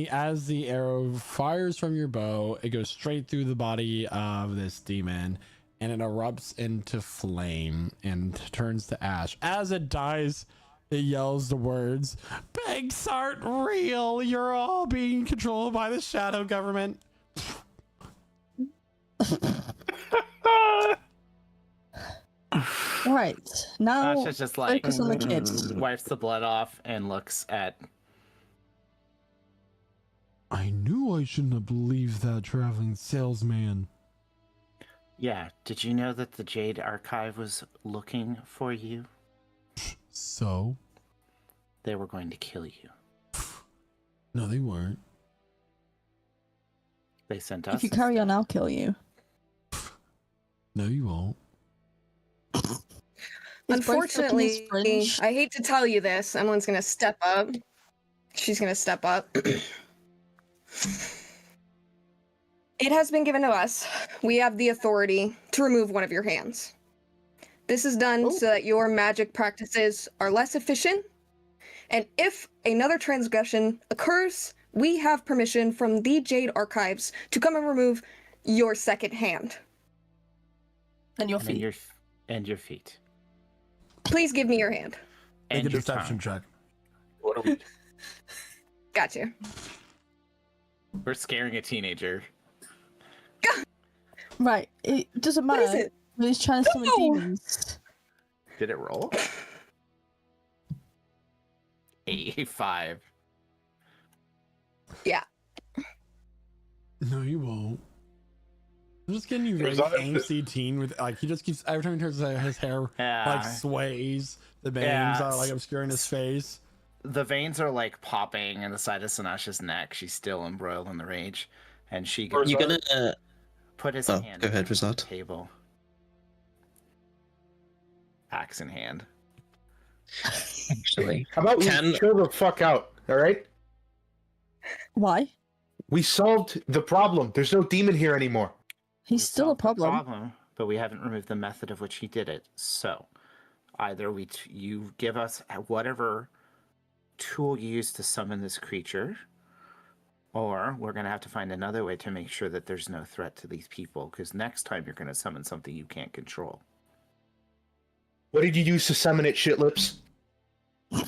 Speaker 1: As the arrow fires from your bow, it goes straight through the body of this demon, and it erupts into flame and turns to ash. As it dies, it yells the words, "Banks aren't real. You're all being controlled by the shadow government."
Speaker 5: Right. Now
Speaker 2: Asha's just like
Speaker 5: focus on the kids.
Speaker 2: wipes the blood off and looks at.
Speaker 1: I knew I shouldn't have believed that traveling salesman.
Speaker 2: Yeah, did you know that the Jade Archive was looking for you?
Speaker 1: So?
Speaker 2: They were going to kill you.
Speaker 1: No, they weren't.
Speaker 2: They sent us.
Speaker 5: If you carry on, I'll kill you.
Speaker 1: No, you won't.
Speaker 7: Unfortunately, I hate to tell you this. Emily's gonna step up. She's gonna step up. It has been given to us. We have the authority to remove one of your hands. This is done so that your magic practices are less efficient. And if another transgression occurs, we have permission from the Jade Archives to come and remove your second hand.
Speaker 5: And your feet.
Speaker 2: And your feet.
Speaker 7: Please give me your hand.
Speaker 1: Make
Speaker 2: And
Speaker 1: a
Speaker 2: your
Speaker 1: deception
Speaker 2: tongue.
Speaker 1: check.
Speaker 3: What are we?
Speaker 7: Gotcha.
Speaker 2: We're scaring a teenager.
Speaker 5: Right. It doesn't
Speaker 7: What
Speaker 5: matter.
Speaker 7: is it?
Speaker 5: When he's trying to summon
Speaker 7: No!
Speaker 5: demons.
Speaker 2: Did it roll? A 5.
Speaker 7: Yeah.
Speaker 1: No, you won't. I'm just getting you very
Speaker 3: Is that-
Speaker 1: angsty teen with like he just keeps every time he turns his hair
Speaker 2: Yeah.
Speaker 1: like sways. The bangs
Speaker 2: Yeah.
Speaker 1: are like obscuring his face.
Speaker 2: The veins are like popping in the side of Sinasha's neck. She's still embroiled in the rage, and she goes
Speaker 4: You gonna?
Speaker 2: put his
Speaker 4: Oh,
Speaker 2: hand
Speaker 4: go ahead,
Speaker 2: on the
Speaker 4: Rizard.
Speaker 2: table, axe in hand.
Speaker 6: Actually,
Speaker 3: How about we chill the fuck out? All right.
Speaker 5: Why?
Speaker 3: We solved the problem. There's no demon here anymore.
Speaker 5: He's
Speaker 2: We
Speaker 5: still a
Speaker 2: solved the
Speaker 5: problem.
Speaker 2: but we haven't removed the method of which he did it. So, either you give us whatever tool you use to summon this creature, or we're going to have to find another way to make sure that there's no threat to these people, because next time you're going to summon something you can't control.
Speaker 3: What did you use to summon it, shit lips?
Speaker 1: Make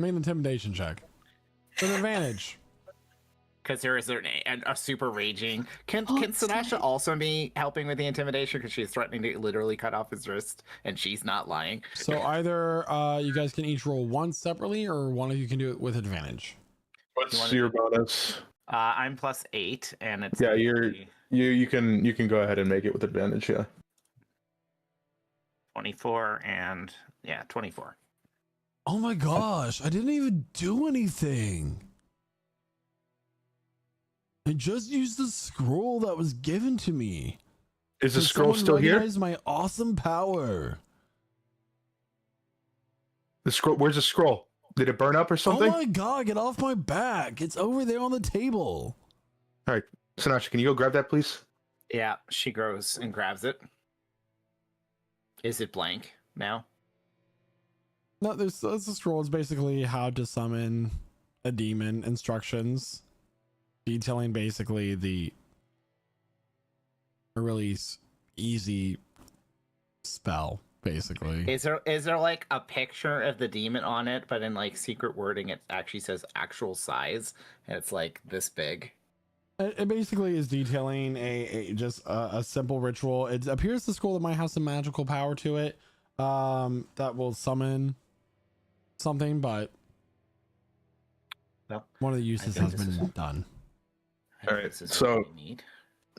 Speaker 1: an intimidation check. With advantage.
Speaker 2: Because there is a super raging. Can
Speaker 5: Oh,
Speaker 2: Sinasha also be helping with the intimidation, because she's threatening to literally cut off his wrist, and she's not lying?
Speaker 1: So either you guys can each roll one separately, or one of you can do it with advantage.
Speaker 3: What's your bonus?
Speaker 2: I'm +8, and it's
Speaker 3: Yeah, you can go ahead and make it with advantage. Yeah.
Speaker 2: 24 and 24.
Speaker 1: Oh my gosh, I didn't even do anything. I just used the scroll that was given to me.
Speaker 3: Is the
Speaker 1: Did
Speaker 3: scroll
Speaker 1: someone
Speaker 3: still here?
Speaker 1: recognize my awesome power.
Speaker 3: The scroll. Where's the scroll? Did it burn up or something?
Speaker 1: Oh my god, get off my back. It's over there on the table.
Speaker 3: All right, Sinasha, can you go grab that, please?
Speaker 2: Yeah, she grows and grabs it. Is it blank now?
Speaker 1: No, there's a scroll. It's basically how to summon a demon instructions, detailing basically a really easy spell, basically.
Speaker 2: Is there like a picture of the demon on it, but in like secret wording it actually says actual size, and it's like this big?
Speaker 1: It basically is detailing just a simple ritual. It appears the scroll that might have some magical power to it, that will summon something, but
Speaker 2: Well,
Speaker 1: One of the uses
Speaker 2: think
Speaker 1: has
Speaker 2: this
Speaker 1: been
Speaker 2: is-
Speaker 1: done.
Speaker 2: I think
Speaker 3: Alright,
Speaker 2: this is
Speaker 3: so-
Speaker 2: what we need.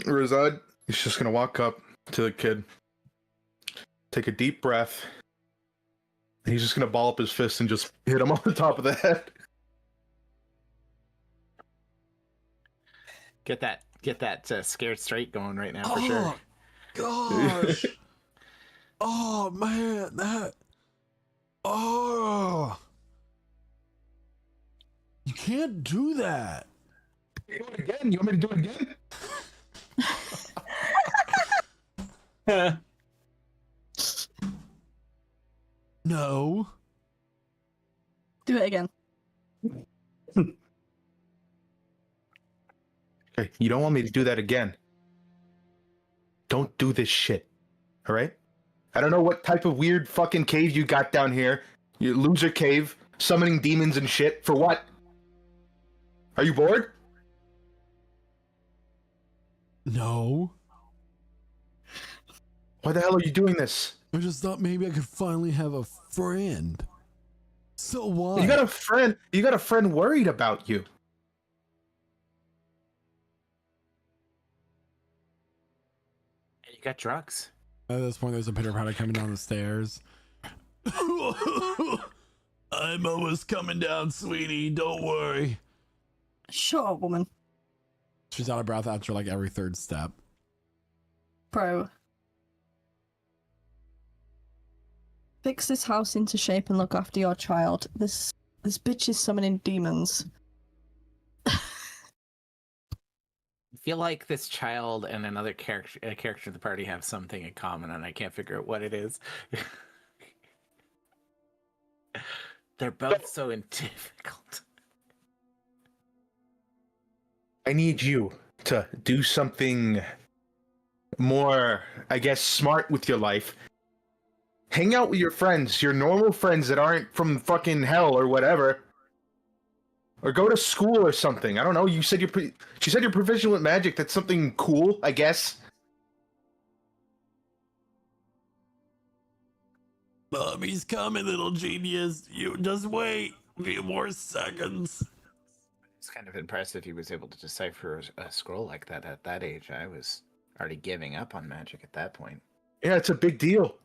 Speaker 3: Rosad is just gonna walk up to the kid, take a deep breath, and he's just gonna ball up his fist and just hit him on the top of the head.
Speaker 2: Get that scared straight going right now for sure.
Speaker 1: Gosh. Oh man, that. Oh. You can't do that.
Speaker 3: Do it again? You want me to do it again?
Speaker 1: No.
Speaker 5: Do it again.
Speaker 3: Okay, you don't want me to do that again. Don't do this shit. All right? I don't know what type of weird fucking cave you got down here. You loser cave, summoning demons and shit. For what? Are you bored?
Speaker 1: No.
Speaker 3: Why the hell are you doing this?
Speaker 1: I just thought maybe I could finally have a friend. So what?
Speaker 3: You got a friend worried about you.
Speaker 2: And you got drugs.
Speaker 1: At this point, there's a pitter patter coming down the stairs. I'm almost coming down, sweetie. Don't worry.
Speaker 5: Shut up, woman.
Speaker 1: She's out of breath after like every third step.
Speaker 5: Bro. Fix this house into shape and look after your child. This bitch is summoning demons.
Speaker 2: I feel like this child and a character of the party have something in common, and I can't figure out what it is. They're both so difficult.
Speaker 3: I need you to do something more, I guess, smart with your life. Hang out with your friends, your normal friends that aren't from fucking hell or whatever. Or go to school or something. I don't know. You said she said you're proficient with magic. That's something cool, I guess.
Speaker 1: Mommy's coming, little genius. You just wait a few more seconds.
Speaker 2: It's kind of impressive he was able to decipher a scroll like that at that age. I was already giving up on magic at that point.
Speaker 3: Yeah, it's a big deal.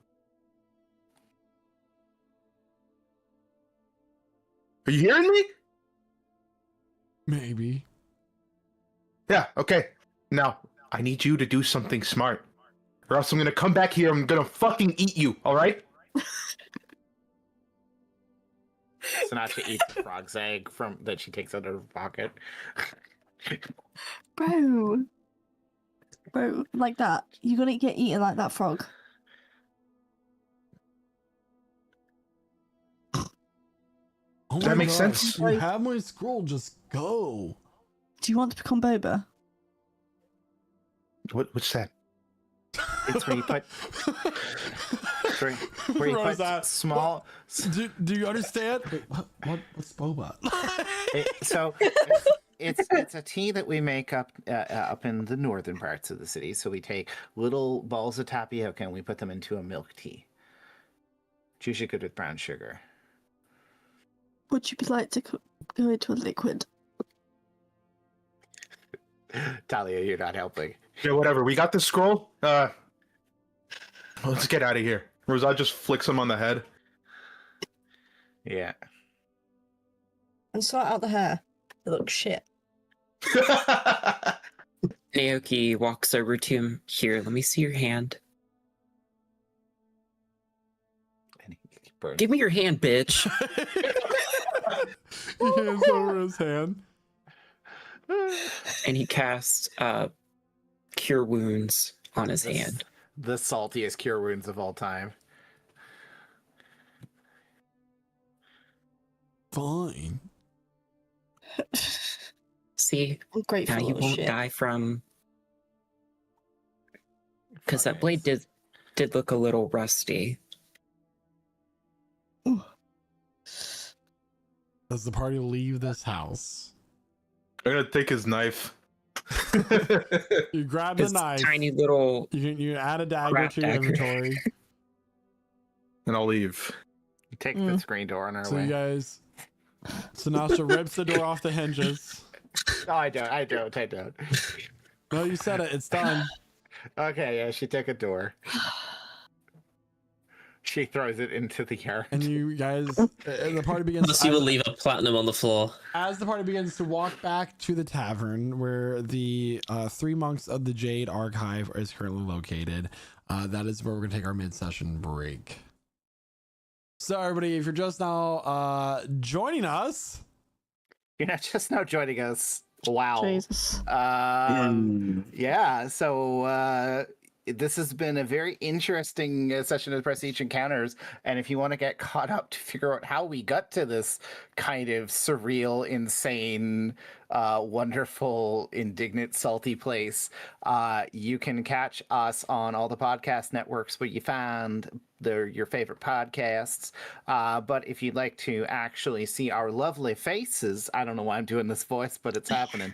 Speaker 3: Are you hearing me?
Speaker 1: Maybe.
Speaker 3: Yeah, okay. Now, I need you to do something smart. Or else I'm gonna come back here, I'm gonna fucking eat you, alright?
Speaker 2: So not to eat the frog's egg that she takes out of her pocket.
Speaker 5: Bro, like that. You're gonna get eaten like that frog.
Speaker 1: Oh
Speaker 3: Does that
Speaker 1: my
Speaker 3: make
Speaker 1: gosh,
Speaker 3: sense?
Speaker 1: You have my scroll. Just go.
Speaker 5: Do you want to become Boba?
Speaker 3: What's that?
Speaker 2: It's where you put where you put
Speaker 1: Rosette,
Speaker 2: small.
Speaker 1: Do you understand? Wait, what's boba?
Speaker 2: So it's a tea that we make up in the northern parts of the city. So we take little balls of tapioca and we put them into a milk tea. It's usually good with brown sugar.
Speaker 5: Would you like to go into a liquid?
Speaker 2: Talia, you're not helping.
Speaker 3: Yeah, whatever. We got this scroll. Let's get out of here. Rosad just flicks him on the head.
Speaker 2: Yeah.
Speaker 5: And sort out the hair. It looks shit.
Speaker 6: Naoki walks over to him. Here, let me see your hand.
Speaker 2: And he burns.
Speaker 6: Give me your hand, bitch.
Speaker 1: He hands over his hand.
Speaker 6: And he casts Cure Wounds on his hand.
Speaker 2: The saltiest cure wounds of all time.
Speaker 1: Fine.
Speaker 6: See,
Speaker 5: I'm grateful.
Speaker 6: now you won't die from. Because that blade did look a little rusty.
Speaker 1: Does the party leave this house?
Speaker 3: I'm gonna take his knife.
Speaker 1: You grab the
Speaker 6: His
Speaker 1: knife.
Speaker 6: tiny little.
Speaker 1: You add a dagger
Speaker 6: crap
Speaker 1: to your
Speaker 6: dagger.
Speaker 1: inventory.
Speaker 3: And I'll leave.
Speaker 2: You take the screen door on our
Speaker 1: So
Speaker 2: way.
Speaker 1: you guys Sinasha rips the door off the hinges.
Speaker 2: No, I don't.
Speaker 1: No, you said it. It's done.
Speaker 2: Okay, yeah, she took a door. She throws it into the yard.
Speaker 1: And you guys, the party begins.
Speaker 4: Unless you will leave a platinum on the floor.
Speaker 1: As the party begins to walk back to the tavern where the 3 monks of the Jade Archive is currently located, that is where we're going to take our mid-session break. So everybody, if you're just now joining us,
Speaker 2: You're not just now joining us. Wow.
Speaker 5: Jesus.
Speaker 2: Yeah, so this has been a very interesting session of Prestige Encounters, and if you want to get caught up to figure out how we got to this kind of surreal, insane, wonderful, indignant, salty place, you can catch us on all the podcast networks where you find your favorite podcasts. But if you'd like to actually see our lovely faces, I don't know why I'm doing this voice, but it's happening.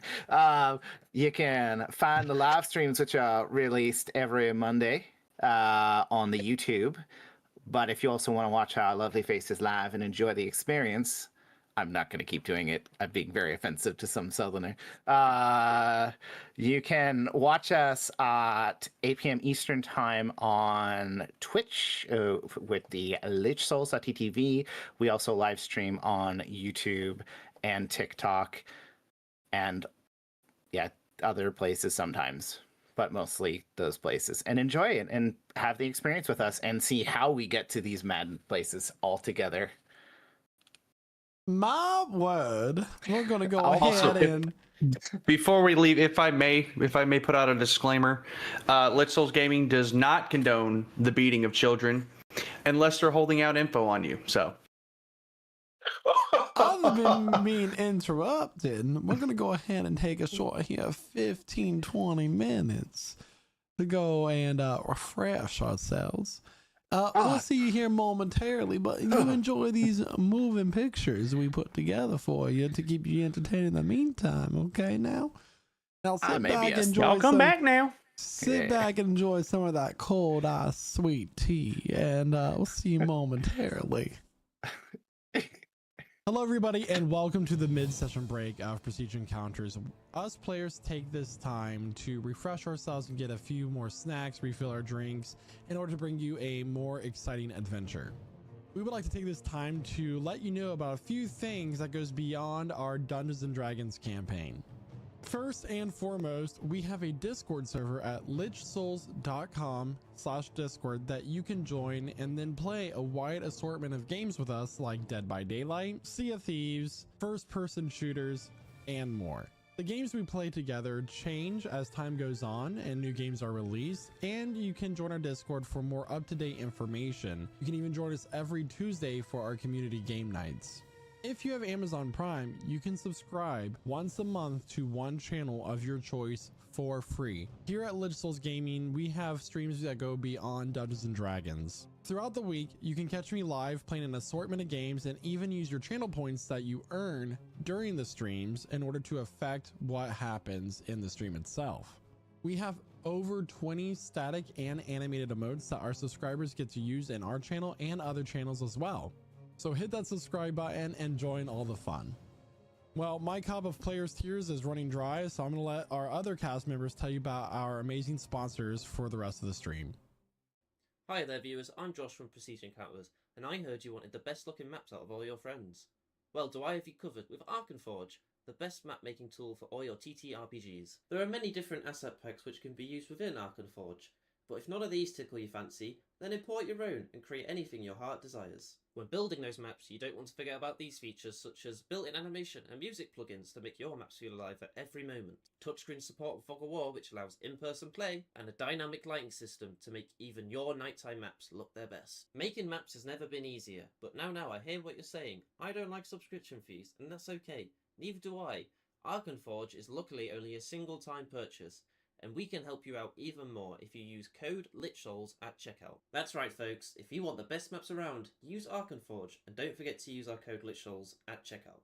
Speaker 2: You can find the live streams, which are released every Monday on the YouTube. But if you also want to watch our lovely faces live and enjoy the experience, I'm not going to keep doing it. I'm being very offensive to some Southerner. You can watch us at 8 p.m. Eastern Time on Twitch with the lichsouls.ttv. We also live stream on YouTube and TikTok and, yeah, other places sometimes, but mostly those places. And enjoy it and have the experience with us and see how we get to these mad places all together.
Speaker 1: my word, we're going to go
Speaker 9: Also,
Speaker 1: ahead and...
Speaker 9: Before we leave, if I may put out a disclaimer, Lit Souls Gaming does not condone the beating of children unless they're holding out info on you. So,
Speaker 1: Other than being interrupted, we're going to go ahead and take a short here 15-20 minutes to go and refresh ourselves. We'll see you here momentarily, but you enjoy these moving pictures we put together for you to keep you entertained in the meantime, okay? Now sit back and enjoy.
Speaker 9: y'all come back now.
Speaker 1: Sit back and enjoy some of that cold ice sweet tea, and we'll see you momentarily. Hello, everybody, and welcome to the mid-session break of Prestige Encounters. Us players take this time to refresh ourselves and get a few more snacks, refill our drinks, in order to bring you a more exciting adventure. We would like to take this time to let you know about a few things that goes beyond our Dungeons & Dragons campaign. First and foremost, we have a Discord server at lichsouls.com/Discord that you can join and then play a wide assortment of games with us like Dead by Daylight, Sea of Thieves, first-person shooters, and more. The games we play together change as time goes on and new games are released, and you can join our Discord for more up-to-date information. You can even join us every Tuesday for our community game nights. If you have Amazon Prime, you can subscribe once a month to one channel of your choice for free. Here at Lich Souls Gaming, we have streams that go beyond Dungeons & Dragons. Throughout the week, you can catch me live playing an assortment of games and even use your channel points that you earn during the streams in order to affect what happens in the stream itself. We have over 20 static and animated emotes that our subscribers get to use in our channel and other channels as well. So hit that subscribe button and join all the fun. Well, my cup of players tears is running dry, so I'm going to let our other cast members tell you about our amazing sponsors for the rest of the stream.
Speaker 10: Hi there viewers, I'm Josh from Prestige Encounters, and I heard you wanted the best looking maps out of all your friends. Well, do I have you covered with Arkenforge, the best map making tool for all your TTRPGs. There are many different asset packs which can be used within Arkenforge, but if none of these tickle your fancy, then import your own and create anything your heart desires. When building those maps, you don't want to forget about these features such as built-in animation and music plugins to make your maps feel alive at every moment, touchscreen support with Fog of War which allows in-person play, and a dynamic lighting system to make even your nighttime maps look their best. Making maps has never been easier, but now I hear what you're saying. I don't like subscription fees, and that's okay. Neither do I. Arkenforge is luckily only a single-time purchase, and we can help you out even more if you use code LICHSOULS at checkout. That's right folks, if you want the best maps around, use Arkenforge, and don't forget to use our code LICHSOULS at checkout.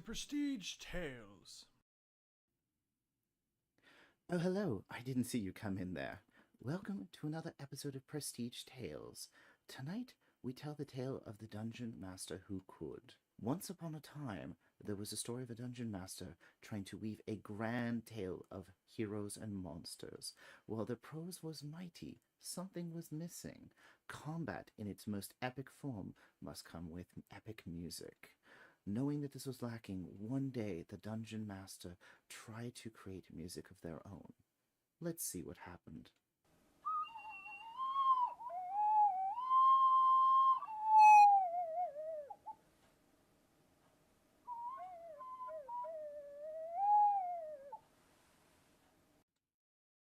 Speaker 8: Prestige Tales.
Speaker 11: Oh, hello. I didn't see you come in there. Welcome to another episode of Prestige Tales. Tonight, we tell the tale of the dungeon master who could. Once upon a time, there was a story of a dungeon master trying to weave a grand tale of heroes and monsters. While the prose was mighty, something was missing. Combat in its most epic form must come with epic music. Knowing that this was lacking, one day the dungeon master tried to create music of their own. Let's see what happened.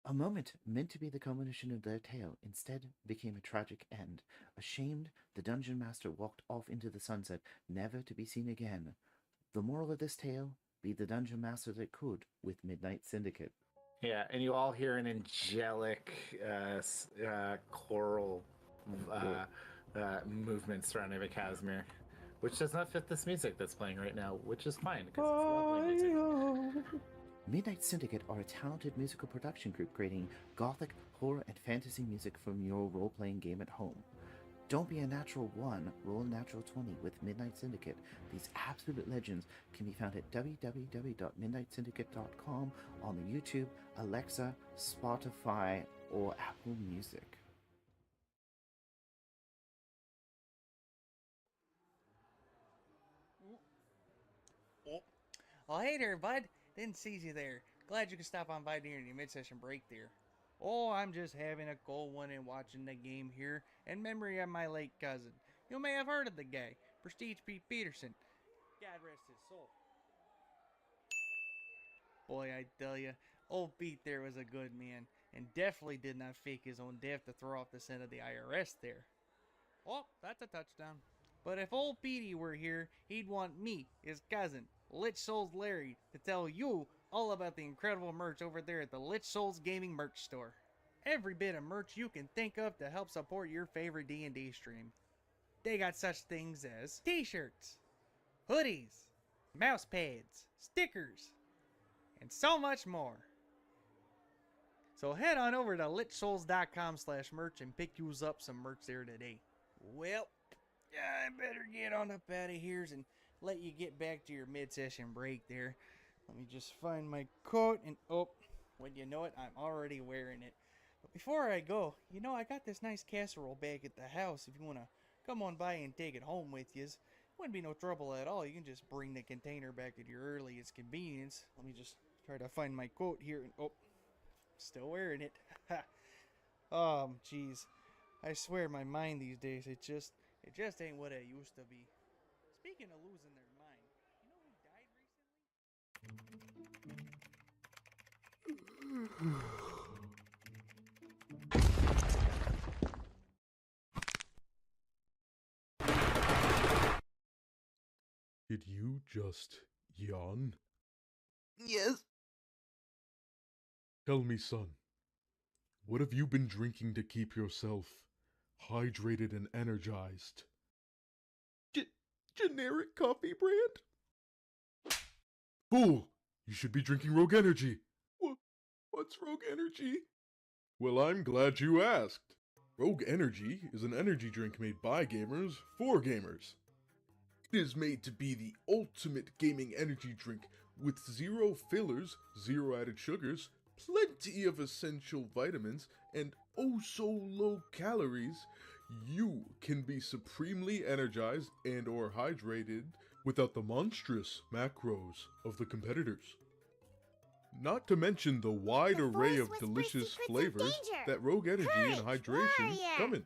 Speaker 11: A moment meant to be the culmination of their tale instead became a tragic end. Ashamed, the dungeon master walked off into the sunset, never to be seen again. The moral of this tale: be the dungeon master that could with Midnight Syndicate.
Speaker 2: Yeah, and you all hear an angelic choral movement surrounding a Casimir, which does not fit this music that's playing right now, which is fine because it's lovely music.
Speaker 11: Midnight Syndicate are a talented musical production group creating gothic, horror, and fantasy music from your role-playing game at home. Don't be a natural 1, roll a natural 20 with Midnight Syndicate. These absolute legends can be found at www.midnightsyndicate.com on the YouTube, Alexa, Spotify, or Apple Music.
Speaker 12: Oh, hey there, bud. Didn't see you there. Glad you could stop on by during your mid-session break there. Oh, I'm just having a cold one and watching the game here in memory of my late cousin. You may have heard of the guy, Prestige Pete Peterson. God rest his soul. Boy, I tell ya, old Pete there was a good man, and definitely did not fake his own death to throw off the scent of the IRS there. Oh, that's a touchdown. But if old Petey were here, he'd want me, his cousin, Lich Souls Larry, to tell you all about the incredible merch over there at the Lich Souls Gaming merch store. Every bit of merch you can think of to help support your favorite D&D stream. They got such things as t-shirts, hoodies, mouse pads, stickers, and so much more. So head on over to lichsouls.com/merch and pick yous up some merch there today. Well, I better get on up out of here and let you get back to your mid-session break there. Let me just find my coat and oh, when you know it, I'm already wearing it. But before I go, you know, I got this nice casserole back at the house if you want to come on by and take it home with you. Wouldn't be no trouble at all. You can just bring the container back at your earliest convenience. Let me just try to find my coat here and oh, still wearing it. Jeez. I swear my mind these days, it just ain't what it used to be. Speaking of losing their mind, you know who died recently?
Speaker 3: Did you just yawn?
Speaker 12: Yes.
Speaker 3: Tell me, son, what have you been drinking to keep yourself hydrated and energized? Generic coffee brand? Fool! You should be drinking Rogue Energy. What's Rogue Energy? Well, I'm glad you asked. Rogue Energy is an energy drink made by gamers for gamers. It is made to be the ultimate gaming energy drink with 0 fillers, 0 added sugars, plenty of essential vitamins, and oh so low calories. You can be supremely energized and or hydrated without the monstrous macros of the competitors. Not to mention the wide array of delicious flavors that Rogue Energy and Hydration come in.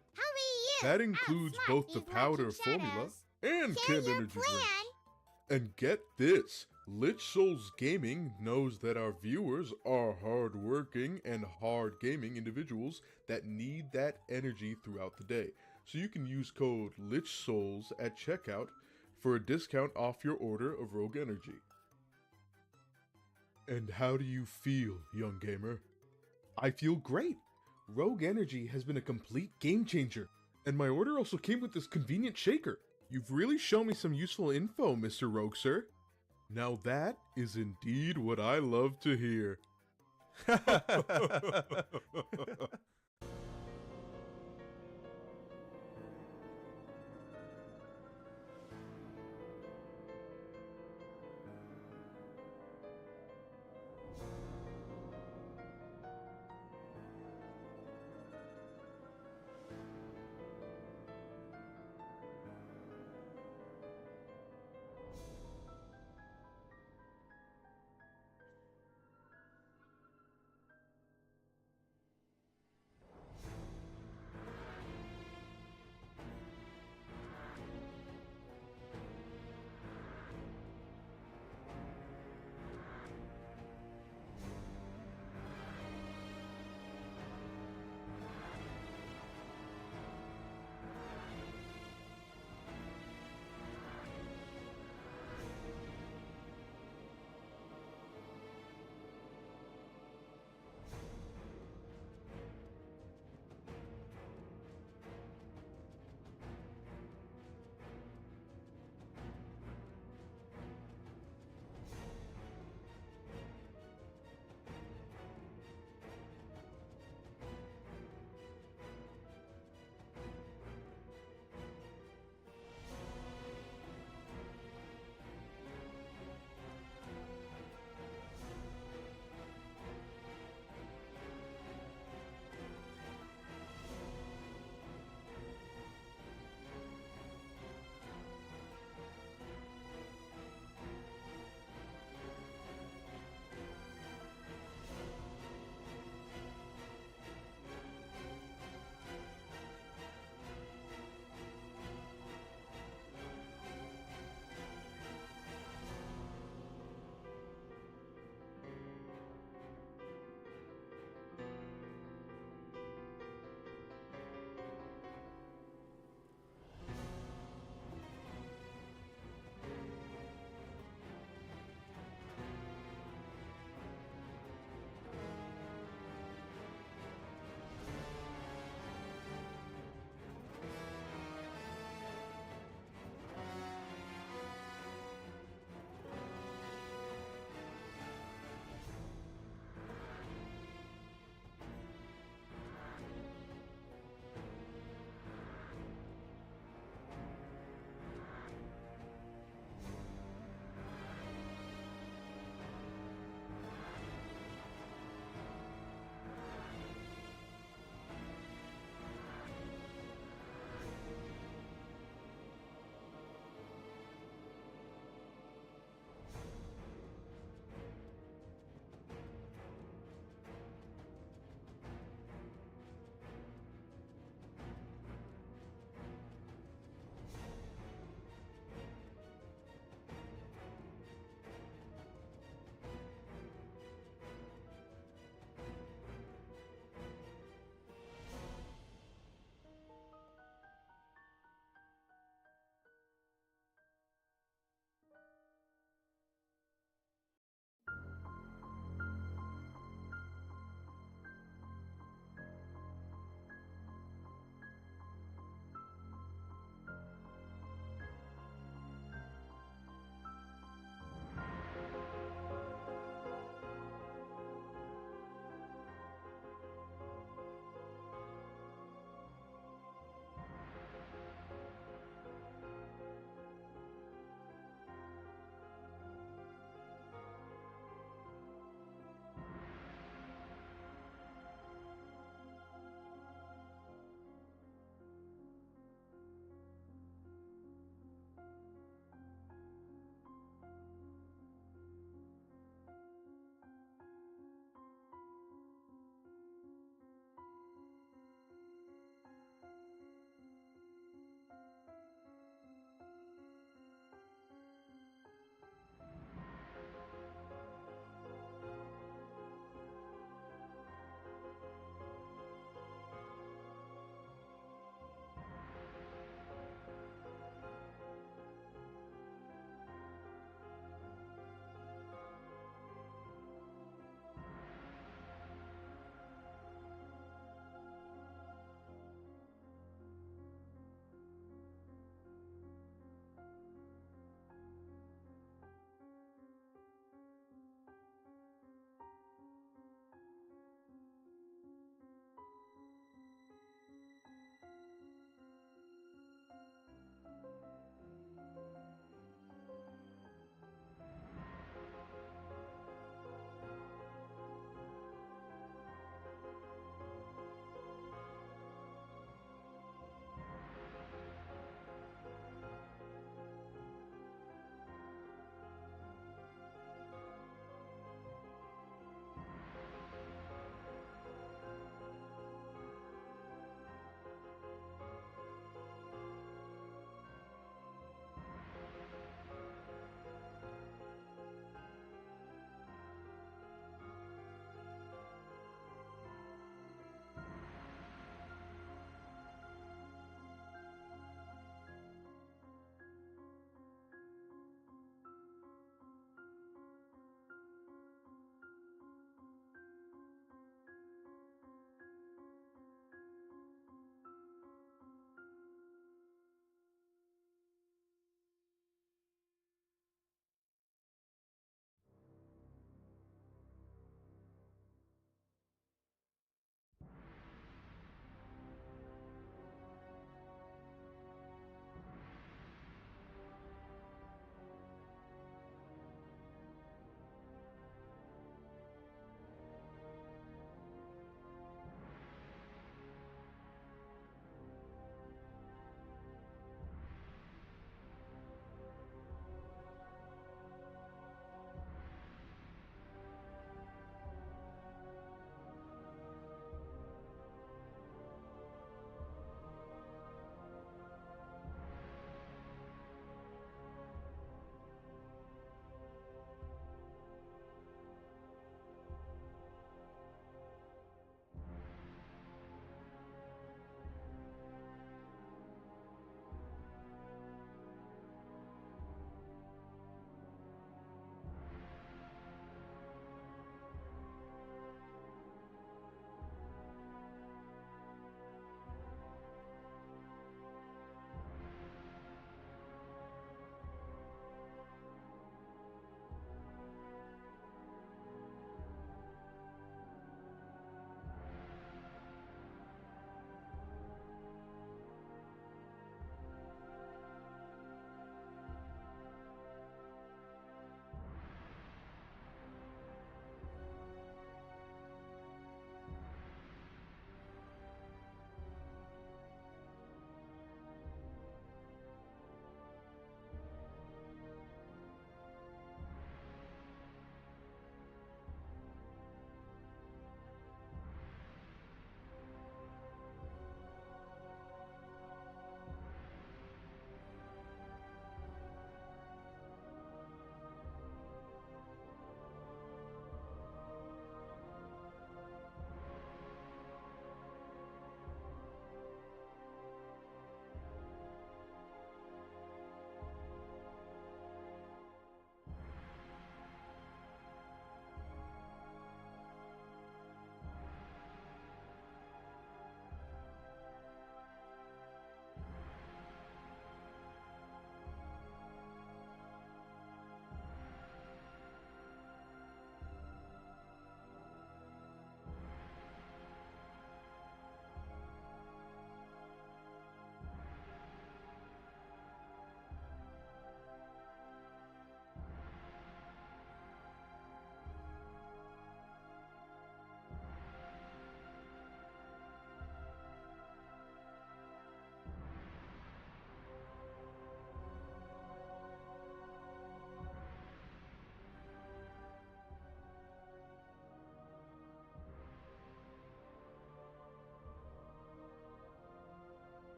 Speaker 3: That includes both the powder formula and canned energy drinks. And get this, Lich Souls Gaming knows that our viewers are hard-working and hard-gaming individuals that need that energy throughout the day. So you can use code LichSouls at checkout for a discount off your order of Rogue Energy. And how do you feel, young gamer? I feel great. Rogue Energy has been a complete game changer, and my order also came with this convenient shaker. You've really shown me some useful info, Mr. Rogue, sir.
Speaker 13: Now that is indeed what I love to hear.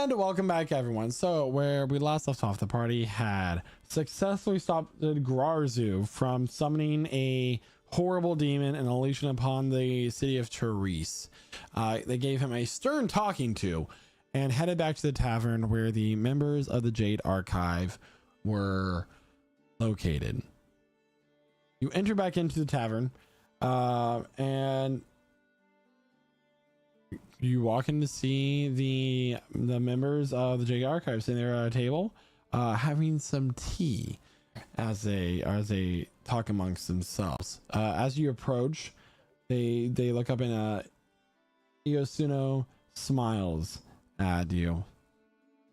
Speaker 1: And welcome back, everyone. So, where we last left off, the party had successfully stopped Grarzu from summoning a horrible demon and unleashing upon the city of Therese. They gave him a stern talking to and headed back to the tavern where the members of the Jade Archive were located. You enter back into the tavern, and you walk in to see the members of the Jade Archive sitting there at a table, having some tea as they talk amongst themselves. As you approach, they look up and Iosuno smiles at you.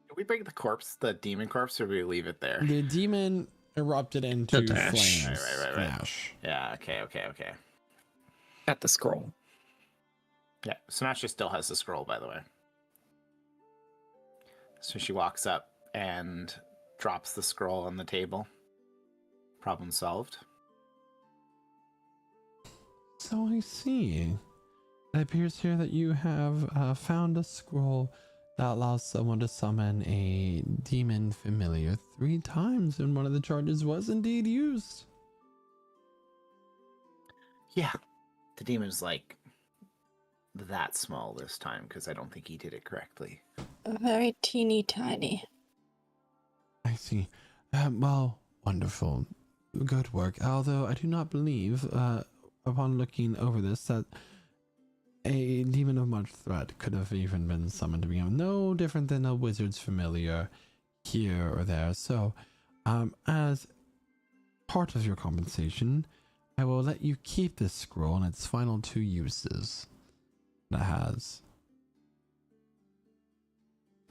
Speaker 2: Did we bring the demon corpse, or we leave it there?
Speaker 1: The demon erupted into
Speaker 4: The dash.
Speaker 1: flames.
Speaker 2: Right.
Speaker 1: Flash.
Speaker 2: Yeah, okay.
Speaker 6: At the scroll.
Speaker 2: Yeah, Smasher still has the scroll, by the way. So she walks up and drops the scroll on the table. Problem solved.
Speaker 1: So I see. It appears here that you have found a scroll that allows someone to summon a demon familiar 3 times, and one of the charges was indeed used.
Speaker 2: Yeah, the demon's like that small this time because I don't think he did it correctly.
Speaker 5: Very teeny tiny.
Speaker 1: I see. Well, wonderful. Good work. Although I do not believe, upon looking over this, that a demon of much threat could have even been summoned to begin. No different than a wizard's familiar here or there. So, as part of your compensation, I will let you keep this scroll and its final 2 uses that it has.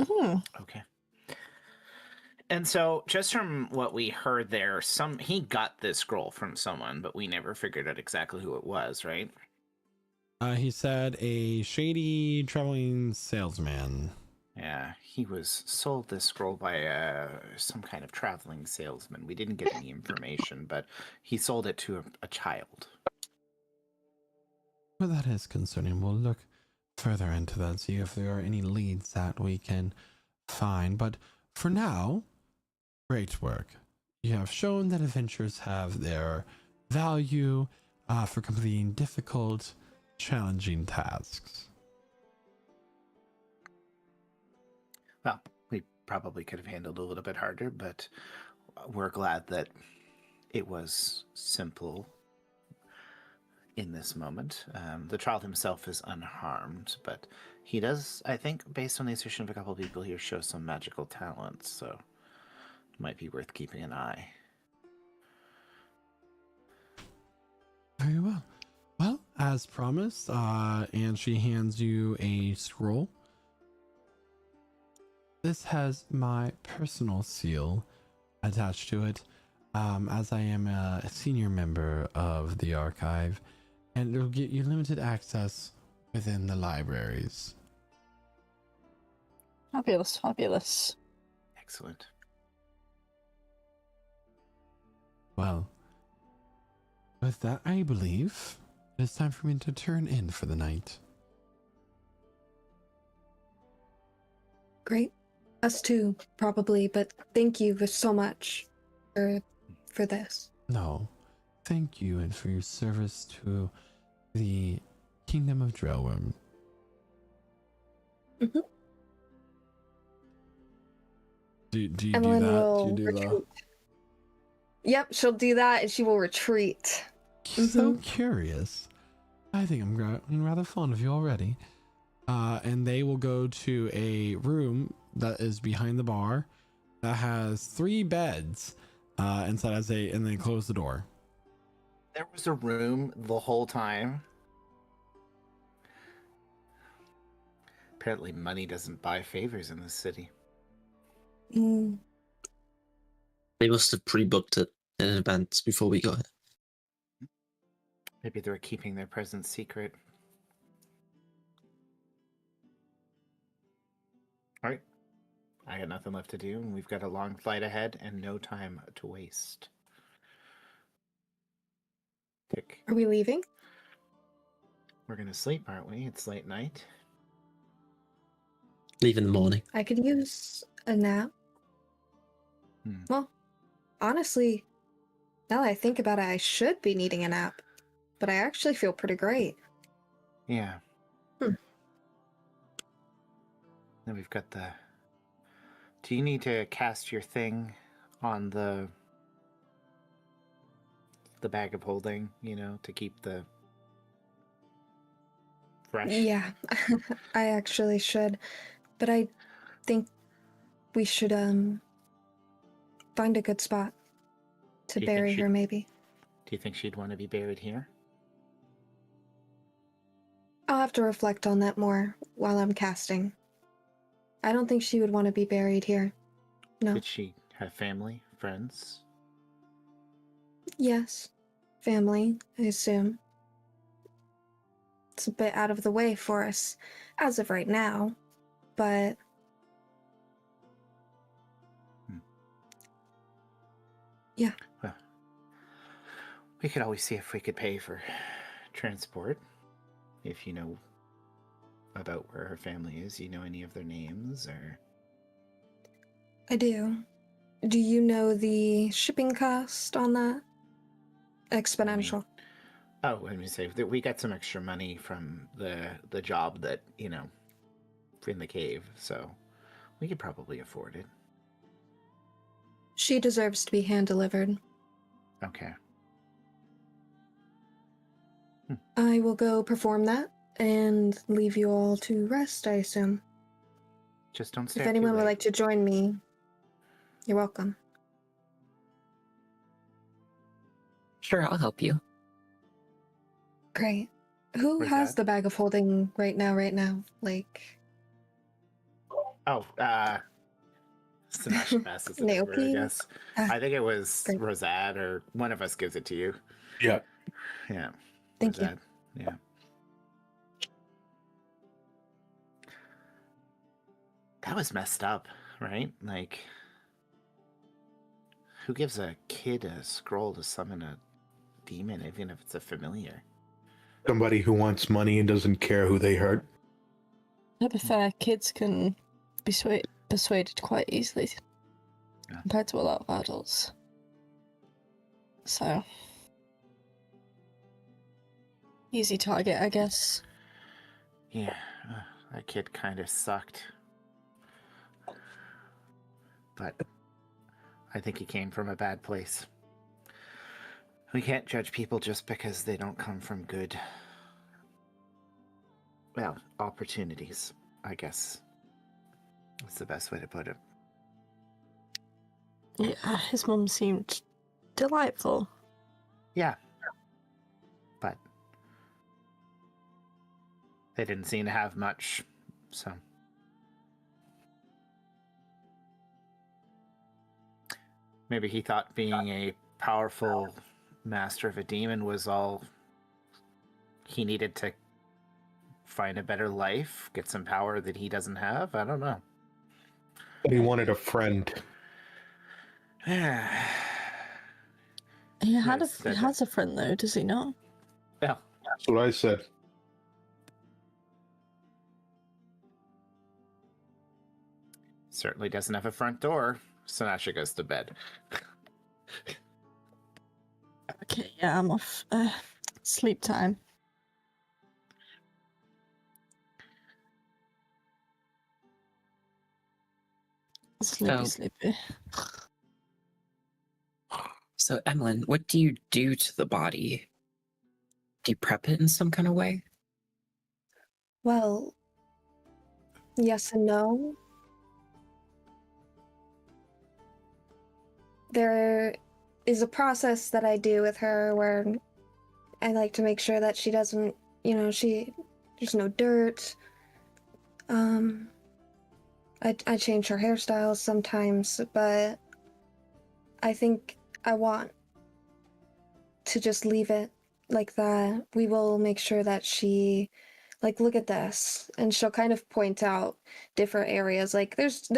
Speaker 2: Okay. And so, just from what we heard there, he got this scroll from someone, but we never figured out exactly who it was, right?
Speaker 1: He said a shady traveling salesman.
Speaker 2: Yeah, he was sold this scroll by some kind of traveling salesman. We didn't get any information, but he sold it to a child.
Speaker 1: Well, that is concerning. We'll look further into that, see if there are any leads that we can find. But for now, great work. You have shown that adventures have their value for completing difficult, challenging tasks.
Speaker 2: Well, we probably could have handled a little bit harder, but we're glad that it was simple in this moment. The child himself is unharmed, but he does, I think, based on the assertion of a couple of people here, show some magical talents, so it might be worth keeping an eye.
Speaker 1: Very well. Well, as promised, and she hands you a scroll. This has my personal seal attached to it, as I am a senior member of the archive, and it'll get you limited access within the libraries.
Speaker 5: Fabulous, fabulous.
Speaker 2: Excellent.
Speaker 1: Well, with that, I believe it's time for me to turn in for the night.
Speaker 7: Great. Us too, probably, but thank you so much for this.
Speaker 1: No, thank you and for your service to the Kingdom of Drellworm.
Speaker 7: Mm-hmm.
Speaker 1: Do you do
Speaker 7: Evelyn
Speaker 1: that?
Speaker 7: will
Speaker 1: Do you do
Speaker 7: retreat. Yep, she'll do that and she will retreat.
Speaker 1: So curious. I think I'm rather fond of you already. And they will go to a room that is behind the bar that has 3 beds inside and they close the door.
Speaker 2: There was a room the whole time. Apparently money doesn't buy favors in this city.
Speaker 7: Mm.
Speaker 4: They must have pre-booked it in advance before we got it.
Speaker 2: Maybe they're keeping their presence secret. All right. I got nothing left to do, and we've got a long flight ahead and no time to waste. Tick.
Speaker 7: Are we leaving?
Speaker 2: We're going to sleep, aren't we? It's late night.
Speaker 4: Leave in the morning.
Speaker 7: I could use a nap. Well, honestly, now that I think about it, I should be needing a nap. But I actually feel pretty great.
Speaker 2: Yeah. Then we've got the... Do you need to cast your thing on the bag of holding, to keep the fresh?
Speaker 7: Yeah, I actually should. But I think we should, find a good spot to
Speaker 2: Do you think
Speaker 7: bury her, maybe.
Speaker 2: Do you think she'd want to be buried here?
Speaker 7: I'll have to reflect on that more while I'm casting. I don't think she would want to be buried here. No.
Speaker 2: Did she have family, friends?
Speaker 7: Yes. Family, I assume. It's a bit out of the way for us as of right now, but... Yeah.
Speaker 2: Well, we could always see if we could pay for transport. If you know about where her family is, you know any of their names, or...
Speaker 7: I do. Do you know the shipping cost on that? Exponential.
Speaker 2: Let me say that we got some extra money from the job that, in the cave, so we could probably afford it.
Speaker 7: She deserves to be hand-delivered.
Speaker 2: Okay.
Speaker 7: I will go perform that and leave you all to rest, I assume.
Speaker 2: Just don't stay
Speaker 7: If
Speaker 2: up too
Speaker 7: anyone would
Speaker 2: late.
Speaker 7: like to join me, you're welcome.
Speaker 6: Sure, I'll help you.
Speaker 7: Great. Who
Speaker 2: Where's
Speaker 7: has
Speaker 2: that?
Speaker 7: the bag of holding right now? Like...
Speaker 2: Sinasha passes it over, I
Speaker 7: Naoki?
Speaker 2: guess. I think it was Rosad, or one of us gives it to you.
Speaker 3: Yeah.
Speaker 2: Yeah.
Speaker 7: Thank you.
Speaker 2: Rosad. Yeah. That was messed up, right? Like, who gives a kid a scroll to summon a demon, even if it's a familiar?
Speaker 3: Somebody who wants money and doesn't care who they hurt.
Speaker 5: To be fair, kids can be persuaded quite easily compared to a lot of adults. So, easy target, I guess.
Speaker 2: Yeah, that kid kind of sucked. But I think he came from a bad place. We can't judge people just because they don't come from good, well, opportunities, I guess. That's the best way to put it.
Speaker 5: Yeah, his mum seemed delightful.
Speaker 2: Yeah. But they didn't seem to have much, so. Maybe he thought being a powerful master of a demon was all he needed to find a better life, get some power that he doesn't have. I don't know.
Speaker 3: But he wanted a friend.
Speaker 5: He has a friend though, does he not?
Speaker 2: Yeah.
Speaker 3: That's what I said.
Speaker 2: Certainly doesn't have a front door. Sinasha goes to bed.
Speaker 5: Okay, yeah, I'm off. Sleep time. Sleepy.
Speaker 6: So, Emlyn, what do you do to the body? Do you prep it in some kind of way?
Speaker 7: Well, yes and no. There is a process that I do with her where I like to make sure that she doesn't, there's no dirt. I change her hairstyles sometimes, but I think I want to just leave it like that. We will make sure that she, like, look at this, and she'll kind of point out different areas. Like, there's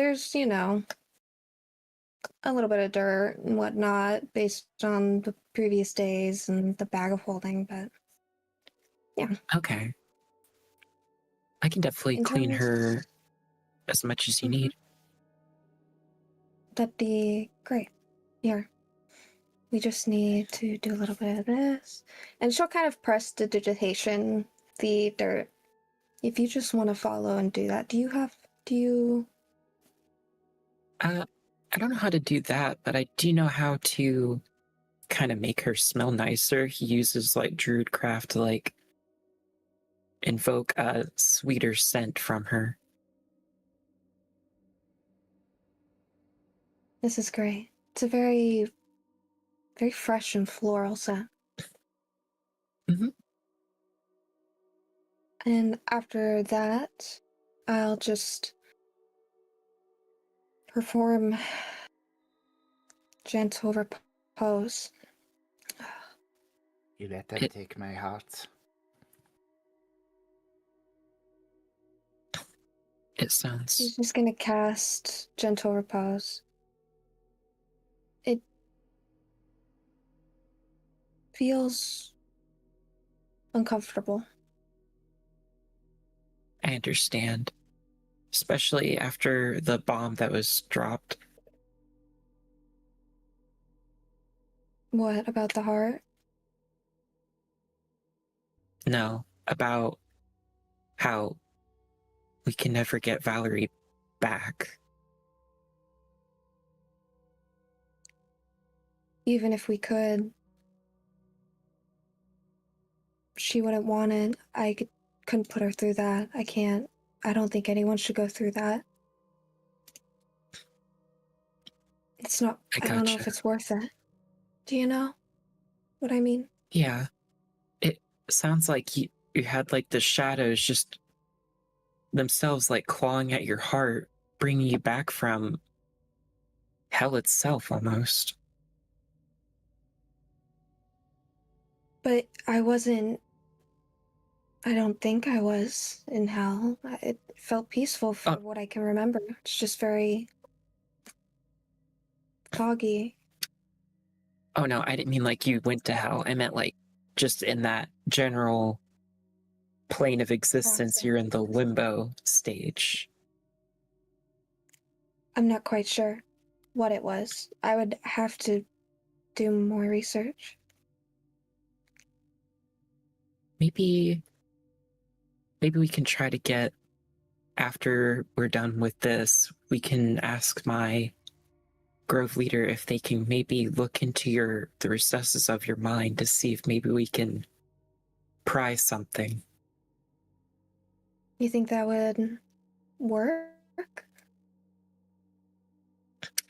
Speaker 7: a little bit of dirt and whatnot based on the previous days and the bag of holding, but yeah.
Speaker 6: Okay. I can definitely
Speaker 7: In
Speaker 6: clean
Speaker 7: terms-
Speaker 6: her as much as you need.
Speaker 7: That'd be great. Here. We just need to do a little bit of this. And she'll kind of press the digitation, the dirt. If you just want to follow and do that, do you...
Speaker 6: I don't know how to do that, but I do know how to kind of make her smell nicer. He uses like Druidcraft to like invoke a sweeter scent from her.
Speaker 7: This is great. It's a very, very fresh and floral scent.
Speaker 6: Mm-hmm.
Speaker 7: And after that, I'll just perform gentle repose.
Speaker 2: You let them take my heart.
Speaker 6: It sounds...
Speaker 7: She's just gonna cast gentle repose. It feels uncomfortable.
Speaker 6: I understand. Especially after the bomb that was dropped.
Speaker 7: What about the heart?
Speaker 6: No, about how we can never get Valerie back.
Speaker 7: Even if we could, she wouldn't want it. Couldn't put her through that. I can't. I don't think anyone should go through that. It's not... I don't know if it's worth it. Do you know what I mean?
Speaker 6: Yeah. It sounds like you had like the shadows just themselves like clawing at your heart, bringing you back from hell itself almost.
Speaker 7: But I wasn't... I don't think I was in hell. It felt peaceful for what I can remember. It's just very foggy.
Speaker 6: Oh no, I didn't mean like you went to hell. I meant like just in that general plane of existence, you're in the limbo stage.
Speaker 7: I'm not quite sure what it was. I would have to do more research.
Speaker 6: Maybe we can try to get, after we're done with this, we can ask my Grove leader if they can maybe look into the recesses of your mind to see if maybe we can pry something.
Speaker 7: You think that would work?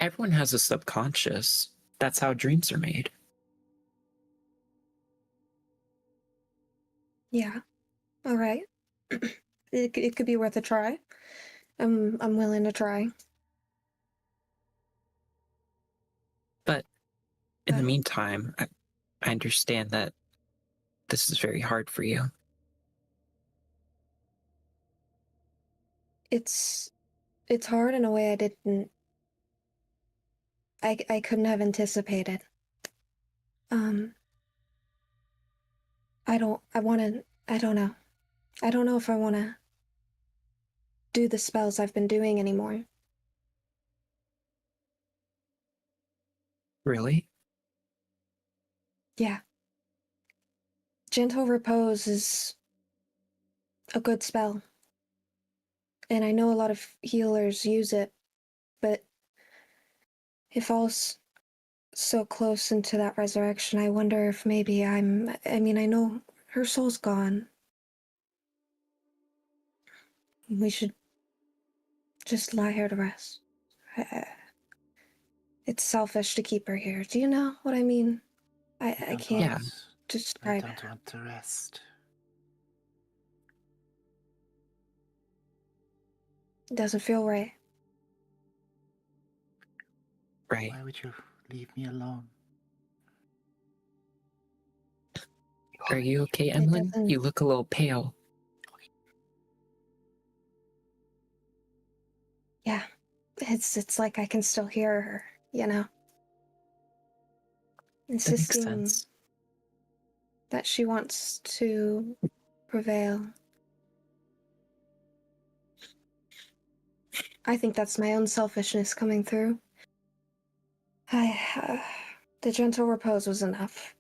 Speaker 6: Everyone has a subconscious. That's how dreams are made.
Speaker 7: Yeah. All right. It could be worth a try. I'm willing to try.
Speaker 6: But in the meantime, I understand that this is very hard for you.
Speaker 7: It's hard in a way I couldn't have anticipated. I don't know. I don't know if I want to do the spells I've been doing anymore.
Speaker 6: Really?
Speaker 7: Yeah. Gentle Repose is a good spell. And I know a lot of healers use it, but it falls so close into that resurrection. I wonder if maybe I know her soul's gone. We should just lie here to rest. It's selfish to keep her here. Do you know what I mean? I can't describe it.
Speaker 2: I don't want to rest.
Speaker 7: It doesn't feel right.
Speaker 6: Right.
Speaker 2: Why would you leave me alone?
Speaker 6: Are you okay, Emlyn? You look a little pale.
Speaker 7: Yeah. It's like I can still hear her, you know? Insisting that she wants to prevail. I think that's my own selfishness coming through. The gentle repose was enough.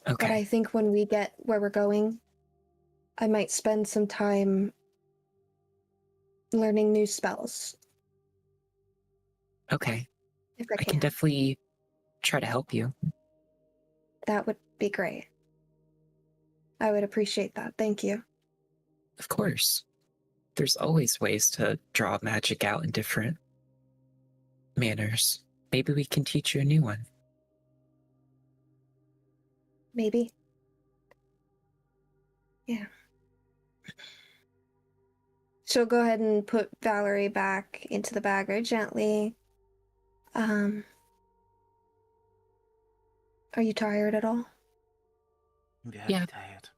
Speaker 6: Okay.
Speaker 7: But I think when we get where we're going, I might spend some time learning new spells.
Speaker 6: Okay.
Speaker 7: If
Speaker 6: I can definitely try to help you.
Speaker 7: That would be great. I would appreciate that. Thank you.
Speaker 6: Of course. There's always ways to draw magic out in different manners. Maybe we can teach you a new one.
Speaker 7: Maybe. Yeah. She'll go ahead and put Valerie back into the bag very gently. Are you tired at all?
Speaker 6: Yeah.
Speaker 2: Tired.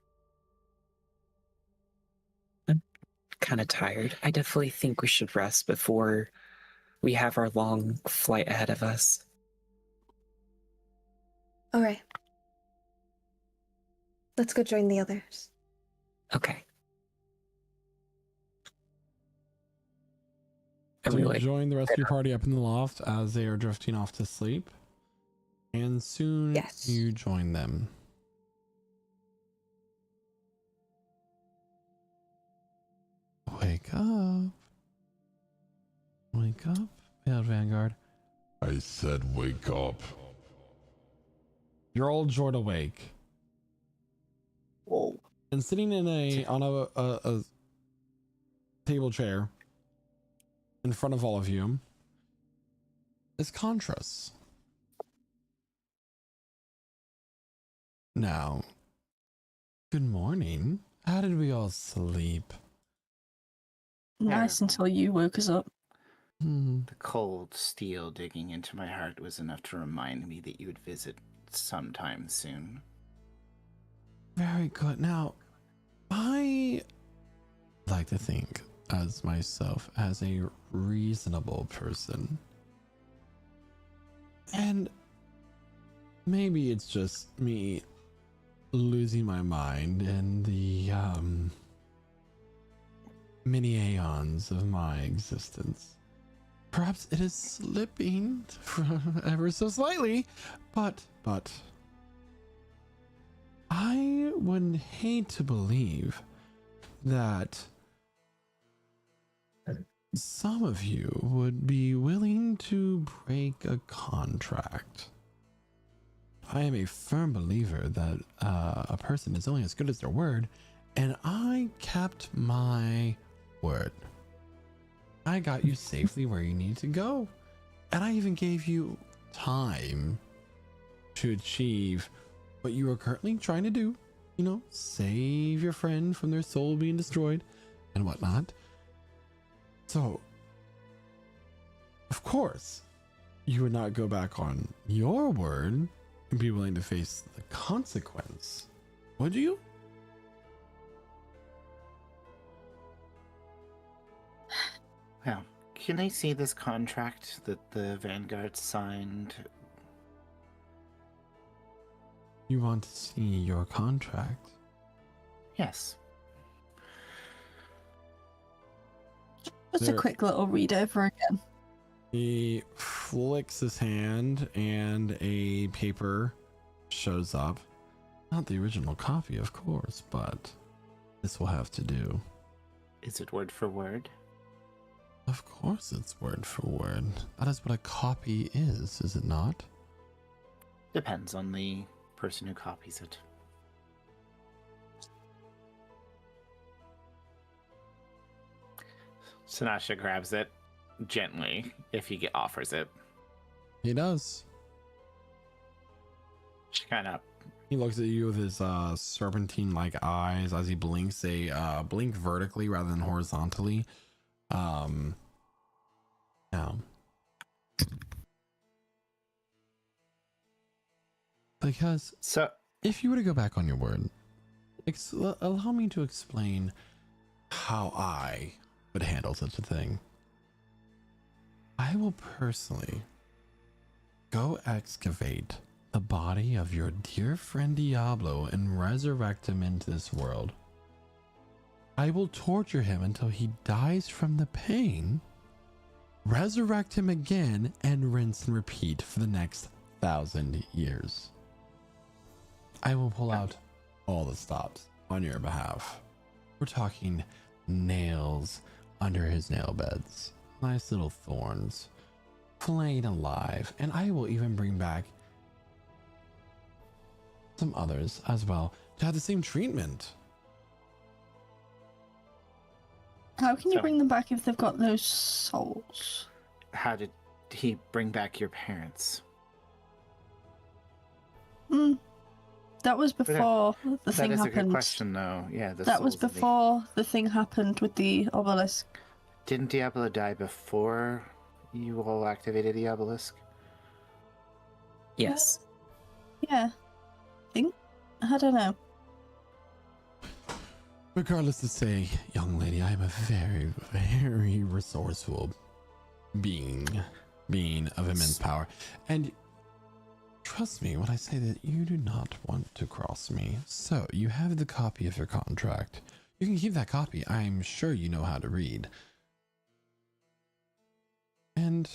Speaker 6: I'm kind of tired. I definitely think we should rest before we have our long flight ahead of us.
Speaker 7: All right. Let's go join the others.
Speaker 6: Okay.
Speaker 1: So you join the rest of your party up in the loft as they are drifting off to sleep. And soon you join them. Wake up. Wake up, Pale Vanguard.
Speaker 13: I said wake up.
Speaker 1: You're all joyed awake.
Speaker 2: Whoa.
Speaker 1: And sitting in on a table chair in front of all of you is Contras. Now, good morning. How did we all sleep?
Speaker 5: Nice until you woke us up.
Speaker 2: The cold steel digging into my heart was enough to remind me that you would visit sometime soon.
Speaker 1: Very good. Now, I like to think as myself as a reasonable person. And maybe it's just me losing my mind in the many aeons of my existence. Perhaps it is slipping ever so slightly, but I would hate to believe that some of you would be willing to break a contract. I am a firm believer that a person is only as good as their word, and I kept my word. I got you safely where you need to go, and I even gave you time to achieve what you are currently trying to do. You know, save your friend from their soul being destroyed and whatnot. So, of course, you would not go back on your word and be willing to face the consequence, would you?
Speaker 2: Well, can I see this contract that the Vanguard signed?
Speaker 1: You want to see your contract?
Speaker 2: Yes.
Speaker 5: Just a quick little read over again.
Speaker 1: He flicks his hand and a paper shows up. Not the original copy, of course, but this will have to do.
Speaker 2: Is it word for word?
Speaker 1: Of course it's word for word. That is what a copy is it not?
Speaker 2: Depends on the person who copies it. Sinasha grabs it gently if he offers it.
Speaker 1: He does.
Speaker 2: She kind of...
Speaker 1: He looks at you with his serpentine-like eyes as he blinks. They blink vertically rather than horizontally. Now, because
Speaker 2: so
Speaker 1: if you were to go back on your word, allow me to explain how I would handle such a thing. I will personally go excavate the body of your dear friend Diablo and resurrect him into this world. I will torture him until he dies from the pain, resurrect him again, and rinse and repeat for the next 1,000 years. I will pull out all the stops on your behalf. We're talking nails under his nail beds, nice little thorns, flayed alive, and I will even bring back some others as well to have the same treatment.
Speaker 5: How can you bring them back if they've got no souls?
Speaker 2: How did he bring back your parents?
Speaker 5: That was before the thing
Speaker 2: That is
Speaker 5: happened.
Speaker 2: a good question, though. Yeah,
Speaker 5: That was before the thing happened with the obelisk.
Speaker 2: Didn't Diablo die before you all activated the obelisk?
Speaker 6: Yes.
Speaker 5: Yeah. I don't know.
Speaker 1: Regardless to say, young lady, I am a very, very resourceful being of immense power. And trust me when I say that you do not want to cross me. So, you have the copy of your contract. You can keep that copy. I'm sure you know how to read. And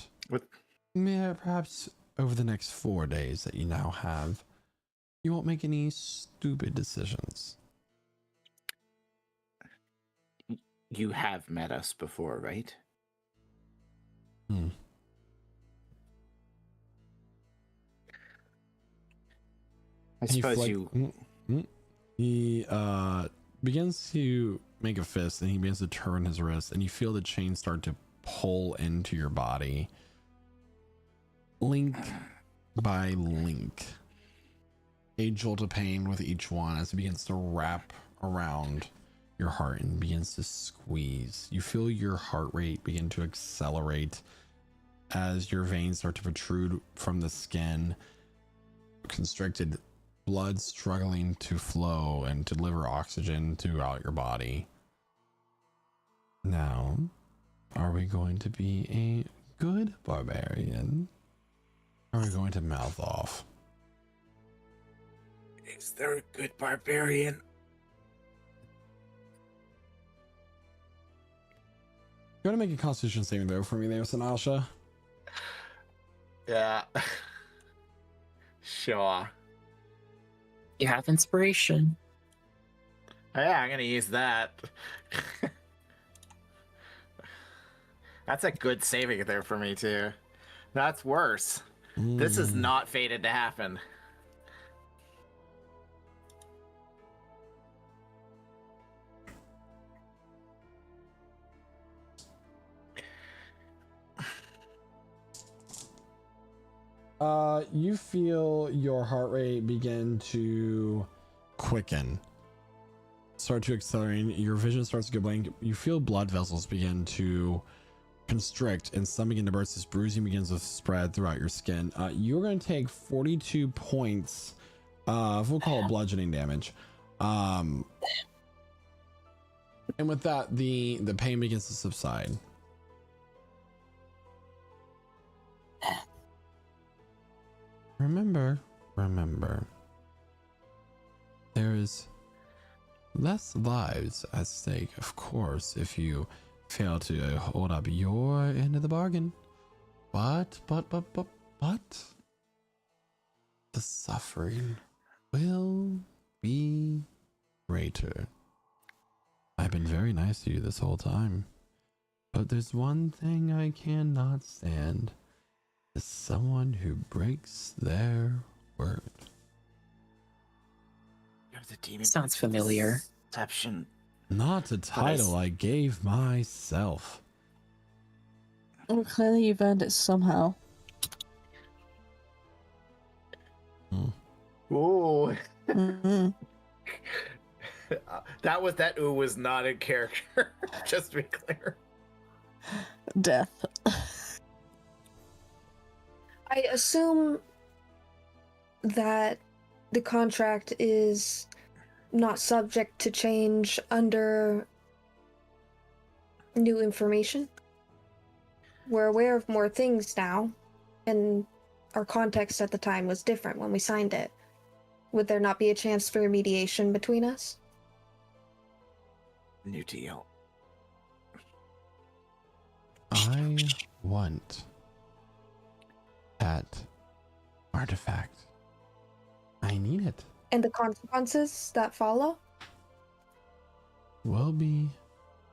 Speaker 1: perhaps over the next 4 days that you now have, you won't make any stupid decisions.
Speaker 2: You have met us before, right? I suppose
Speaker 1: He begins to make a fist, and he begins to turn his wrist, and you feel the chain start to pull into your body, link by link. A jolt of pain with each one as it begins to wrap around your heart and begins to squeeze. You feel your heart rate begin to accelerate as your veins start to protrude from the skin, constricted, blood struggling to flow and to deliver oxygen throughout your body. Now, are we going to be a good barbarian? Or are we going to mouth off?
Speaker 2: Is there a good barbarian?
Speaker 1: You want to make a Constitution saving throw for me there, Sanasha?
Speaker 2: Yeah. Sure.
Speaker 6: You have inspiration.
Speaker 2: Oh, yeah, I'm gonna use that. That's a good saving there for me too. That's worse. This is not fated to happen.
Speaker 1: You feel your heart rate begin to quicken, start to accelerate. Your vision starts to go blank. You feel blood vessels begin to constrict, and some begin to burst. This bruising begins to spread throughout your skin. You're going to take 42 points of, we'll call it bludgeoning damage. And with that, the pain begins to subside. Remember, there is less lives at stake, of course, if you fail to hold up your end of the bargain. But the suffering will be greater. I've been very nice to you this whole time, but there's one thing I cannot stand. Is someone who breaks their word.
Speaker 2: You're the demon.
Speaker 6: Sounds familiar.
Speaker 2: Deception.
Speaker 1: Not a title I gave myself.
Speaker 5: Well, clearly you've earned it somehow.
Speaker 2: Ooh.
Speaker 5: Mm-hmm.
Speaker 2: that ooh was not in character. Just to be clear.
Speaker 5: Death.
Speaker 7: I assume that the contract is not subject to change under new information. We're aware of more things now, and our context at the time was different when we signed it. Would there not be a chance for mediation between us?
Speaker 2: new deal.
Speaker 1: I want that artifact. I need it.
Speaker 7: And the consequences that follow?
Speaker 1: Will be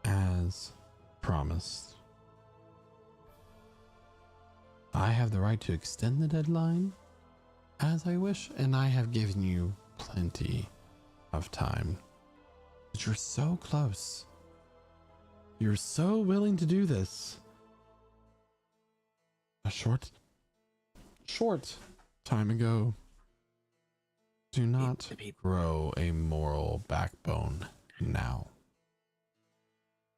Speaker 1: as promised. I have the right to extend the deadline as I wish, and I have given you plenty of time. But you're so close. You're so willing to do this. A short time ago. Do not grow a moral backbone now.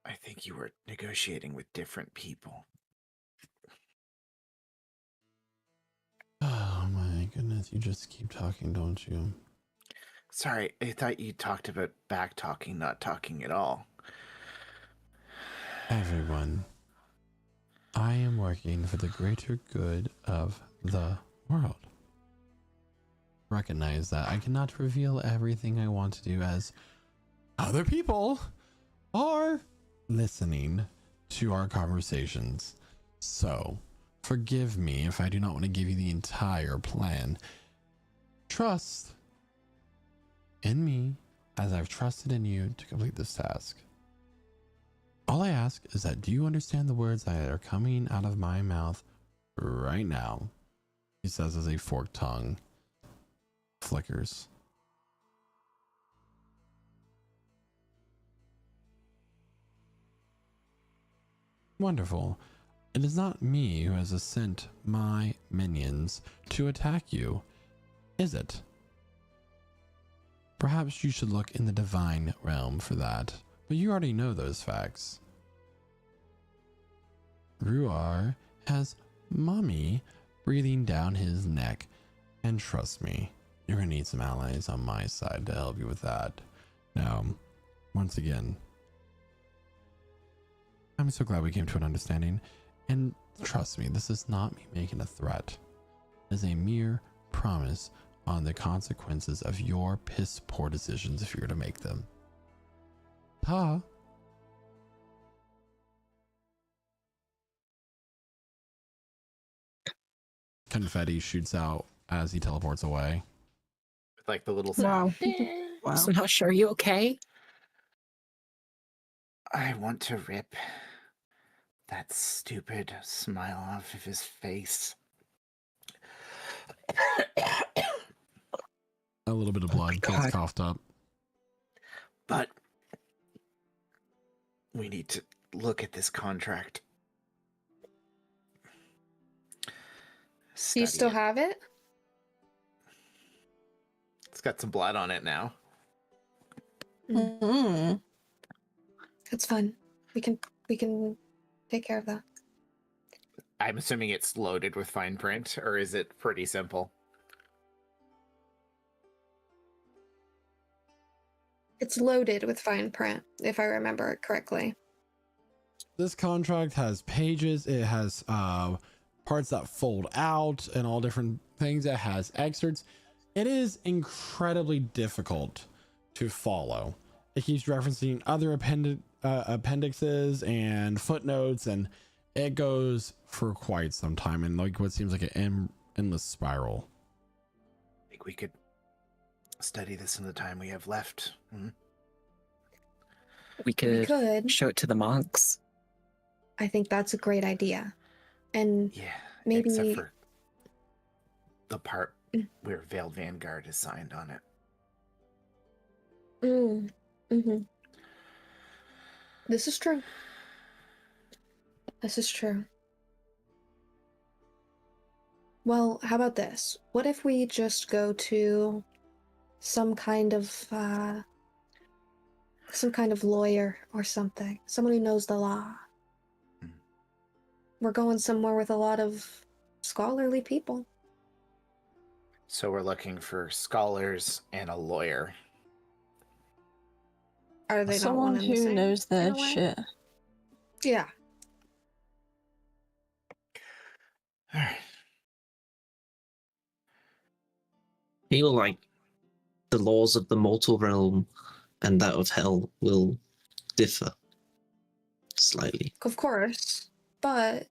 Speaker 2: I think you were negotiating with different people.
Speaker 1: Oh my goodness, you just keep talking, don't you?
Speaker 2: Sorry, I thought you talked about back talking, not talking at all.
Speaker 1: Everyone, I am working for the greater good of the world. Recognize that I cannot reveal everything I want to do, as other people are listening to our conversations. So, forgive me if I do not want to give you the entire plan. Trust in me as I've trusted in you to complete this task. All I ask is that, do you understand the words that are coming out of my mouth right now? He says as a forked tongue flickers. Wonderful. It is not me who has sent my minions to attack you, is it? Perhaps you should look in the divine realm for that, but you already know those facts. Ruar has mommy breathing down his neck, and trust me, you're gonna need some allies on my side to help you with that. Now, once again, I'm so glad we came to an understanding, and trust me, this is not me making a threat. It is a mere promise on the consequences of your piss poor decisions if you were to make them. Pa. Confetti shoots out as he teleports away.
Speaker 2: With like the little
Speaker 6: Wow.
Speaker 5: Wow.
Speaker 6: So not sure. Are you okay?
Speaker 2: I want to rip that stupid smile off of his face.
Speaker 1: A little bit of blood gets coughed up.
Speaker 2: But we need to look at this contract.
Speaker 7: Do you still have it?
Speaker 2: It's got some blood on it now.
Speaker 5: Mm-hmm.
Speaker 7: That's fun. We can take care of that.
Speaker 2: I'm assuming it's loaded with fine print, or is it pretty simple?
Speaker 7: It's loaded with fine print, if I remember it correctly.
Speaker 1: This contract has pages. It has parts that fold out and all different things. It has excerpts. It is incredibly difficult to follow. It keeps referencing other appendixes and footnotes, and it goes for quite some time in like what seems like an endless spiral.
Speaker 2: I think we could study this in the time we have left. Hmm?
Speaker 6: We could
Speaker 7: could.
Speaker 6: show it to the monks.
Speaker 7: I think that's a great idea. And
Speaker 2: Yeah,
Speaker 7: maybe
Speaker 2: except for the part where Veiled Vanguard is signed on it.
Speaker 7: Mm-hmm. This is true. This is true. Well, how about this? What if we just go to some kind of lawyer or something? Someone who knows the law. We're going somewhere with a lot of scholarly people.
Speaker 2: So we're looking for scholars and a lawyer.
Speaker 7: Are they
Speaker 5: Someone
Speaker 7: not one and the
Speaker 5: who
Speaker 7: same,
Speaker 5: knows
Speaker 7: in
Speaker 5: their
Speaker 7: a way?
Speaker 5: shit.
Speaker 7: Yeah.
Speaker 2: Alright.
Speaker 4: Feel like the laws of the mortal realm and that of hell will differ slightly.
Speaker 7: Of course, but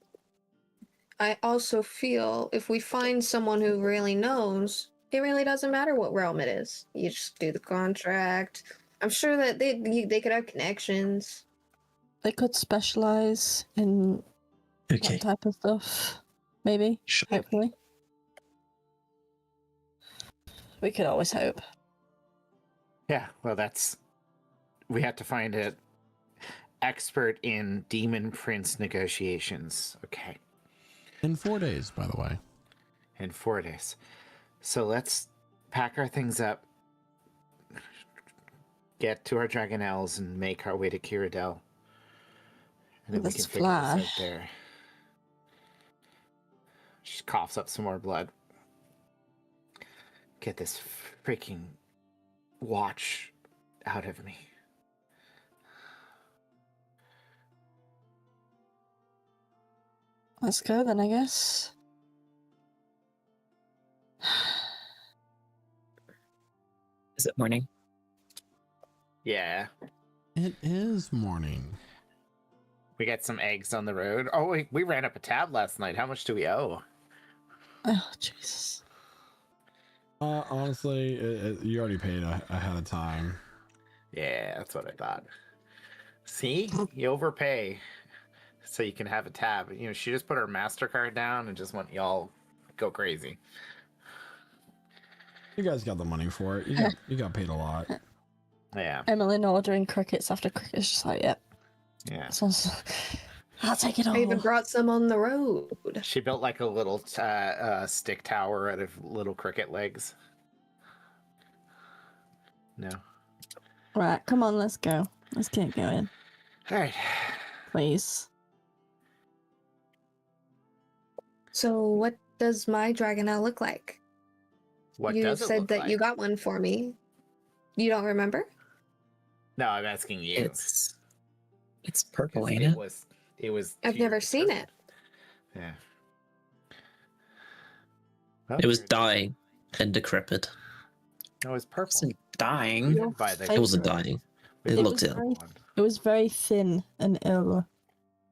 Speaker 7: I also feel if we find someone who really knows, it really doesn't matter what realm it is. You just do the contract. I'm sure that they could have connections.
Speaker 5: They could specialize in
Speaker 4: Okay.
Speaker 5: that type of stuff. Maybe.
Speaker 4: Sure.
Speaker 5: Hopefully. We could always hope.
Speaker 2: Yeah, well, we have to find an expert in Demon Prince negotiations. Okay.
Speaker 1: In 4 days, by the way.
Speaker 2: In 4 days. So let's pack our things up, get to our Dragonelles, and make our way to Kiradel. And then we can figure this out there. She coughs up some more blood. Get this freaking watch out of me.
Speaker 5: Let's go then, I guess.
Speaker 6: Is it morning?
Speaker 2: Yeah.
Speaker 1: It is morning.
Speaker 2: We got some eggs on the road. Oh, we ran up a tab last night. How much do we owe?
Speaker 5: Oh, Jesus.
Speaker 1: Honestly, you already paid ahead of time.
Speaker 2: Yeah, that's what I thought. See? You overpay so you can have a tab. You know, she just put her MasterCard down and just want y'all go crazy.
Speaker 1: You guys got the money for it. You got paid a lot.
Speaker 2: Yeah.
Speaker 5: Emily ordering crickets after crickets, just like, yep.
Speaker 2: Yeah.
Speaker 5: I'll take it all.
Speaker 7: I even brought some on the road.
Speaker 2: She built like a little stick tower out of little cricket legs. No.
Speaker 5: Right, come on, let's go. Let's get going.
Speaker 2: All right.
Speaker 5: Please.
Speaker 7: So what does my Dragonelle look like?
Speaker 2: What
Speaker 7: you
Speaker 2: does it
Speaker 7: said
Speaker 2: look
Speaker 7: that
Speaker 2: like?
Speaker 7: you got one for me. You don't remember?
Speaker 2: No, I'm asking you.
Speaker 6: It's purple,
Speaker 2: 'Cause
Speaker 6: ain't it?
Speaker 2: It was.
Speaker 7: I've never seen it.
Speaker 2: Yeah.
Speaker 4: It was dying and decrepit.
Speaker 2: No, it was purple.
Speaker 6: Wasn't dying.
Speaker 4: It wasn't dying. It looked
Speaker 5: was
Speaker 4: ill.
Speaker 5: It was very thin and ill.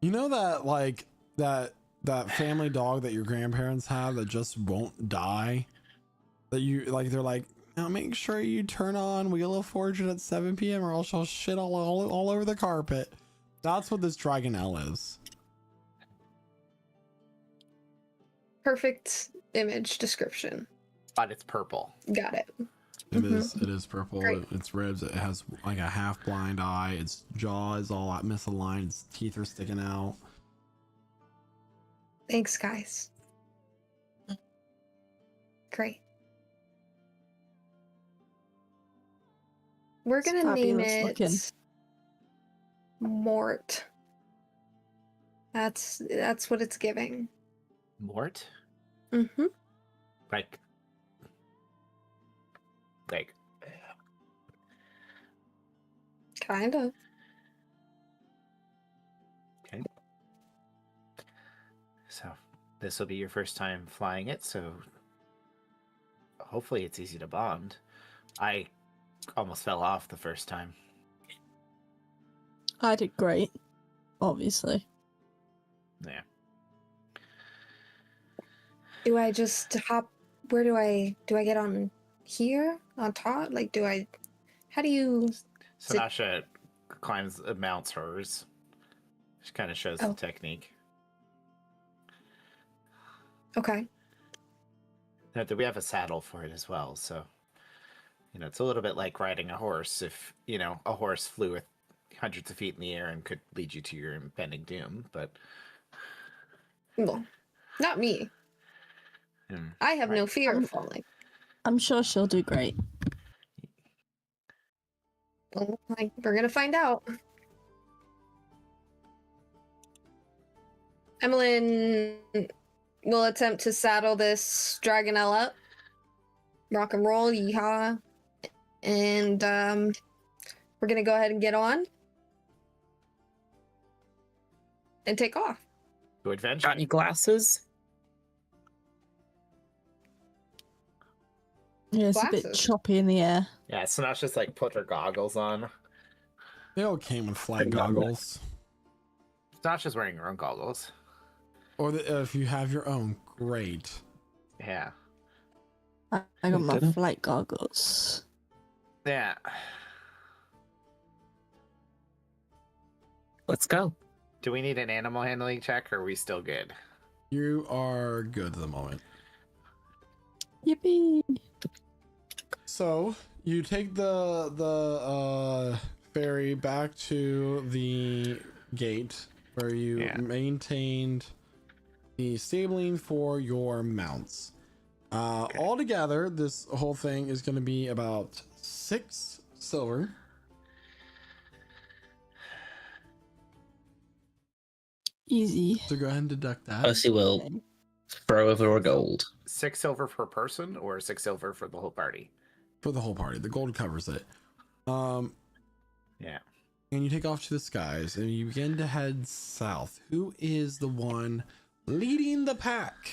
Speaker 1: You know that like that family dog that your grandparents have that just won't die? That you like they're like, now make sure you turn on Wheel of Fortune at 7 p.m. or else I'll shit all over the carpet. That's what this Dragonelle is.
Speaker 7: Perfect image description.
Speaker 2: But it's purple.
Speaker 7: Got it.
Speaker 1: It is purple.
Speaker 7: Great.
Speaker 1: Its ribs, it has like a half blind eye. Its jaw is all misaligned. Its teeth are sticking out.
Speaker 7: Thanks, guys. Great. We're
Speaker 5: It's
Speaker 7: gonna name
Speaker 5: fabulous
Speaker 7: it
Speaker 5: looking.
Speaker 7: Mort. That's what it's giving.
Speaker 2: Mort?
Speaker 7: Mm-hmm.
Speaker 2: Like.
Speaker 7: Kind of.
Speaker 2: Okay. So, this will be your first time flying it, so hopefully it's easy to bond. I almost fell off the first time.
Speaker 5: I did great, obviously.
Speaker 2: Yeah.
Speaker 7: Do I just hop? Where do I get on here on top? Like, how do you?
Speaker 2: Sanasha mounts hers. She kind of shows the technique.
Speaker 7: Okay.
Speaker 2: Note that we have a saddle for it as well, so it's a little bit like riding a horse. If a horse flew with hundreds of feet in the air and could lead you to your impending doom, but
Speaker 7: Well, not me. I have no fear of falling.
Speaker 5: I'm sure she'll do great.
Speaker 7: Well, we're gonna find out. Emmeline will attempt to saddle this Dragonelle up. Rock and roll, yeehaw. And we're gonna go ahead and get on. And take off.
Speaker 2: to adventure.
Speaker 6: Got any glasses?
Speaker 5: Yeah, it's a bit
Speaker 7: Glasses.
Speaker 5: choppy in the air.
Speaker 2: Yeah, Sanasha's like put her goggles on.
Speaker 1: They all came with flight goggles.
Speaker 2: Sasha's wearing her own goggles.
Speaker 1: Or if you have your own, great.
Speaker 2: Yeah.
Speaker 5: I got my flight goggles.
Speaker 2: Yeah.
Speaker 6: Let's go.
Speaker 2: Do we need an animal handling check, or are we still good?
Speaker 1: You are good at the moment.
Speaker 5: Yippee!
Speaker 1: So you take the ferry back to the gate where you maintained the stabling for your mounts. Altogether, this whole thing is going to be about 6 silver.
Speaker 5: Easy.
Speaker 1: So go ahead and deduct that.
Speaker 4: Percy will throw over a gold.
Speaker 2: 6 silver per person, or 6 silver for the whole party?
Speaker 1: For the whole party. The gold covers it.
Speaker 2: Yeah.
Speaker 1: And you take off to the skies and you begin to head south. Who is the one leading the pack?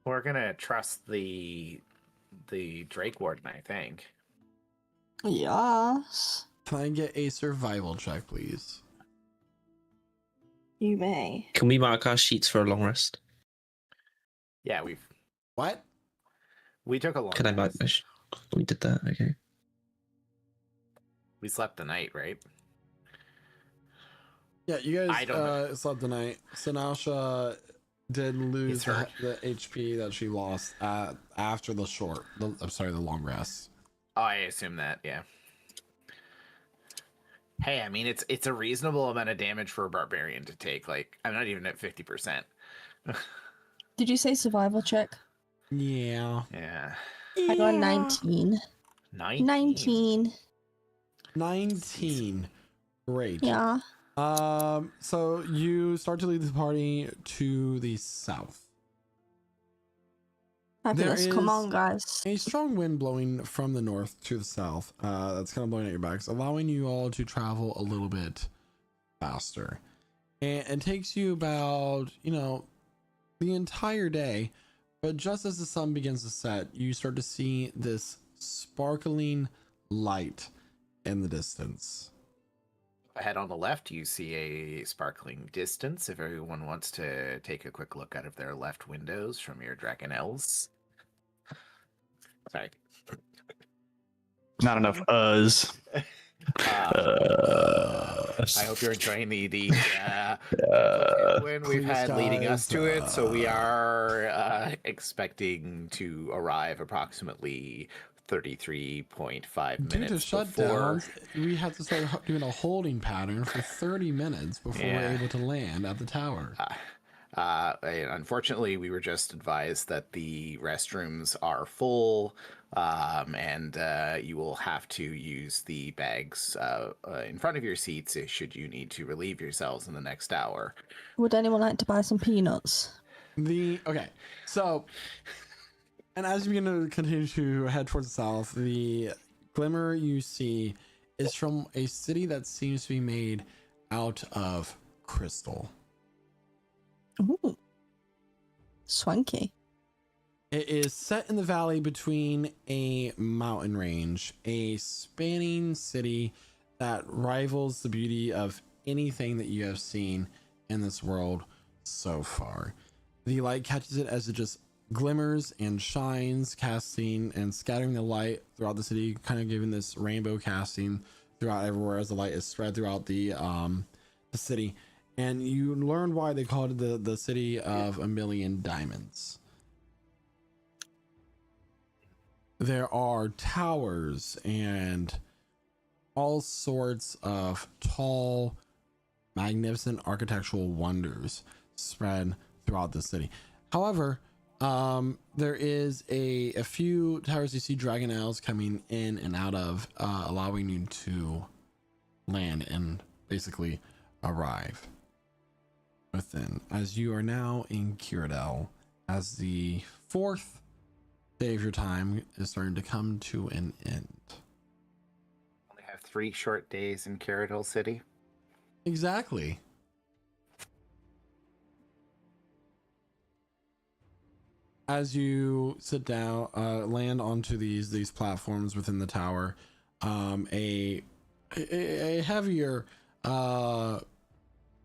Speaker 2: We're gonna trust the Drake Warden, I think.
Speaker 5: Yes.
Speaker 1: Can I get a survival check, please?
Speaker 5: You may.
Speaker 4: Can we mark our sheets for a long rest?
Speaker 2: Yeah,
Speaker 1: What?
Speaker 2: We took a long
Speaker 4: Can I mark
Speaker 2: rest.
Speaker 4: We did that, okay.
Speaker 2: We slept the night, right?
Speaker 1: Yeah, you
Speaker 2: I
Speaker 1: guys
Speaker 2: don't know.
Speaker 1: slept the night. Sinasha did lose the HP that she lost after the long rest.
Speaker 2: Oh, I assume that, yeah. Hey, I mean, it's a reasonable amount of damage for a barbarian to take. Like, I'm not even at 50%.
Speaker 5: Did you say survival check?
Speaker 1: Yeah.
Speaker 2: Yeah.
Speaker 5: I got a 19. 19.
Speaker 1: 19. Great.
Speaker 5: Yeah.
Speaker 1: So you start to lead the party to the south.
Speaker 5: Fabulous. Come on, guys.
Speaker 1: A strong wind blowing from the north to the south. That's kind of blowing at your backs, allowing you all to travel a little bit faster. And it takes you about, the entire day. But just as the sun begins to set, you start to see this sparkling light in the distance.
Speaker 2: Ahead on the left, you see a sparkling distance. If everyone wants to take a quick look out of their left windows from your Dragonelles. Sorry.
Speaker 9: Not enough
Speaker 2: I hope you're enjoying the when we've had leading us to it. So we are expecting to arrive approximately 33.5
Speaker 1: Due
Speaker 2: minutes
Speaker 1: to shutdowns, we had to start doing a holding pattern for 30 minutes before we're able to land at the tower.
Speaker 2: Unfortunately, we were just advised that the restrooms are full, and you will have to use the bags in front of your seats should you need to relieve yourselves in the next hour.
Speaker 5: Would anyone like to buy some peanuts?
Speaker 1: So, and as you begin to continue to head towards the south, the glimmer you see is from a city that seems to be made out of crystal.
Speaker 5: Ooh. Swanky.
Speaker 1: It is set in the valley between a mountain range, a spanning city that rivals the beauty of anything that you have seen in this world so far. The light catches it as it just glimmers and shines, casting and scattering the light throughout the city, kind of giving this rainbow casting throughout everywhere as the light is spread throughout the city. And you learn why they called it the city of a million diamonds. There are towers and all sorts of tall, magnificent architectural wonders spread throughout the city. However, there is a few towers you see Dragonelles coming in and out of, allowing you to land and basically arrive within, as you are now in Cyrodiil, as the 4th day of your time is starting to come to an end.
Speaker 2: Only have 3 short days in Cyrodiil City.
Speaker 1: Exactly. As you sit down, land onto these platforms within the tower, a A heavier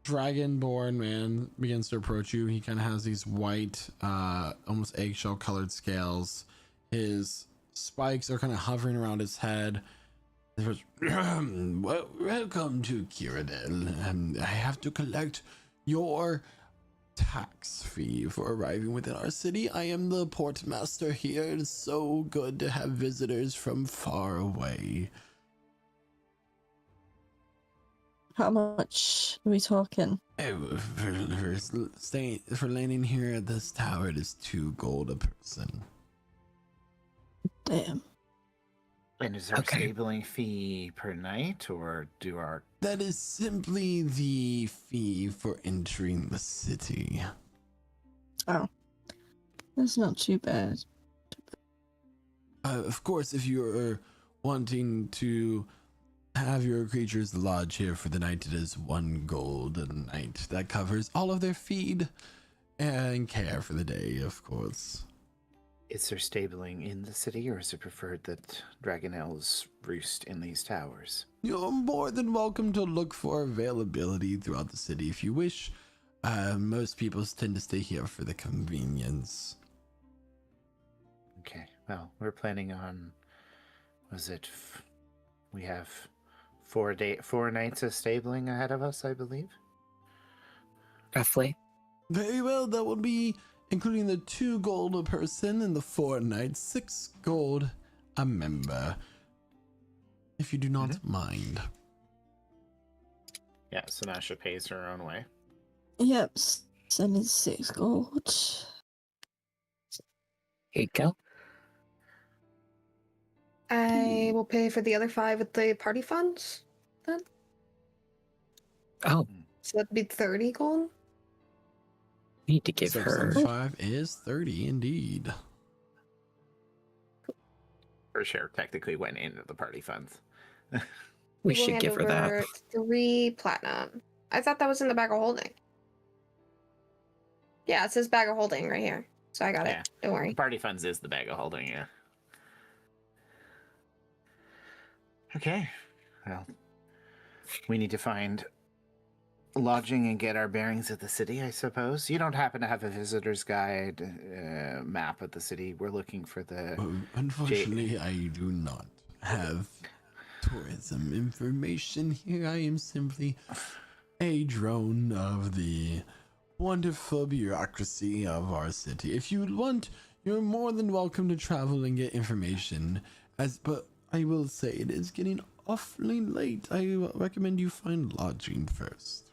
Speaker 1: dragonborn man begins to approach you. He kind of has these white, almost eggshell colored scales. His spikes are kind of hovering around his head. He goes, welcome to Cyrodiil. I have to collect your tax fee for arriving within our city. I am the port master here. It is so good to have visitors from far away.
Speaker 5: How much are we talking?
Speaker 1: Oh, for landing here at this tower, it is 2 gold a person.
Speaker 5: Damn.
Speaker 2: And is there a stabling fee per night, or do our...
Speaker 1: That is simply the fee for entering the city.
Speaker 5: Oh. That's not too bad.
Speaker 1: Of course, if you're wanting to have your creatures lodge here for the night, it is 1 gold a night. That covers all of their feed and care for the day, of course.
Speaker 2: Is there stabling in the city, or is it preferred that dragon elves roost in these towers?
Speaker 1: You're more than welcome to look for availability throughout the city if you wish. Most people tend to stay here for the convenience.
Speaker 2: Okay, well, we're planning on... we have 4 nights of stabling ahead of us, I believe?
Speaker 6: Roughly.
Speaker 1: Very well, that will be including the 2 gold a person and the 4 nights, 6 gold a member, if you do not mind.
Speaker 2: Yeah, Sinasha pays her own way.
Speaker 5: Yep, send me 6 gold.
Speaker 6: Here you go.
Speaker 7: I will pay for the other 5 with the party funds, then.
Speaker 6: Oh.
Speaker 7: So that'd be 30 gold?
Speaker 6: Need to give her...
Speaker 1: 5 is 30 indeed.
Speaker 2: Her share technically went into the party funds.
Speaker 6: We
Speaker 7: We'll
Speaker 6: should
Speaker 7: hand
Speaker 6: give her that.
Speaker 7: over 3 platinum. I thought that was in the bag of holding. Yeah, it says bag of holding right here. So I got it. Don't worry.
Speaker 2: Party funds is the bag of holding, yeah. Okay. Well, we need to find lodging and get our bearings of the city, I suppose. You don't happen to have a visitor's guide map of the city. We're looking for the...
Speaker 1: Unfortunately, I do not have tourism information here. I am simply a drone of the wonderful bureaucracy of our city. If you want, you're more than welcome to travel and get information. But I will say it is getting awfully late. I recommend you find lodging first.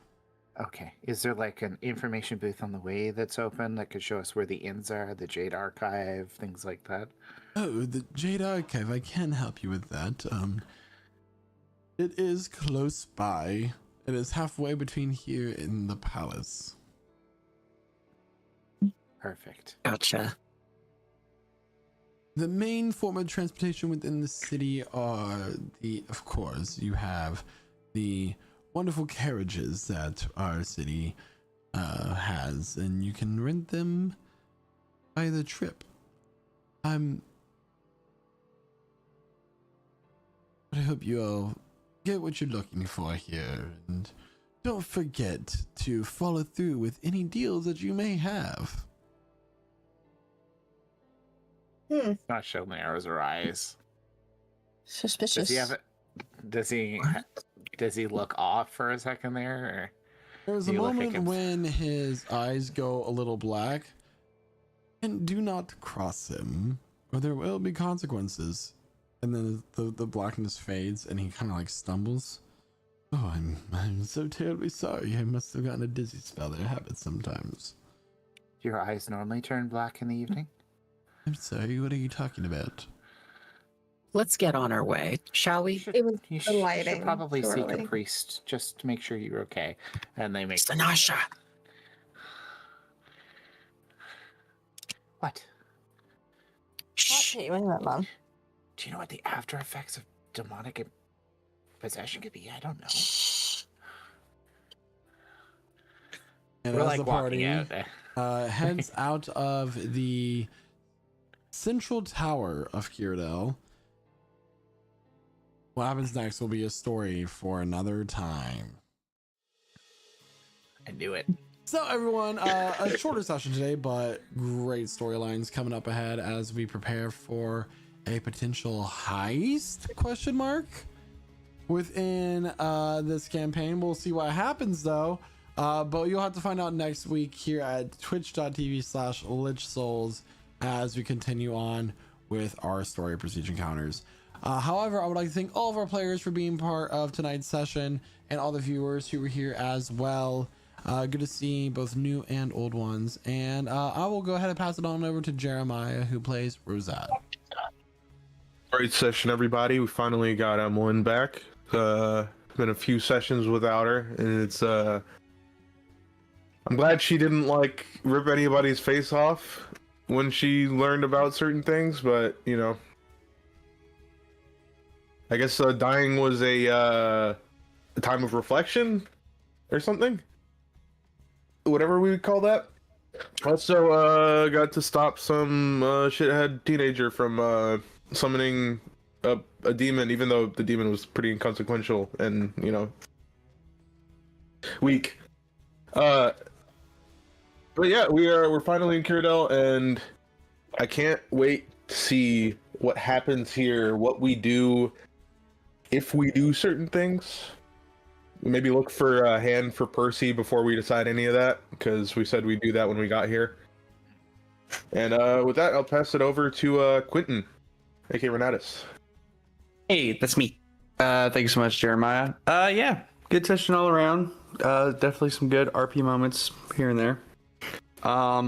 Speaker 2: Okay. Is there like an information booth on the way that's open that could show us where the inns are, the Jade Archive, things like that?
Speaker 1: Oh, the Jade Archive. I can help you with that. It is close by. It is halfway between here and the palace.
Speaker 2: Perfect.
Speaker 6: Gotcha.
Speaker 1: The main form of transportation within the city are of course, you have the wonderful carriages that our city has, and you can rent them by the trip. But I hope you all get what you're looking for here, and don't forget to follow through with any deals that you may have.
Speaker 2: Not Shell narrows her eyes.
Speaker 5: Suspicious.
Speaker 2: Does he look off for a second there? Or
Speaker 1: there's a moment when his eyes go a little black, and do not cross him, or there will be consequences. And then the blackness fades, and he kind of like stumbles. Oh, I'm so terribly sorry. I must have gotten a dizzy spell. That happens sometimes.
Speaker 2: Your eyes normally turn black in the evening?
Speaker 1: I'm sorry, what are you talking about?
Speaker 6: Let's get on our way, shall we?
Speaker 7: It was
Speaker 2: You
Speaker 7: the lighting.
Speaker 2: should probably seek a
Speaker 7: surely.
Speaker 2: priest just to make sure you're okay. And they make...
Speaker 6: Sinasha!
Speaker 2: What?
Speaker 5: Shh. You in that, man.
Speaker 2: Do you know what the after effects of demonic possession could be? I don't know.
Speaker 1: And
Speaker 2: We're
Speaker 1: as
Speaker 2: like
Speaker 1: the
Speaker 2: walking
Speaker 1: party
Speaker 2: out.
Speaker 1: heads out of the central tower of Cyrodiil, What happens next will be a story for another time.
Speaker 2: I knew it.
Speaker 1: So everyone, a shorter session today, but great storylines coming up ahead as we prepare for a potential heist, question mark, within this campaign. We'll see what happens though, but you'll have to find out next week here at twitch.tv/lichsouls as we continue on with our story of Prestige Encounters. However, I would like to thank all of our players for being part of tonight's session and all the viewers who were here as well. Good to see both new and old ones. And I will go ahead and pass it on over to Jeremiah, who plays Rosette.
Speaker 3: Great session, everybody. We finally got Emlyn back. Been a few sessions without her, and it's I'm glad she didn't like rip anybody's face off when she learned about certain things, but you know, I guess dying was a time of reflection or something, whatever we would call that. Also got to stop some shithead teenager from summoning a demon, even though the demon was pretty inconsequential and, you know, weak. But yeah, we're finally in Cyrodiil, and I can't wait to see what happens here, what we do if we do certain things. Maybe look for a hand for Percy before we decide any of that, because we said we'd do that when we got here. And with that, I'll pass it over to Quentin, aka Renatus.
Speaker 9: Hey, that's me. Thank you so much, Jeremiah. Yeah, good session all around. Definitely some good RP moments here and there. I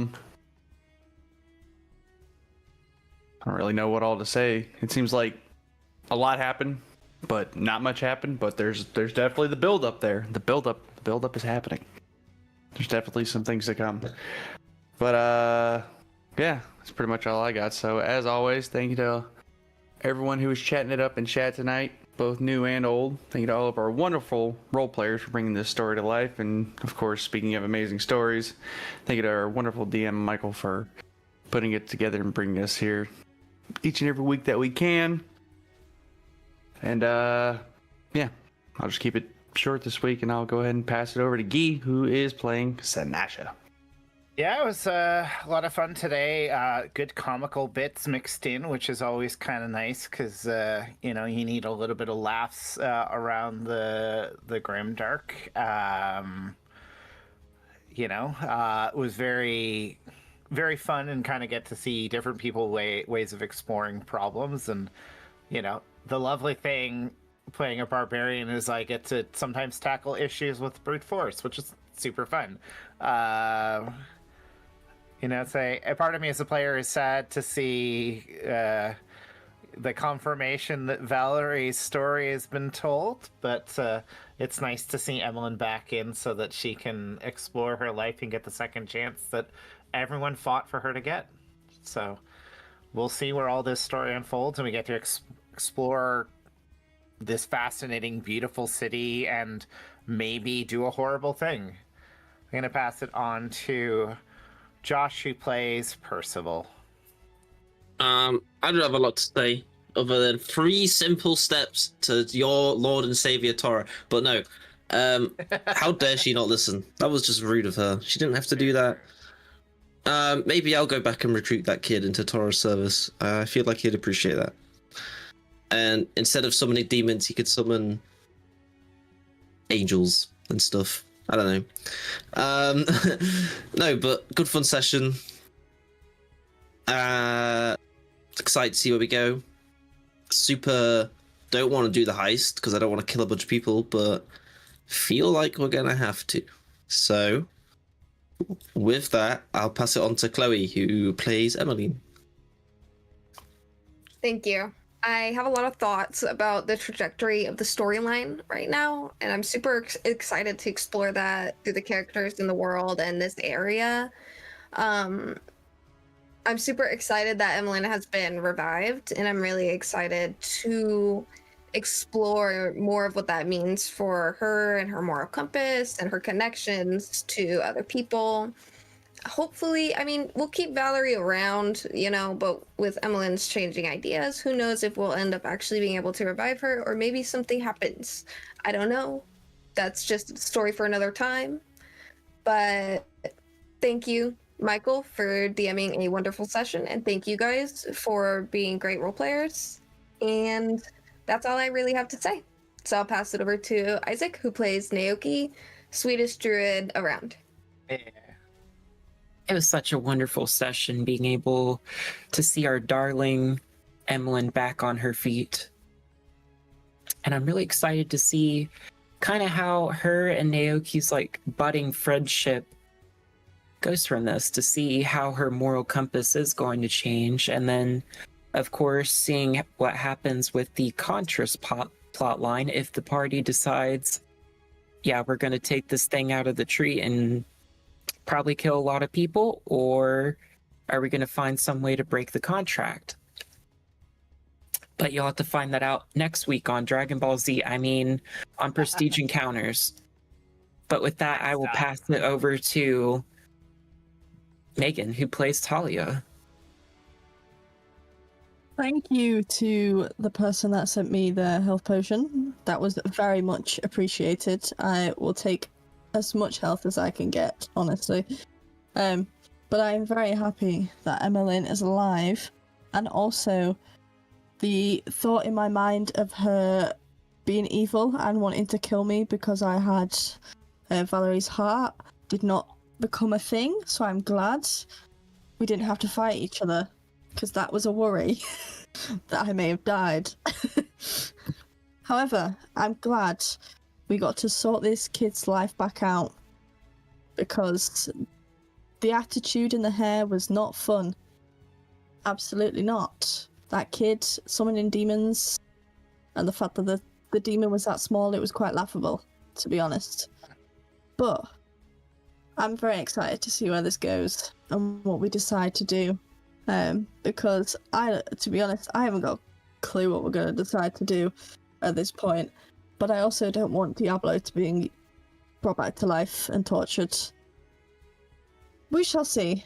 Speaker 9: don't really know what all to say. It seems like a lot happened, but not much happened. But there's definitely the build up there. The build up is happening. There's definitely some things to come. But yeah, that's pretty much all I got. So as always, thank you to everyone who was chatting it up in chat tonight, both new and old. Thank you to all of our wonderful role players for bringing this story to life. And of course, speaking of amazing stories, thank you to our wonderful DM Michael for putting it together and bringing us here each and every week that we can. And yeah, I'll just keep it short this week, and I'll go ahead and pass it over to Guy, who is playing Sanasha.
Speaker 2: Yeah, it was a lot of fun today. Good comical bits mixed in, which is always kind of nice because you know, you need a little bit of laughs around the grimdark. You know, it was very, very fun, and kind of get to see different people ways of exploring problems. And you know, the lovely thing playing a barbarian is I get to sometimes tackle issues with brute force, which is super fun. You know, say a part of me as a player is sad to see the confirmation that Valerie's story has been told, but it's nice to see Emlyn back in so that she can explore her life and get the second chance that everyone fought for her to get. So we'll see where all this story unfolds, and we get to explore this fascinating, beautiful city and maybe do a horrible thing. I'm going to pass it on to Josh, who plays Percival.
Speaker 4: I don't have a lot to say other than 3 simple steps to your Lord and Savior Tora. But no, how dare she not listen? That was just rude of her. She didn't have to do that. Maybe I'll go back and recruit that kid into Tora's service. I feel like he'd appreciate that. And instead of summoning demons, he could summon angels and stuff. I don't know. No, but good fun session. Excited to see where we go. Super don't want to do the heist because I don't want to kill a bunch of people, but feel like we're gonna have to. So with that, I'll pass it on to Chloe, who plays Emmeline.
Speaker 7: Thank you. I have a lot of thoughts about the trajectory of the storyline right now, and I'm super excited to explore that through the characters in the world and this area. I'm super excited that Emmeline has been revived, and I'm really excited to explore more of what that means for her and her moral compass and her connections to other people. hopefully, I mean, we'll keep Valerie around, you know, but with Emmeline's changing ideas, who knows if we'll end up actually being able to revive her, or maybe something happens. I don't know. That's just a story for another time. But thank you, Michael, for DMing a wonderful session, and thank you guys for being great role players. And that's all I really have to say. So I'll pass it over to Isaac, who plays Naoki, Swedish druid around.
Speaker 6: It was such a wonderful session, being able to see our darling Emmeline back on her feet. And I'm really excited to see kind of how her and Naoki's like budding friendship goes from this, to see how her moral compass is going to change. And then, of course, seeing what happens with the Contras plot line if the party decides, yeah, we're going to take this thing out of the tree and probably kill a lot of people, or are we going to find some way to break the contract? But you'll have to find that out next week on Dragon Ball Z. I mean, on Prestige Encounters. But with that, I will pass it over to Megan, who plays Talia.
Speaker 5: Thank you to the person that sent me the health potion. That was very much appreciated. I will take as much health as I can get, honestly. But I'm very happy that Emmeline is alive, and also the thought in my mind of her being evil and wanting to kill me because I had Valerie's heart did not become a thing, so I'm glad we didn't have to fight each other, because that was a worry that I may have died. However, I'm glad we got to sort this kid's life back out, because the attitude in the hair was not fun. Absolutely not. That kid summoning demons, and the fact that the demon was that small, it was quite laughable, to be honest. But I'm very excited to see where this goes and what we decide to do. Because to be honest, I haven't got a clue what we're going to decide to do at this point. But I also don't want Diablo to be brought back to life and tortured. We shall see.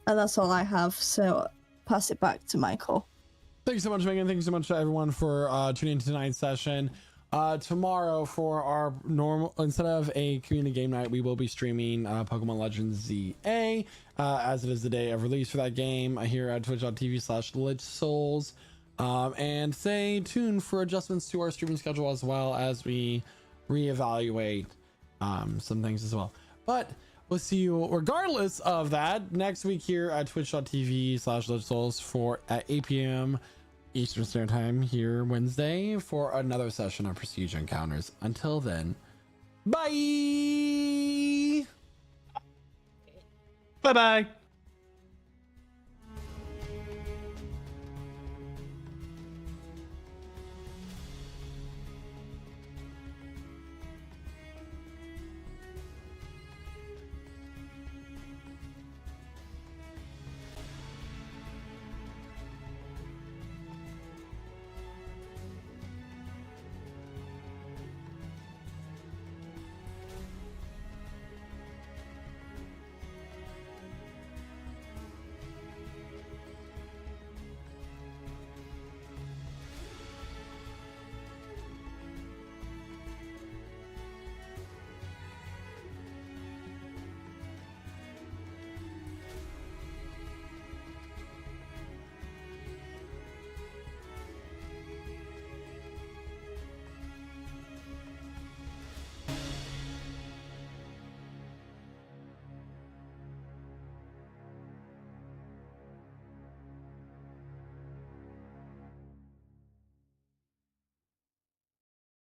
Speaker 5: And that's all I have, so pass it back to Michael.
Speaker 1: Thank you so much, Megan. Thank you so much to everyone for tuning into tonight's session. Tomorrow, for our normal, instead of a community game night, we will be streaming Pokemon Legends ZA, as it is the day of release for that game here at twitch.tv/LichSouls. And stay tuned for adjustments to our streaming schedule, as well as we reevaluate some things as well. But we'll see you regardless of that next week here at twitch.tv/LichSouls for at 8 p.m. Eastern Standard Time here Wednesday for another session of Prestige Encounters. Until then, bye.
Speaker 9: Bye-bye.